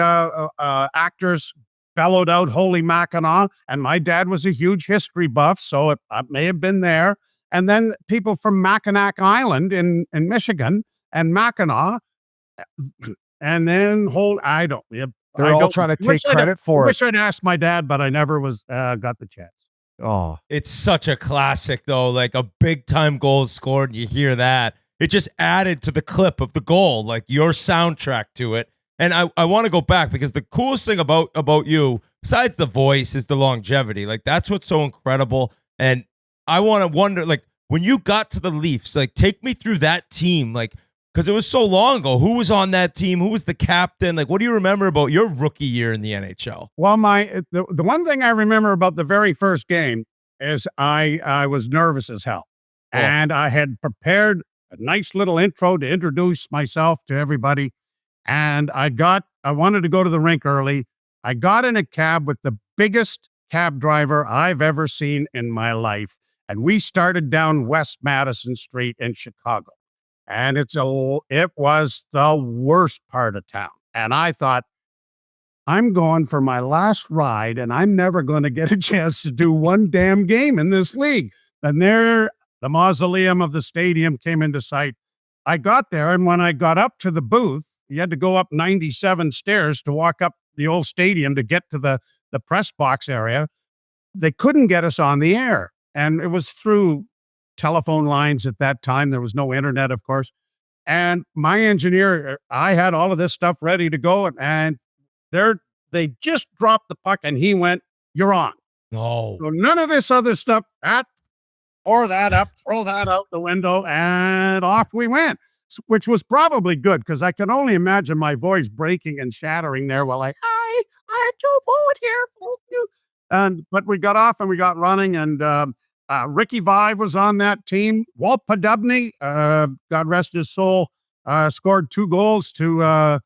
actors bellowed out Holy Mackinaw, and my dad was a huge history buff, so it may have been there. And then people from Mackinac Island in Michigan and Mackinac, and then they're all trying to take credit for it. I wish I'd asked my dad, but I never got the chance. Oh, it's such a classic, though. Like a big time goal scored, and you hear that. It just added to the clip of the goal, like your soundtrack to it. And I want to go back because the coolest thing about you, besides the voice, is the longevity. Like, that's what's so incredible. And I want to wonder, like, when you got to the Leafs, like, take me through that team, like, because it was so long ago. Who was on that team? Who was the captain? Like, what do you remember about your rookie year in the NHL? Well, the one thing I remember about the very first game is I was nervous as hell. Oh. And I had prepared a nice little intro to introduce myself to everybody. And I wanted to go to the rink early. I got in a cab with the biggest cab driver I've ever seen in my life. And we started down West Madison Street in Chicago. And it was the worst part of town. And I thought, I'm going for my last ride, and I'm never going to get a chance to do one damn game in this league. And there, the mausoleum of the stadium came into sight. I got there, and when I got up to the booth, you had to go up 97 stairs to walk up the old stadium to get to the press box area. They couldn't get us on the air. And it was through telephone lines at that time. There was no internet, of course. And my engineer, I had all of this stuff ready to go. And they just dropped the puck, and he went, "You're on." No. So none of this other stuff, or that up, throw that out the window, and off we went. Which was probably good, because I can only imagine my voice breaking and shattering there while hi, Joe Bowen here. Thank you. But we got off and we got running, and Ricky Vive was on that team. Walt Podubny, God rest his soul, scored 2 goals to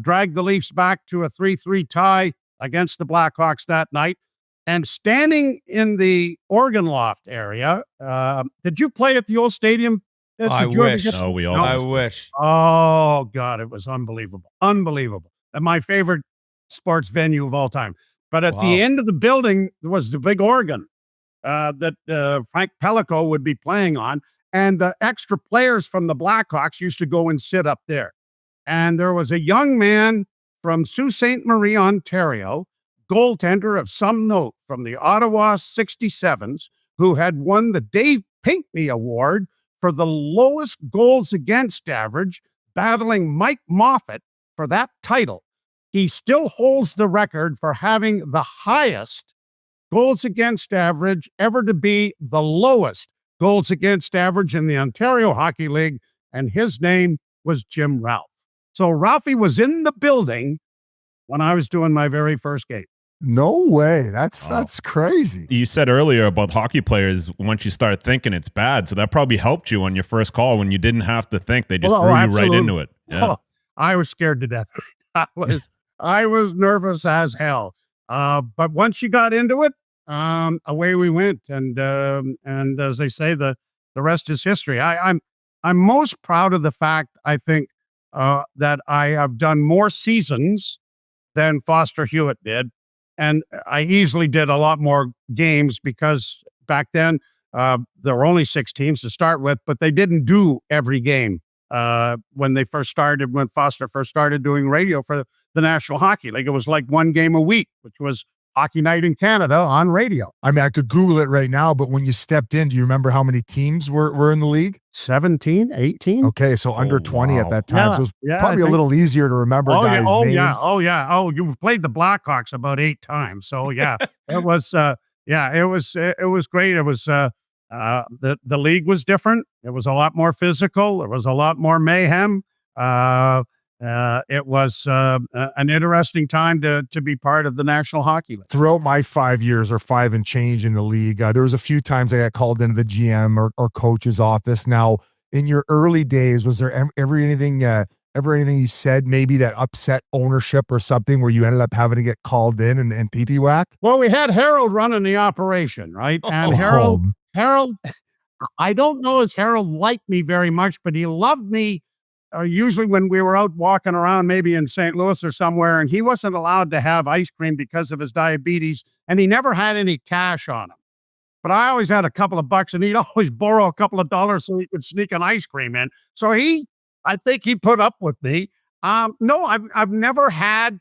drag the Leafs back to a 3-3 tie against the Blackhawks that night. And standing in the organ loft area, did you play at the old stadium? I wish. Oh, we all. I wish. Oh God, it was unbelievable, unbelievable. And my favorite sports venue of all time. But at the end of the building was the big organ that Frank Pellico would be playing on, and the extra players from the Blackhawks used to go and sit up there. And there was a young man from Sault Ste. Marie, Ontario, goaltender of some note from the Ottawa 67s, who had won the Dave Pinckney Award for the lowest goals against average, battling Mike Moffat for that title. He still holds the record for having the highest goals against average ever to be the lowest goals against average in the Ontario Hockey League, and his name was Jim Ralph. So Ralphie was in the building when I was doing my very first game. No way. That's crazy. You said earlier about hockey players, once you start thinking, it's bad. So that probably helped you on your first call when you didn't have to think. They just threw you right into it. Yeah. Oh, I was scared to death. I was nervous as hell. But once you got into it, away we went. And as they say, the rest is history. I'm most proud of the fact, I think, that I have done more seasons than Foster Hewitt did. And I easily did a lot more games because back then there were only 6 teams to start with, but they didn't do every game when Foster first started doing radio for the National Hockey League. It was like 1 game a week, which was Hockey Night in Canada on radio. I mean, I could Google it right now, but when you stepped in, do you remember how many teams were in the league? 17, 18. Okay, so under 20 at that time. Yeah, so it was probably a little easier to remember guys' names. Oh, you've played the Blackhawks about 8 times. So yeah, it was great. It was The league was different. It was a lot more physical. There was a lot more mayhem. It was an interesting time to be part of the National Hockey League. Throughout my 5 years or 5 and change in the league, there was a few times I got called into the GM or coach's office. Now, in your early days, was there ever anything you said maybe that upset ownership or something where you ended up having to get called in and pee-pee whacked? Well, we had Harold running the operation, right? And Harold, I don't know as Harold liked me very much, but he loved me. Usually when we were out walking around, maybe in St. Louis or somewhere, and he wasn't allowed to have ice cream because of his diabetes, and he never had any cash on him. But I always had a couple of bucks, and he'd always borrow a couple of dollars so he could sneak an ice cream in. So I think he put up with me. No, I've never had,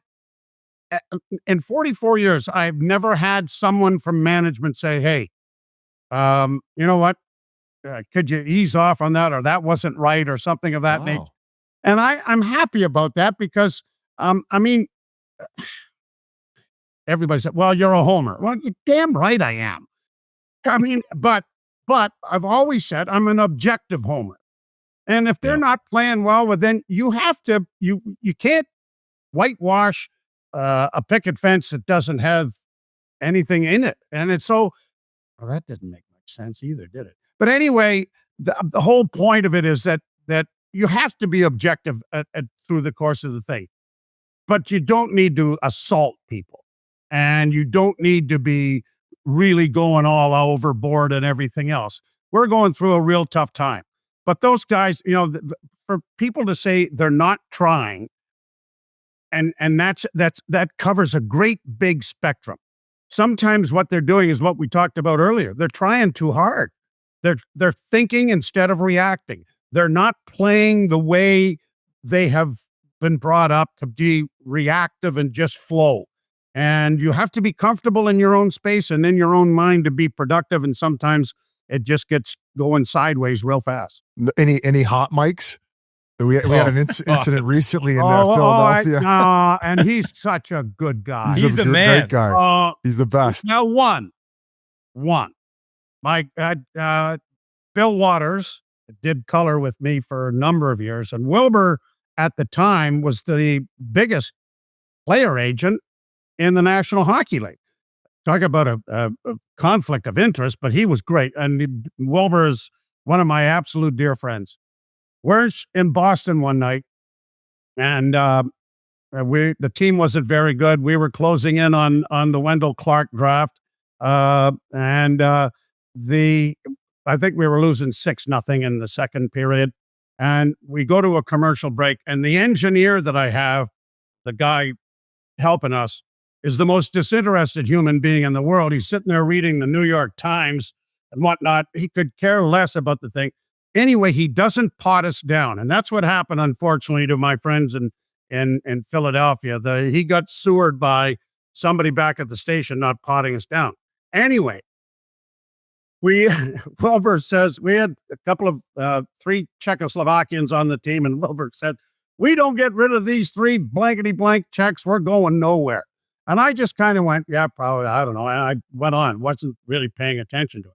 in 44 years, I've never had someone from management say, hey, you know what? Could you ease off on that? Or that wasn't right or something of that nature. And I'm happy about that because, I mean, everybody said, well, you're a homer. Well, you're damn right I am. I mean, but I've always said I'm an objective homer. And if they're not playing well, then you have to, you can't whitewash a picket fence that doesn't have anything in it. And it's so, well, that didn't make much sense either, did it? But anyway, the whole point of it is that you have to be objective through the course of the thing, but you don't need to assault people, and you don't need to be really going all overboard and everything else. We're going through a real tough time, but those guys, you know, for people to say they're not trying, and that covers a great big spectrum. Sometimes what they're doing is what we talked about earlier. They're trying too hard. They're thinking instead of reacting. They're not playing the way they have been brought up to be reactive and just flow. And you have to be comfortable in your own space and in your own mind to be productive. And sometimes it just gets going sideways real fast. Any hot mics? We had an incident recently in Philadelphia. And he's such a good guy. He's the man. Great guy. He's the best. Now, one. My Bill Waters did color with me for a number of years, and Wilbur at the time was the biggest player agent in the National Hockey League. Talk about a conflict of interest, but he was great. And Wilbur is one of my absolute dear friends. We're in Boston one night, and the team wasn't very good. We were closing in on the Wendell Clark draft, I think we were losing 6-0 in the second period. And we go to a commercial break, and the engineer that I have, the guy helping us, is the most disinterested human being in the world. He's sitting there reading the New York Times and whatnot. He could care less about the thing. Anyway, he doesn't pot us down. And that's what happened, unfortunately, to my friends in Philadelphia. He got sewered by somebody back at the station not potting us down. Anyway, Wilbur says, we had a couple of 3 Czechoslovakians on the team, and Wilbur said, we don't get rid of these 3 blankety blank Czechs, we're going nowhere. And I just kind of went, yeah, probably, I don't know. And I went on, wasn't really paying attention to it.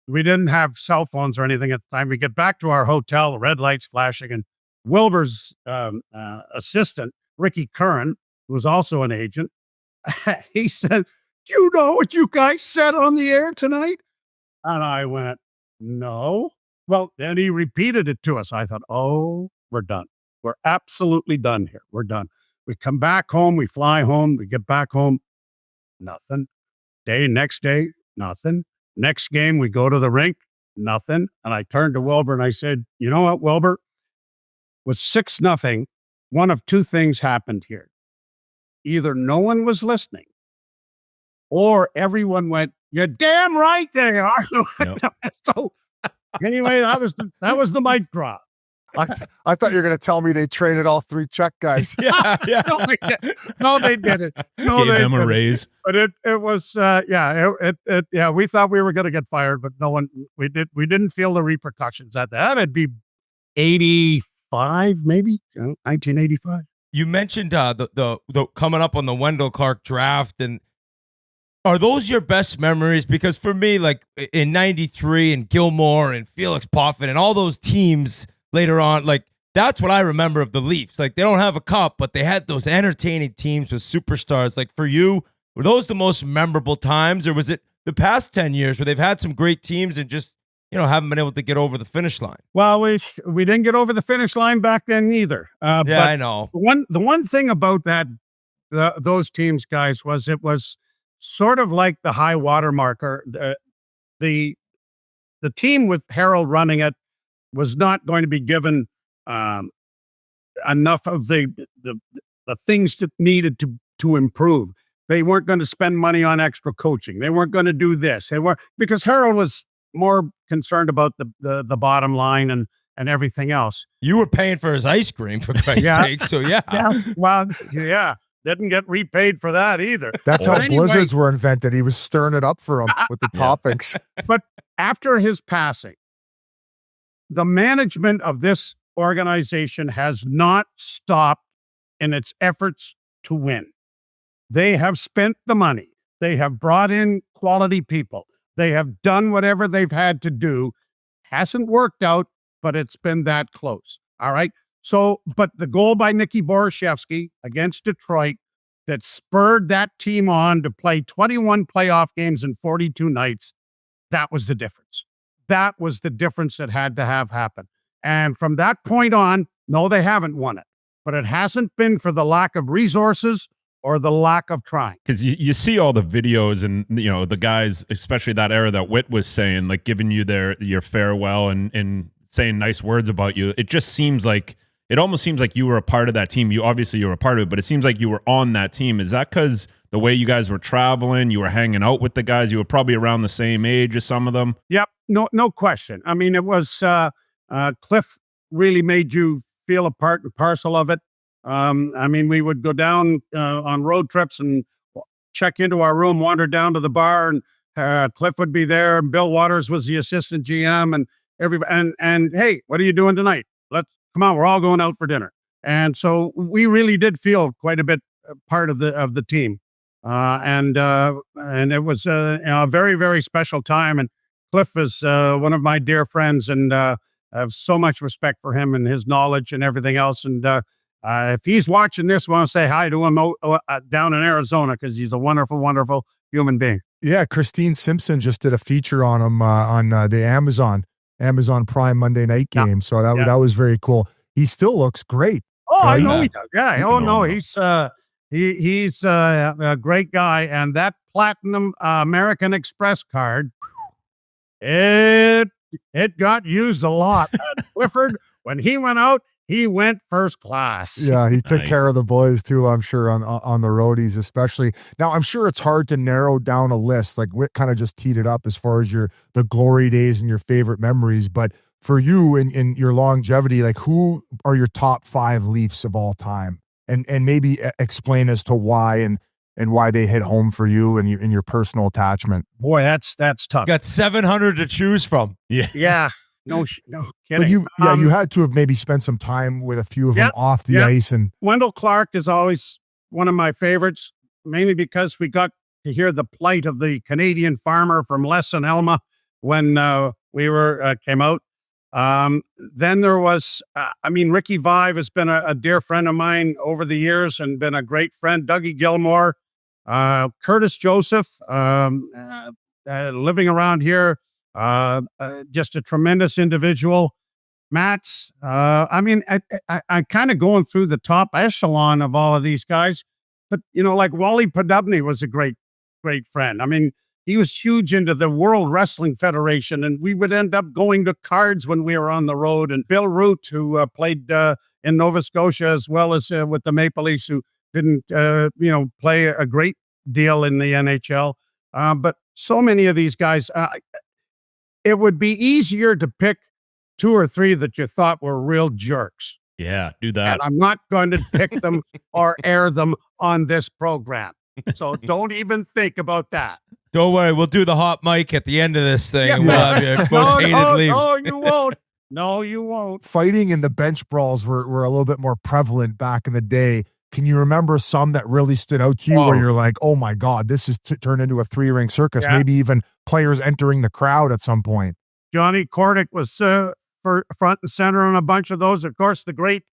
We didn't have cell phones or anything at the time. We get back to our hotel, the red lights flashing, and Wilbur's assistant, Ricky Curran, who was also an agent, he said, do you know what you guys said on the air tonight? And I went, no. Well, then he repeated it to us. I thought, oh, we're done. We're absolutely done here. We're done. We come back home. We fly home. We get back home. Nothing. Next day, nothing. Next game, we go to the rink. Nothing. And I turned to Wilbur and I said, you know what, Wilbur? With 6-0, one of 2 things happened here. Either no one was listening, or everyone went, you're damn right they are. Yep. So anyway, that was the mic drop. I thought you were going to tell me they traded all 3 Czech guys. Yeah. No, they didn't. No, Gave them a raise. But it was we thought we were going to get fired, but no one. We didn't feel the repercussions at that. It'd be 85, maybe 1985. You mentioned the coming up on the Wendell Clark draft, and Are those your best memories? Because for me, like in 93 and Gilmore and Felix Potvin and all those teams later on, like that's what I remember of the Leafs. Like they don't have a cup, but they had those entertaining teams with superstars. Like for you, were those the most memorable times, or was it the past 10 years where they've had some great teams and just, haven't been able to get over the finish line? Well, we didn't get over the finish line back then either. Yeah, but I know. The one thing about those teams, guys, was it was sort of like the high water marker. The team with Harold running it was not going to be given enough of the things that needed to improve. They weren't going to spend money on extra coaching. They weren't going to do this. Because Harold was more concerned about the bottom line and everything else. You were paying for his ice cream, for Christ's sake. So yeah. Well, yeah. Didn't get repaid for that either. That's how blizzards were invented. He was stirring it up for him with the toppings. But after his passing, the management of this organization has not stopped in its efforts to win. They have spent the money. They have brought in quality people. They have done whatever they've had to do. Hasn't worked out, but it's been that close. All right. So, but the goal by Nicky Borishevsky against Detroit that spurred that team on to play 21 playoff games in 42 nights, that was the difference. That was the difference that had to have happen. And from that point on, no, they haven't won it. But it hasn't been for the lack of resources or the lack of trying. Because you see all the videos and, the guys, especially that era that Whit was saying, like giving you your farewell and saying nice words about you. It almost seems like you were a part of that team. You were a part of it, but it seems like you were on that team. Is that because the way you guys were traveling, you were hanging out with the guys, you were probably around the same age as some of them? Yep, no question. I mean, it was Cliff really made you feel a part and parcel of it. I mean, we would go down on road trips and check into our room, wander down to the bar, and Cliff would be there. And Bill Waters was the assistant GM, and everybody. And hey, what are you doing tonight? Come on, we're all going out for dinner. And so we really did feel quite a bit part of the team. And it was a very, very special time. And Cliff is one of my dear friends, and I have so much respect for him and his knowledge and everything else. And if he's watching this, I want to say hi to him down in Arizona, because he's a wonderful, wonderful human being. Yeah, Christine Simpson just did a feature on him on the Amazon Prime Monday night game. Yeah. So that was very cool. He still looks great. Oh, right? I know he does. Yeah. Oh no, he's a great guy. And that platinum American Express card, it got used a lot. Clifford, when he went out, he went first class. Yeah, he took care of the boys too, I'm sure, on the roadies especially. Now, I'm sure it's hard to narrow down a list. Like Whit kind of just teed it up as far as the glory days and your favorite memories. But for you in your longevity, like who are your top 5 Leafs of all time? And maybe explain as to why and why they hit home for you and your personal attachment. Boy, that's tough. Got 700 to choose from. Yeah. No kidding. But you had to have maybe spent some time with a few of them off the ice. And Wendell Clark is always one of my favorites, mainly because we got to hear the plight of the Canadian farmer from Les and Elma when we came out. Then there was, Ricky Vive has been a dear friend of mine over the years and been a great friend. Dougie Gilmore, Curtis Joseph, living around here. Just a tremendous individual. Mats, I kind of going through the top echelon of all of these guys, but like Wally Podubny was a great friend. I mean, he was huge into the World Wrestling Federation, and we would end up going to cards when we were on the road. And Bill Root, who played in Nova Scotia as well as with the Maple Leafs, who didn't play a great deal in the NHL, but so many of these guys. It would be easier to pick 2 or 3 that you thought were real jerks. Yeah, do that. And I'm not going to pick them or air them on this program. So don't even think about that. Don't worry, we'll do the hot mic at the end of this thing. And we'll have your most hated Leafs. No, you won't. No, you won't. Fighting in the bench brawls were a little bit more prevalent back in the day. Can you remember some that really stood out to you where you're like, oh my God, this is turned into a 3-ring circus, maybe even players entering the crowd at some point? Johnny Kordic was for front and center on a bunch of those. Of course, the great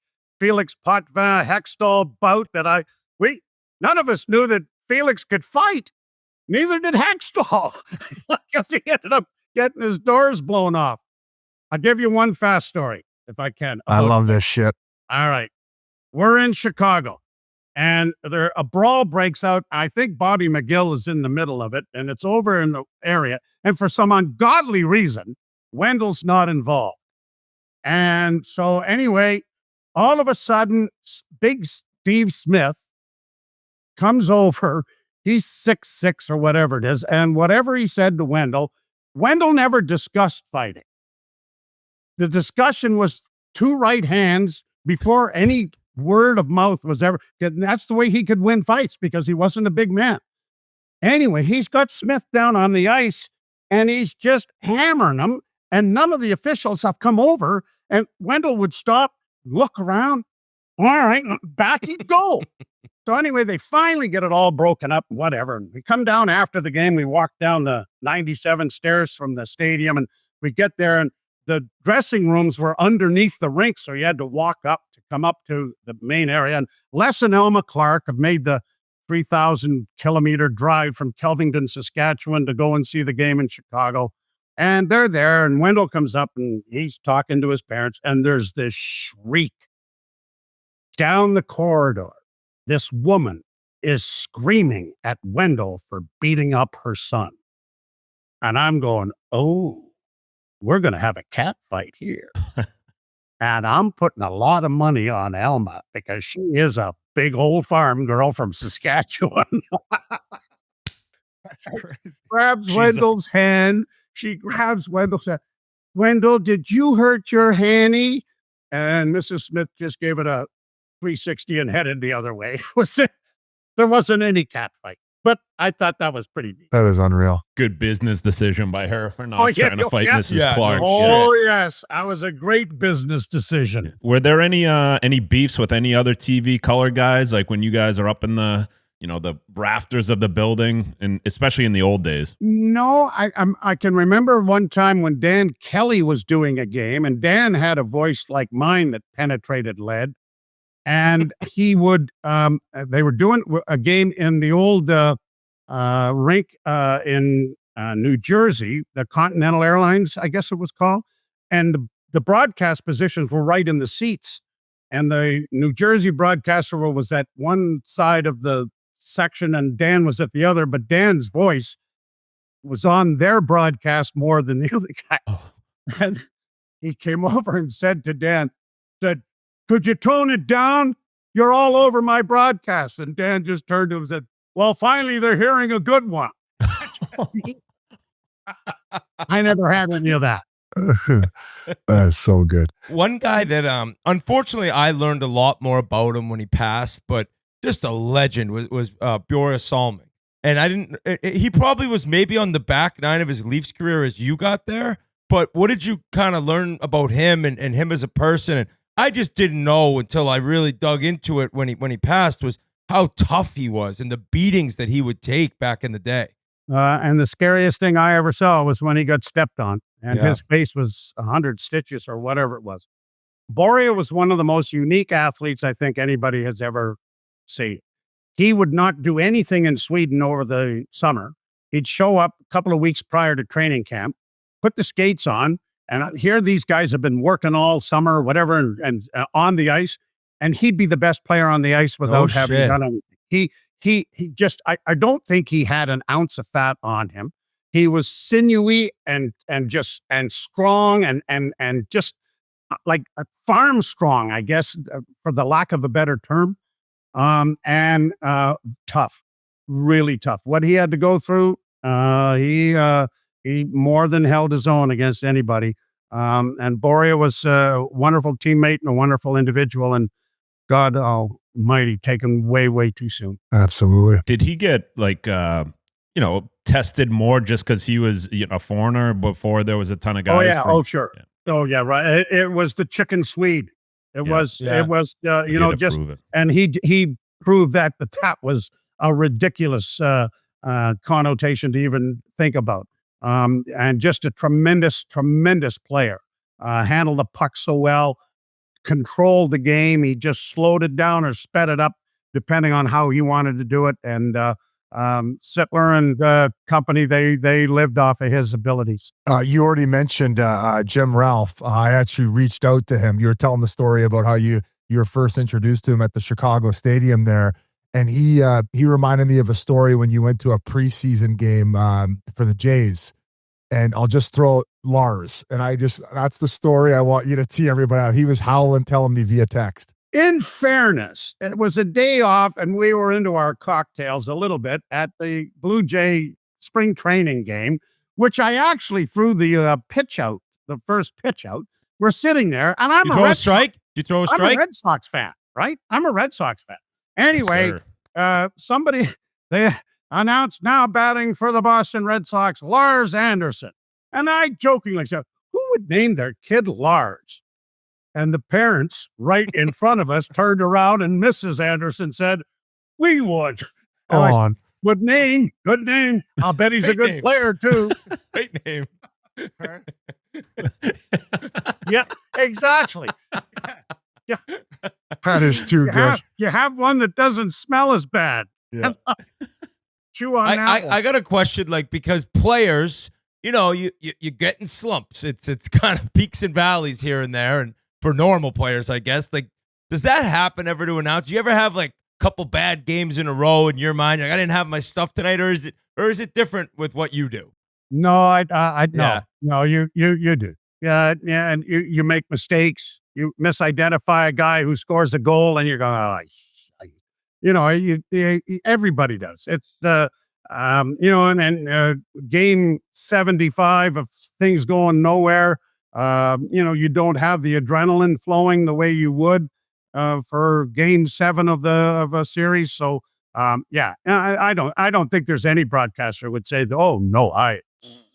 Felix Potvin Hextall bout that none of us knew that Felix could fight. Neither did Hextall, because he ended up getting his doors blown off. I'll give you one fast story, if I can. I love this shit. All right. We're in Chicago, and a brawl breaks out. I think Bobby McGill is in the middle of it, and it's over in the area. And for some ungodly reason, Wendell's not involved. And so anyway, all of a sudden, big Steve Smith comes over. He's 6'6" or whatever it is. And whatever he said to Wendell never discussed fighting. The discussion was 2 right hands before any word of mouth was ever. That's the way he could win fights, because he wasn't a big man. Anyway, he's got Smith down on the ice and he's just hammering him. And none of the officials have come over. And Wendell would stop, look around. All right, back he'd go. So anyway, they finally get it all broken up, whatever. And we come down after the game. We walk down the 97 stairs from the stadium, and we get there, and the dressing rooms were underneath the rink, so you had to walk up to come up to the main area. And Les and Elma Clark have made the 3,000-kilometer drive from Kelvington, Saskatchewan to go and see the game in Chicago. And they're there, and Wendell comes up, and he's talking to his parents, and there's this shriek down the corridor. This woman is screaming at Wendell for beating up her son. And I'm going, oh, we're going to have a cat fight here. And I'm putting a lot of money on Elma, because she is a big old farm girl from Saskatchewan. That's crazy. Grabs Wendell's hand. She grabs Wendell's hand. Wendell, did you hurt your hanny? And Mrs. Smith just gave it a 360 and headed the other way. There wasn't any cat fight, but I thought that was pretty neat. That is unreal. Good business decision by her for not trying to fight Mrs. Clark. Oh, yes. That was a great business decision. Were there any beefs with any other TV color guys, like when you guys are up in the rafters of the building, and especially in the old days? No, I can remember one time when Dan Kelly was doing a game, and Dan had a voice like mine that penetrated lead. And he would, they were doing a game in the old rink in New Jersey, the Continental Airlines, I guess it was called. And the broadcast positions were right in the seats. And the New Jersey broadcaster was at one side of the section and Dan was at the other, but Dan's voice was on their broadcast more than the other guy. Oh. And he came over and said to Dan, could you tone it down? You're all over my broadcast. And Dan just turned to him and said, well, finally, they're hearing a good one. I never had any of that. That's so good. One guy that, unfortunately, I learned a lot more about him when he passed, but just a legend was Boris Salming. And he probably was maybe on the back nine of his Leafs career as you got there. But what did you kind of learn about him and him as a person? And I just didn't know until I really dug into it when he passed, was how tough he was and the beatings that he would take back in the day. And the scariest thing I ever saw was when he got stepped on and his face was 100 stitches or whatever it was. Boria was one of the most unique athletes I think anybody has ever seen. He would not do anything in Sweden over the summer. He'd show up a couple of weeks prior to training camp, put the skates on, and here these guys have been working all summer or whatever and on the ice, and he'd be the best player on the ice without having done anything. He just, I don't think he had an ounce of fat on him. He was sinewy and strong and just like farm strong, I guess, for the lack of a better term, and tough, really tough. What he had to go through, he more than held his own against anybody. And Boria was a wonderful teammate and a wonderful individual, and God almighty, taken way, way too soon. Absolutely. Did he get tested more just because he was a foreigner before there was a ton of guys? Oh, yeah. Oh, sure. Yeah. Oh, yeah. Right. It was the chicken Swede. It was, and he prove that that was a ridiculous connotation to even think about. And just a tremendous, tremendous player. Handled the puck so well, controlled the game. He just slowed it down or sped it up, depending on how he wanted to do it. And Sittler and company, they lived off of his abilities. You already mentioned Jim Ralph. I actually reached out to him. You were telling the story about how you were first introduced to him at the Chicago Stadium there. And he reminded me of a story when you went to a preseason game for the Jays. And I'll just throw Lars. And that's the story I want you to tee everybody out. He was howling, telling me via text. In fairness, it was a day off, and we were into our cocktails a little bit at the Blue Jay spring training game, which I actually threw the pitch out, the first pitch out. We're sitting there, and I'm a Red Sox. You throw a strike? I'm a Red Sox fan, right? I'm a Red Sox fan. Anyway, somebody, they announced now batting for the Boston Red Sox, Lars Anderson. And I jokingly said, who would name their kid Lars? And the parents right in front of us turned around, and Mrs. Anderson said, we would. Good name. I'll bet he's a good player, too. Great name. Yeah, exactly. Yeah. That is too good. You have one that doesn't smell as bad. Yeah. Chew on that. I got a question, because players, you get in slumps. It's kind of peaks and valleys here and there, and for normal players, I guess. Does that happen ever to announce? Do you ever have a couple bad games in a row in your mind? I didn't have my stuff tonight, or is it different with what you do? No, no, you do. Yeah, and you make mistakes. You misidentify a guy who scores a goal, and you're going, everybody does. It's and game 75 of things going nowhere. You don't have the adrenaline flowing the way you would for game 7 of a series. So I don't think there's any broadcaster would say, oh no, I've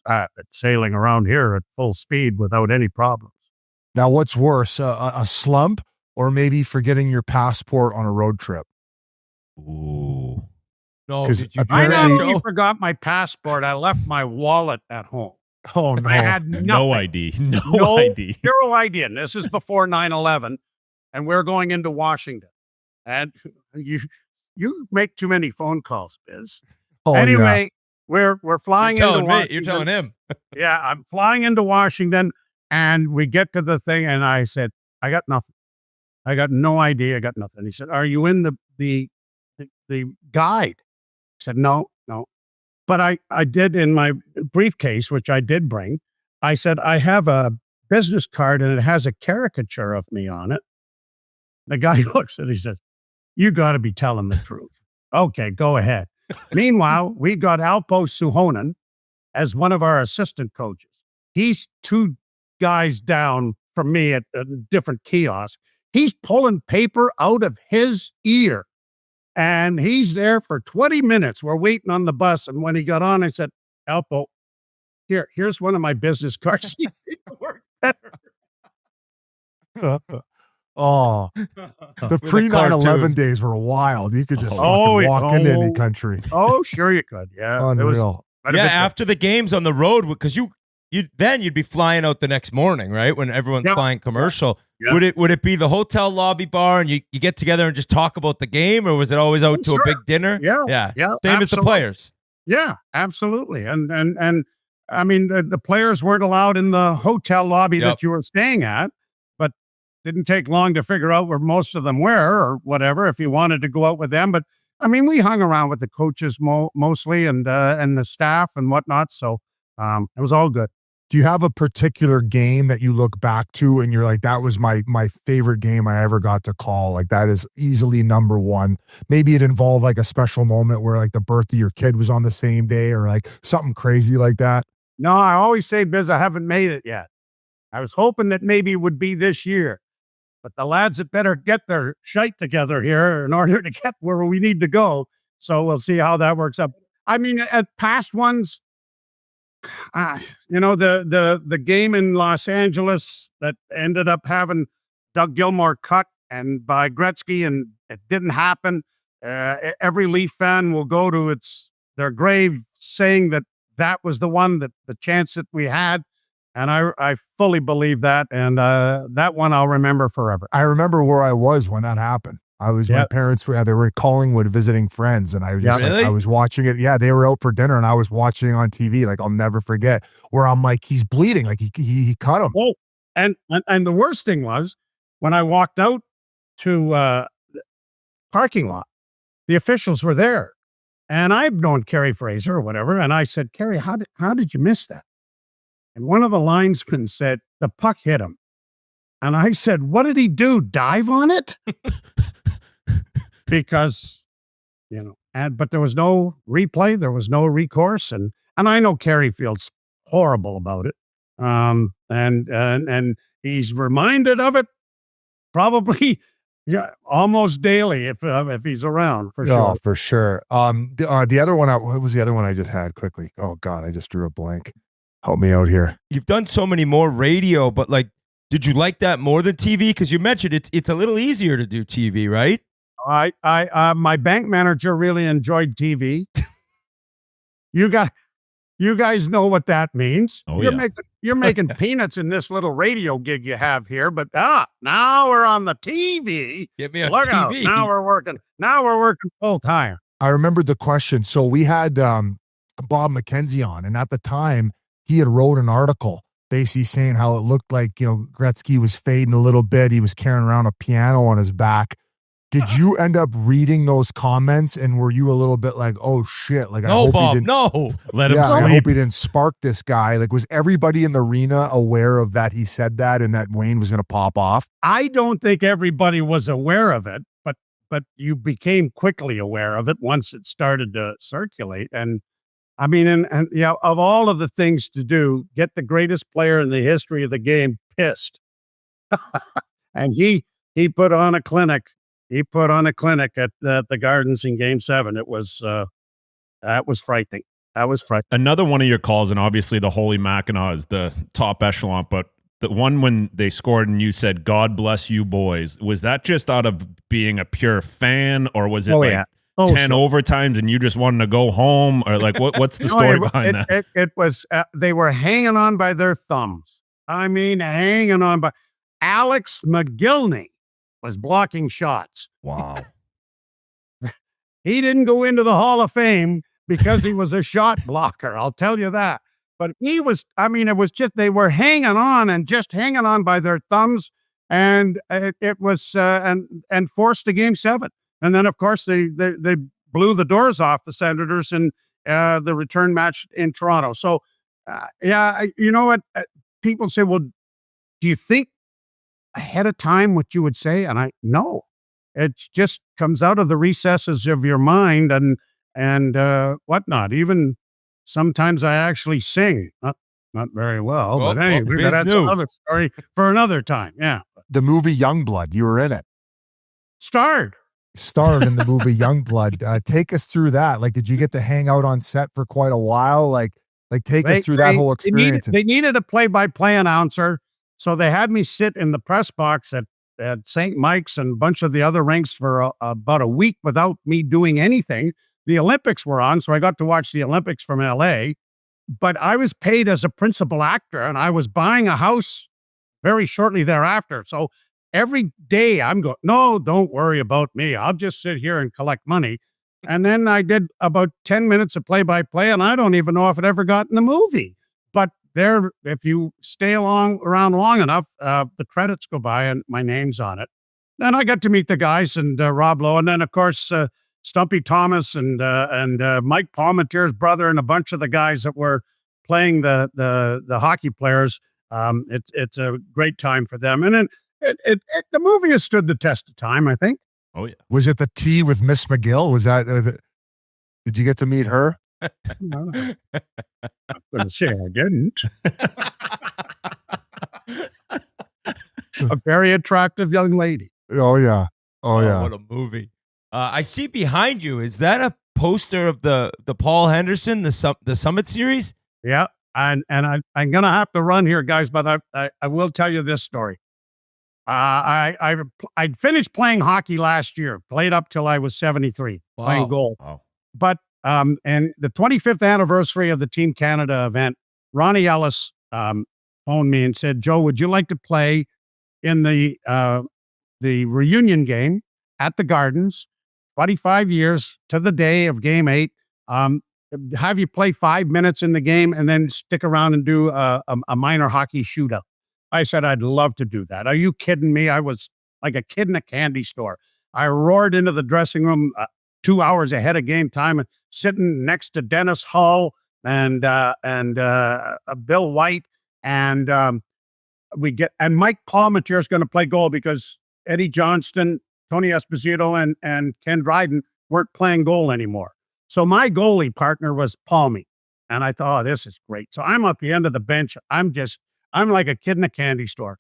been sailing around here at full speed without any problems. Now, what's worse, a slump or maybe forgetting your passport on a road trip? Ooh. No, I not only forgot my passport, I left my wallet at home. Oh, no. I had nothing. No ID. No ID. Zero ID. And this is before 9/11, and we're going into Washington. And you make too many phone calls, Biz. Oh, anyway, we're flying into Washington. You're telling him. Yeah, I'm flying into Washington, and we get to the thing, and I said, I got nothing. I got no ID. I got nothing. He said, are you in the guide? I said, no. But I did in my briefcase, which I did bring. I said, I have a business card, and it has a caricature of me on it. The guy looks at it, he says, you got to be telling the truth. Okay, go ahead. Meanwhile, we got Alpo Suhonen as one of our assistant coaches. He's 2 guys down from me at a different kiosk. He's pulling paper out of his ear, and he's there for 20 minutes. We're waiting on the bus, and when he got on, I said, Alpo, here's one of my business cards. He worked better. Oh, the pre-9/11 days were wild. You could just walk into any country. Oh, sure you could. Yeah, unreal. After the games on the road, because you'd be flying out the next morning, right? When everyone's flying commercial. Yeah. Would it be the hotel lobby bar and you get together and just talk about the game, or was it always out to a big dinner? Yeah. Same as the players. Yeah, absolutely. And I mean the players weren't allowed in the hotel lobby that you were staying at, but didn't take long to figure out where most of them were or whatever if you wanted to go out with them. But I mean, we hung around with the coaches mostly and the staff and whatnot. So it was all good. Do you have a particular game that you look back to and you're like, that was my favorite game I ever got to call? Like, that is easily number one. Maybe it involved like a special moment where like the birth of your kid was on the same day or like something crazy like that. No, I always say, Biz, I haven't made it yet. I was hoping that maybe it would be this year, but the lads had better get their shite together here in order to get where we need to go. So we'll see how that works out. I mean, at past ones, the game in Los Angeles that ended up having Doug Gilmour cut and by Gretzky, and it didn't happen. every Leaf fan will go to their grave saying that was the one, that the chance that we had. And I fully believe that. And that one I'll remember forever. I remember where I was when that happened. My parents were in Collingwood visiting friends, and I was just Really? I was watching it. Yeah, they were out for dinner, and I was watching it on TV. Like, I'll never forget where I'm like, he's bleeding, like he cut him. Oh, and the worst thing was when I walked out to the parking lot, the officials were there, and I've known Kerry Fraser or whatever, and I said, Kerry, how did you miss that? And one of the linesmen said, the puck hit him. And I said, what did he do? Dive on it? Because, but there was no replay. There was no recourse. And I know Kerry feels horrible about it. And he's reminded of it probably almost daily if he's around, for sure. Oh, for sure. The other one, what was the other one I just had quickly? Oh God, I just drew a blank. Help me out here. You've done so many more radio, but like, did you like that more than TV? Because you mentioned it's a little easier to do TV, right? My bank manager really enjoyed TV. You guys know what that means. Oh, You're making peanuts in this little radio gig you have here, but now we're on the TV. Get me on Look TV. out. Now we're working full time. I remembered the question. So we had Bob McKenzie on, and at the time he had wrote an article basically saying how it looked like, Gretzky was fading a little bit. He was carrying around a piano on his back. Did you end up reading those comments, and were you a little bit like, oh shit, like, No, Bob, no. Let him I sleep. hope he didn't spark this guy. Like, was everybody in the arena aware of that he said that and that Wayne was going to pop off? I don't think everybody was aware of it, but you became quickly aware of it once it started to circulate. And I mean, and of all of the things to do, get the greatest player in the history of the game pissed. And he put on a clinic. He put on a clinic at the Gardens in Game 7. It was that was frightening. That was frightening. Another one of your calls, and obviously the Holy Mackinac is the top echelon, but the one when they scored and you said, God bless you boys, was that just out of being a pure fan, or was it 10 overtimes and you just wanted to go home? Or like, what's the story behind that? It was, they were hanging on by their thumbs. I mean, hanging on by. Alex McGillney was blocking shots. Wow. He didn't go into the Hall of Fame because he was a shot blocker. I'll tell you that. But he was, it was just, they were hanging on by their thumbs. And it was, and forced to Game 7. And then, of course, they blew the doors off the Senators in the return match in Toronto. So, you know what? People say, well, do you think ahead of time what you would say? And no. It just comes out of the recesses of your mind and whatnot. Even sometimes I actually sing. Not very well, but anyway, that's another story for another time. Yeah. The movie Youngblood, you were in it. Starred in the movie Youngblood. Take us through that. Like, did you get to hang out on set for quite a while? Like take us through that whole experience. They needed a play-by-play announcer, so they had me sit in the press box at St. Mike's and a bunch of the other rinks for about a week without me doing anything. The Olympics were on, so I got to watch the Olympics from LA, but I was paid as a principal actor, and I was buying a house very shortly thereafter. So every day I'm going, no, don't worry about me. I'll just sit here and collect money. And then I did about 10 minutes of play-by-play, and I don't even know if it ever got in the movie. But there, if you stay around long enough, the credits go by and my name's on it. Then I got to meet the guys and Rob Lowe, and then of course Stumpy Thomas and Mike Palmentier's brother and a bunch of the guys that were playing the hockey players. It's a great time for them, and then the movie has stood the test of time, I think. Oh yeah. Was it the tea with Miss McGill? Was that? Did you get to meet her? No, I'm going to say I didn't. A very attractive young lady. Oh yeah. What a movie! I see behind you. Is that a poster of the Paul Henderson, the Summit Series? Yeah, and I'm going to have to run here, guys, but I will tell you this story. I'd finished playing hockey last year, played up till I was 73, playing goal. Wow. But, and the 25th anniversary of the Team Canada event, Ronnie Ellis phoned me and said, Joe, would you like to play in the reunion game at the Gardens, 25 years to the day of game 8, have you play 5 minutes in the game and then stick around and do a minor hockey shootout. I said, I'd love to do that. Are you kidding me? I was like a kid in a candy store. I roared into the dressing room 2 hours ahead of game time, sitting next to Dennis Hull and Bill White. And Mike Palmateer is going to play goal because Eddie Johnston, Tony Esposito, and Ken Dryden weren't playing goal anymore. So my goalie partner was Palmy. And I thought, oh, this is great. So I'm at the end of the bench. I'm like a kid in a candy store.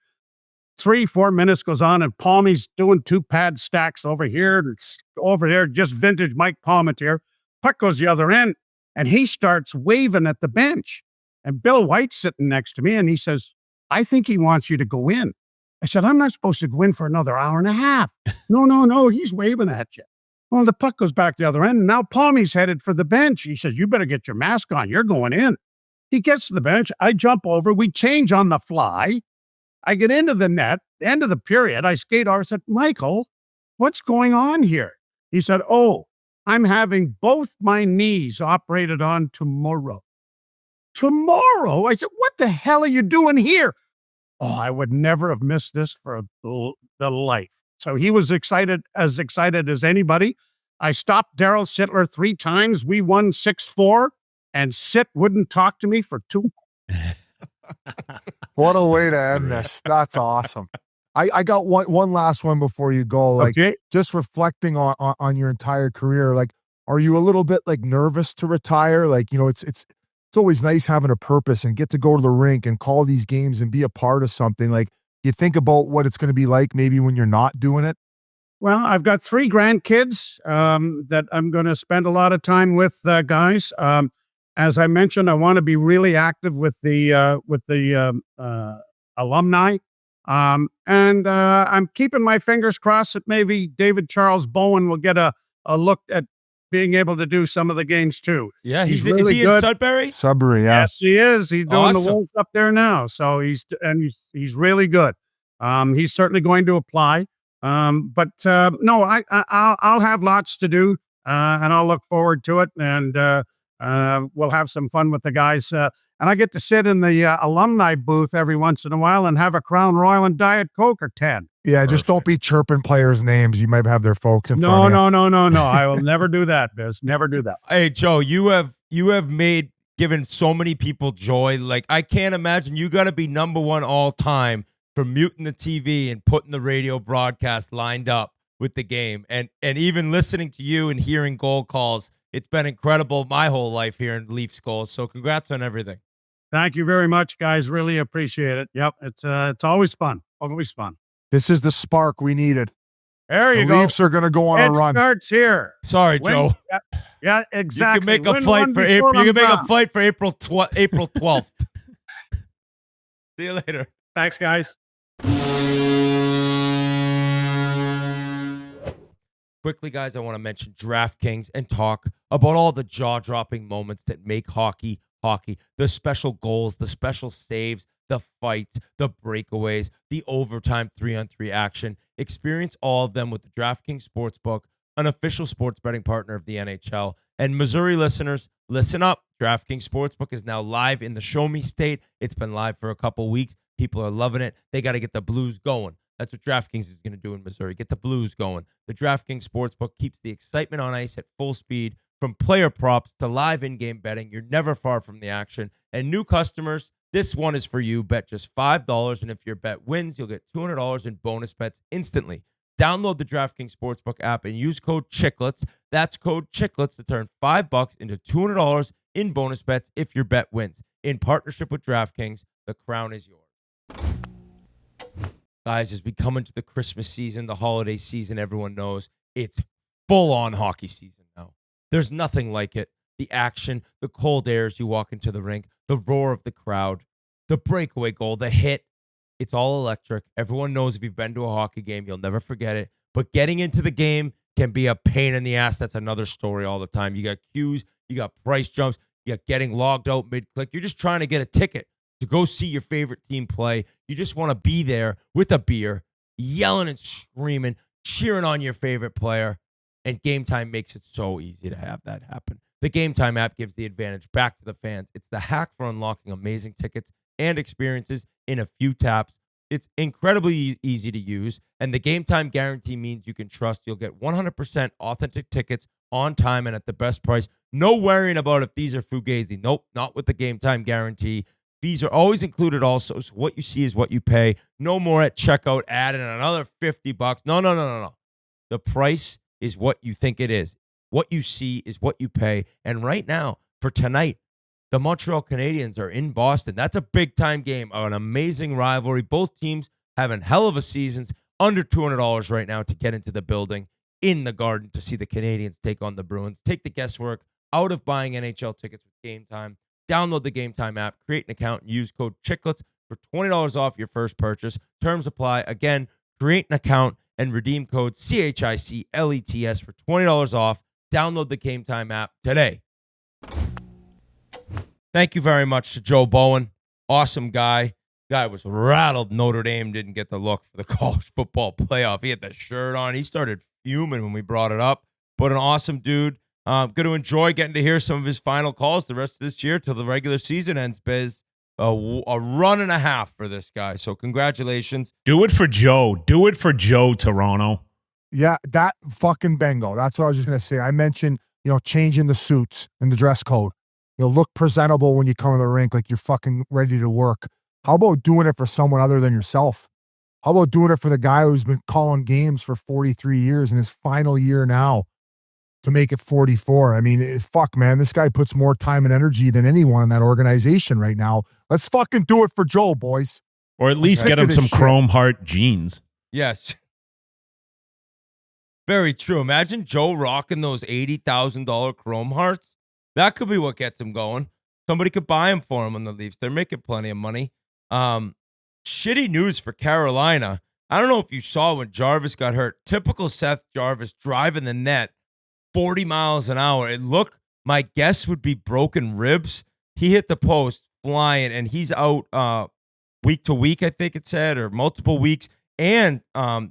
3-4 minutes goes on, and Palmy's doing 2 pad stacks over here and over there, just vintage Mike Palmateer. Puck goes the other end, and he starts waving at the bench. And Bill White's sitting next to me, and he says, I think he wants you to go in. I said, I'm not supposed to go in for another hour and a half. No, he's waving at you. Well, the puck goes back the other end, and now Palmy's headed for the bench. He says, you better get your mask on. You're going in. He gets to the bench. I jump over. We change on the fly. I get into the net. End of the period, I skate over. I said, Michael, what's going on here? He said, oh, I'm having both my knees operated on tomorrow. Tomorrow? I said, what the hell are you doing here? Oh, I would never have missed this for the life. So he was excited as anybody. I stopped Daryl Sittler 3 times. We won 6-4, and Sitt wouldn't talk to me for 2. What a way to end this. That's awesome. I got one last one before you go. Like, Okay. just reflecting on your entire career, like, are you a little bit like nervous to retire? Like, you know, it's always nice having a purpose and get to go to the rink and call these games and be a part of something. Like, you think about what it's going to be like maybe when you're not doing it. Well, I've got 3 grandkids that I'm going to spend a lot of time with, guys. As I mentioned, I want to be really active with the alumni. And I'm keeping my fingers crossed that maybe David Charles Bowen will get a look at being able to do some of the games too. Yeah, He's is really he good. in Sudbury? Sudbury, yeah. Yes, he is. He's doing Awesome. the Wolves up there now. So he's really good. He's certainly going to apply. But no, I'll have lots to do, and I'll look forward to it. And we'll have some fun with the guys. And I get to sit in the alumni booth every once in a while and have a Crown Royal and Diet Coke or 10. Yeah, just don't be chirping players' names. You might have their folks in front of you. No. I will never do that, Biz. Never do that. Hey, Joe, you have given so many people joy. Like, I can't imagine. You got to be number 1 all time for muting the TV and putting the radio broadcast lined up with the game. And even listening to you and hearing goal calls, it's been incredible my whole life here in Leafs goals. So congrats on everything. Thank you very much, guys. Really appreciate it. Yep, it's always fun. Always fun. This is the spark we needed. There you The go. Leafs are going to go on a It run. starts here. Sorry, Win- Joe. Yeah, exactly. You can make a Win flight one for before April. You I'm can make a gone. flight for April 12th. See you later. Thanks, guys. Quickly, guys, I want to mention DraftKings and talk about all the jaw-dropping moments that make hockey. The special goals, the special saves, the fights, the breakaways, the overtime 3-on-3 action. Experience all of them with the DraftKings Sportsbook, an official sports betting partner of the NHL. And Missouri listeners, listen up. DraftKings Sportsbook is now live in the Show Me State. It's been live for a couple weeks. People are loving it. They got to get the Blues going. That's what DraftKings is going to do in Missouri. Get the Blues going. The DraftKings Sportsbook keeps the excitement on ice at full speed. From player props to live in-game betting, you're never far from the action. And new customers, this one is for you. Bet just $5, and if your bet wins, you'll get $200 in bonus bets instantly. Download the DraftKings Sportsbook app and use code Chiclets. That's code Chiclets to turn $5 into $200 in bonus bets if your bet wins. In partnership with DraftKings, the crown is yours. Guys, as we come into the Christmas season, the holiday season, everyone knows it's full-on hockey season now. There's nothing like it. The action, the cold air as you walk into the rink, the roar of the crowd, the breakaway goal, the hit. It's all electric. Everyone knows if you've been to a hockey game, you'll never forget it. But getting into the game can be a pain in the ass. That's another story all the time. You got queues, you got price jumps, you got getting logged out mid-click. You're just trying to get a ticket to go see your favorite team play. You just want to be there with a beer, yelling and screaming, cheering on your favorite player. And Game Time makes it so easy to have that happen. The Game Time app gives the advantage back to the fans. It's the hack for unlocking amazing tickets and experiences in a few taps. It's incredibly easy to use, and the Game Time guarantee means you can trust you'll get 100% authentic tickets on time and at the best price. No worrying about if these are fugazi. Nope, not with the Game Time guarantee. Fees are always included also, so what you see is what you pay. No more at checkout adding another $50. No. The price is what you think it is. What you see is what you pay. And right now, for tonight, the Montreal Canadiens are in Boston. That's a big-time game, an amazing rivalry. Both teams having hell of a seasons. Under $200 right now to get into the building in the Garden to see the Canadiens take on the Bruins. Take the guesswork out of buying NHL tickets with Game Time. Download the Game Time app, create an account, and use code Chiclets for $20 off your first purchase. Terms apply. Again, create an account and redeem code CHICLETS for $20 off. Download the Game Time app today. Thank you very much to Joe Bowen. Awesome guy. Guy was rattled Notre Dame didn't get the look for the college football playoff. He had that shirt on. He started fuming when we brought it up. But an awesome dude. Going to enjoy getting to hear some of his final calls the rest of this year till the regular season ends, Biz. A run and a half for this guy. So congratulations. Do it for Joe. Do it for Joe, Toronto. Yeah, that fucking bingo. That's what I was just going to say. I mentioned, changing the suits and the dress code. Look presentable when you come to the rink like you're fucking ready to work. How about doing it for someone other than yourself? How about doing it for the guy who's been calling games for 43 years in his final year now to make it 44? I mean, fuck, man. This guy puts more time and energy than anyone in that organization right now. Let's fucking do it for Joe, boys. Or at least get him some chrome heart jeans. Yes. Very true. Imagine Joe rocking those $80,000 chrome hearts. That could be what gets him going. Somebody could buy him for him on the Leafs. They're making plenty of money. Shitty news for Carolina. I don't know if you saw when Jarvis got hurt. Typical Seth Jarvis driving the net 40 miles an hour. It looked, my guess would be broken ribs. He hit the post flying, and he's out week to week, I think it said, or multiple weeks. And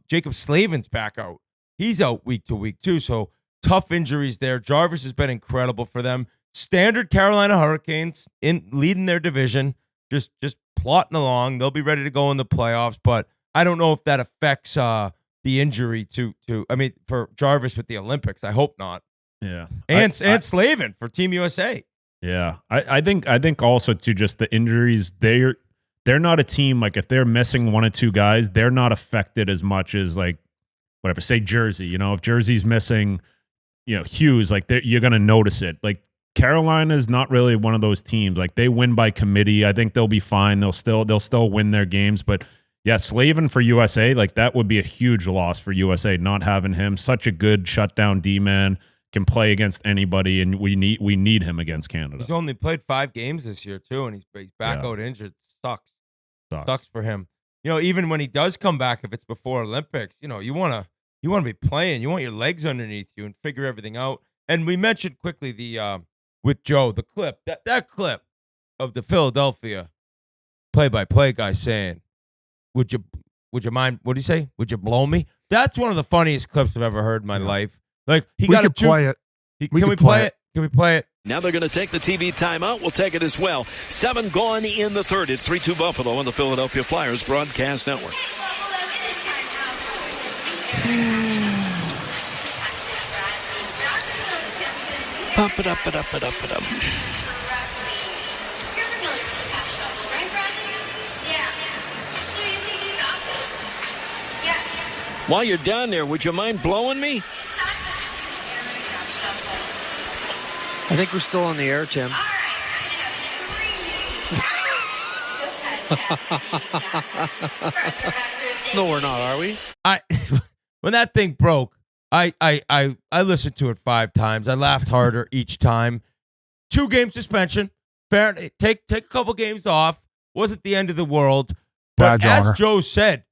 Jacob Slavin's back out. He's out week to week, too. So tough injuries there. Jarvis has been incredible for them. Standard Carolina Hurricanes in leading their division, just plotting along. They'll be ready to go in the playoffs, but I don't know if that affects the injury for Jarvis with the Olympics. I hope not. Yeah, and Slavin for Team USA. Yeah, I think also to just the injuries. They're not a team like if they're missing one or two guys, they're not affected as much as like whatever. Say Jersey, if Jersey's missing, Hughes, like you're gonna notice it. Like Carolina is not really one of those teams. Like they win by committee. I think they'll be fine. They'll still win their games. But yeah, Slavin for USA, like that would be a huge loss for USA not having him. Such a good shutdown D-man, can play against anybody, and we need him against Canada. He's only played 5 games this year too, and he's back out injured. Sucks for him. Even when he does come back, if it's before Olympics, you want to be playing. You want your legs underneath you and figure everything out. And we mentioned quickly the with Joe, the clip, that clip of the Philadelphia play-by-play guy saying, would you mind, what did he say? Would you blow me? That's one of the funniest clips I've ever heard in my life. Like he got to play it. Can we play it? Can we play it? Now they're going to take the TV timeout. We'll take it as well. 7 gone in the third. It's 3-2 Buffalo on the Philadelphia Flyers broadcast network. Pump it up, it up, it up, it up. While you're down there, would you mind blowing me? I think we're still on the air, Tim. No, we're not, are we? When that thing broke, I listened to it 5 times. I laughed harder each time. 2-game suspension. Take a couple games off. Wasn't the end of the world. Badge as honor. Joe said,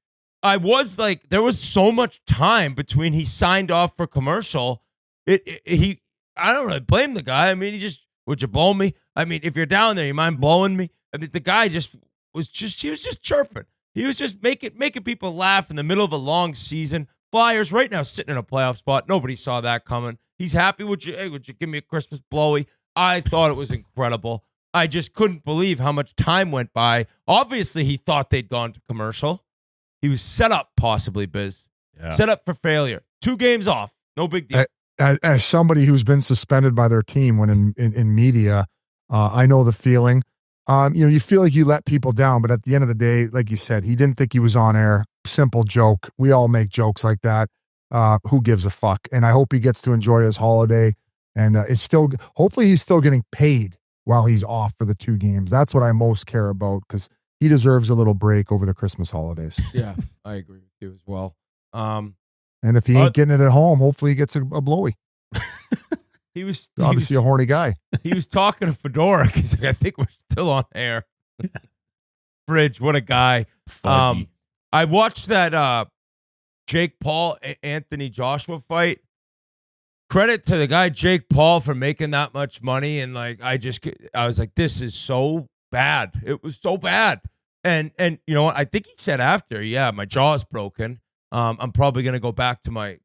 I was like, there was so much time between he signed off for commercial. I don't really blame the guy. I mean, would you blow me? I mean, if you're down there, you mind blowing me? I mean, the guy was just chirping. He was just making people laugh in the middle of a long season. Flyers right now sitting in a playoff spot. Nobody saw that coming. He's happy. Would you give me a Christmas blowy? I thought it was incredible. I just couldn't believe how much time went by. Obviously, he thought they'd gone to commercial. He was set up, possibly, Biz. Yeah. Set up for failure. 2 games off. No big deal. As somebody who's been suspended by their team when in media, I know the feeling. You feel like you let people down, but at the end of the day, like you said, he didn't think he was on air. Simple joke. We all make jokes like that. Who gives a fuck? And I hope he gets to enjoy his holiday. And hopefully he's still getting paid while he's off for the 2 games. That's what I most care about, because he deserves a little break over the Christmas holidays. Yeah, I agree with you as well. And if he ain't getting it at home, hopefully he gets a blowy. He was obviously a horny guy. He was talking to Fedora because I think we're still on air. Fridge, what a guy. I watched that Jake Paul Anthony Joshua fight. Credit to the guy Jake Paul for making that much money, and like I was like, this is so bad. It was so bad. And you know what? I think he said after, yeah, my jaw's broken. I'm probably gonna go back to my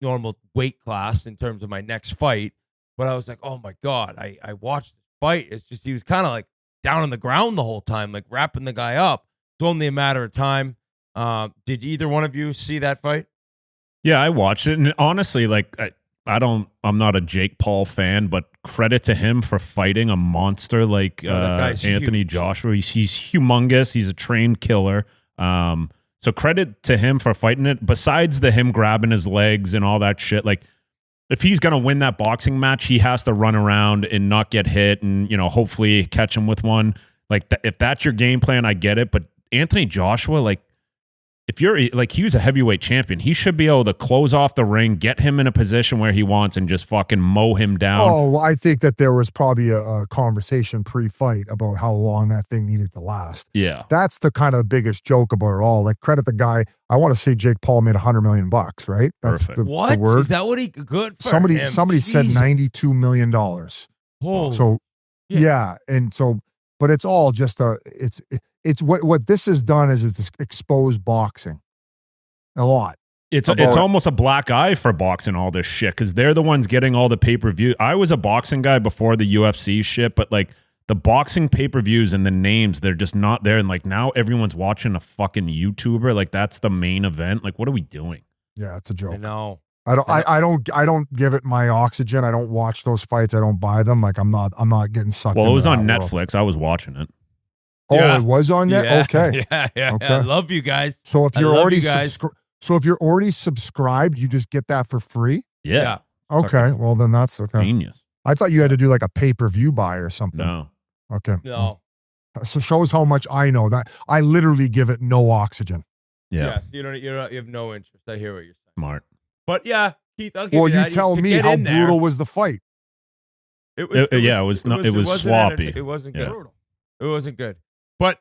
normal weight class in terms of my next fight. But I was like, oh my God, I watched the fight. It's just he was kind of like down on the ground the whole time, like wrapping the guy up. It's only a matter of time. Did either one of you see that fight? Yeah, I watched it, and honestly, like I'm not a Jake Paul fan, but credit to him for fighting a monster like Anthony huge. Joshua. He's humongous. He's a trained killer. So credit to him for fighting it. Besides him grabbing his legs and all that shit, like if he's gonna win that boxing match, he has to run around and not get hit, and hopefully catch him with one. Like if that's your game plan, I get it. But Anthony Joshua, like, if you're like, he was a heavyweight champion, he should be able to close off the ring, get him in a position where he wants, and just fucking mow him down. Oh, well, I think that there was probably a conversation pre-fight about how long that thing needed to last. Yeah. That's the kind of biggest joke about it all. Like, credit the guy. I want to say Jake Paul made $100 million, right? That's Perfect. What? the word. Is that what he good for? Somebody him? said $92 million. Holy. So yeah. And so, but it's all just it's what this has done is it's exposed boxing a lot. It's almost a black eye for boxing, all this shit, because they're the ones getting all the pay-per-view. I was a boxing guy before the UFC shit, but like the boxing pay-per-views and the names, they're just not there. And like now everyone's watching a fucking YouTuber. Like that's the main event. Like what are we doing? Yeah, it's a joke. I know. I don't give it my oxygen. I don't watch those fights. I don't buy them. Like I'm not getting sucked. Well, it was on world. Netflix. I was watching it. Oh, Yeah. it was on Net. Yeah. Okay. Yeah. Okay. I love you guys. So if I you're love already you guys. if you're already subscribed, you just get that for free. Yeah. Okay. Well, then that's okay. Genius. I thought you had to do like a pay-per-view buy or something. No. Okay. No. So shows how much I know. That I literally give it no oxygen. Yeah. Yes. You have no interest. I hear what you're saying. Smart. But yeah, Keith, I'll give Well, you you that. tell To me get how in there, brutal was the fight. It was wasn't sloppy. It wasn't Yeah. good. It wasn't good. But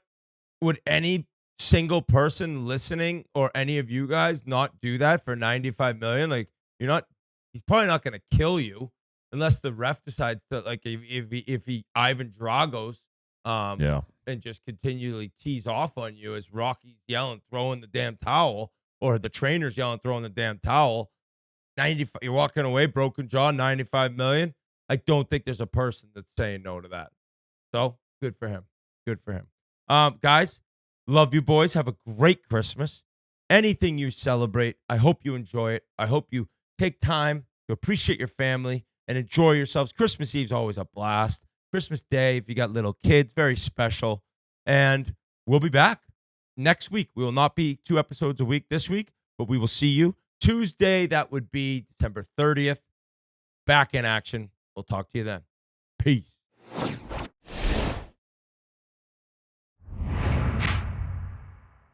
would any single person listening or any of you guys not do that for $95 million? Like he's probably not going to kill you unless the ref decides to, like, if he Ivan Dragos and just continually tease off on you as Rocky's yelling, throwing the damn towel, or the trainer's yelling, throwing the damn towel. 95, you're walking away, broken jaw, $95 million. I don't think there's a person that's saying no to that. So good for him. Good for him. Guys, love you boys. Have a great Christmas. Anything you celebrate, I hope you enjoy it. I hope you take time to appreciate your family and enjoy yourselves. Christmas Eve's always a blast. Christmas Day, if you got little kids, very special. And we'll be back next week. We will not be 2 episodes a week this week, but we will see you Tuesday. That would be December 30th. Back in action. We'll talk to you then. Peace.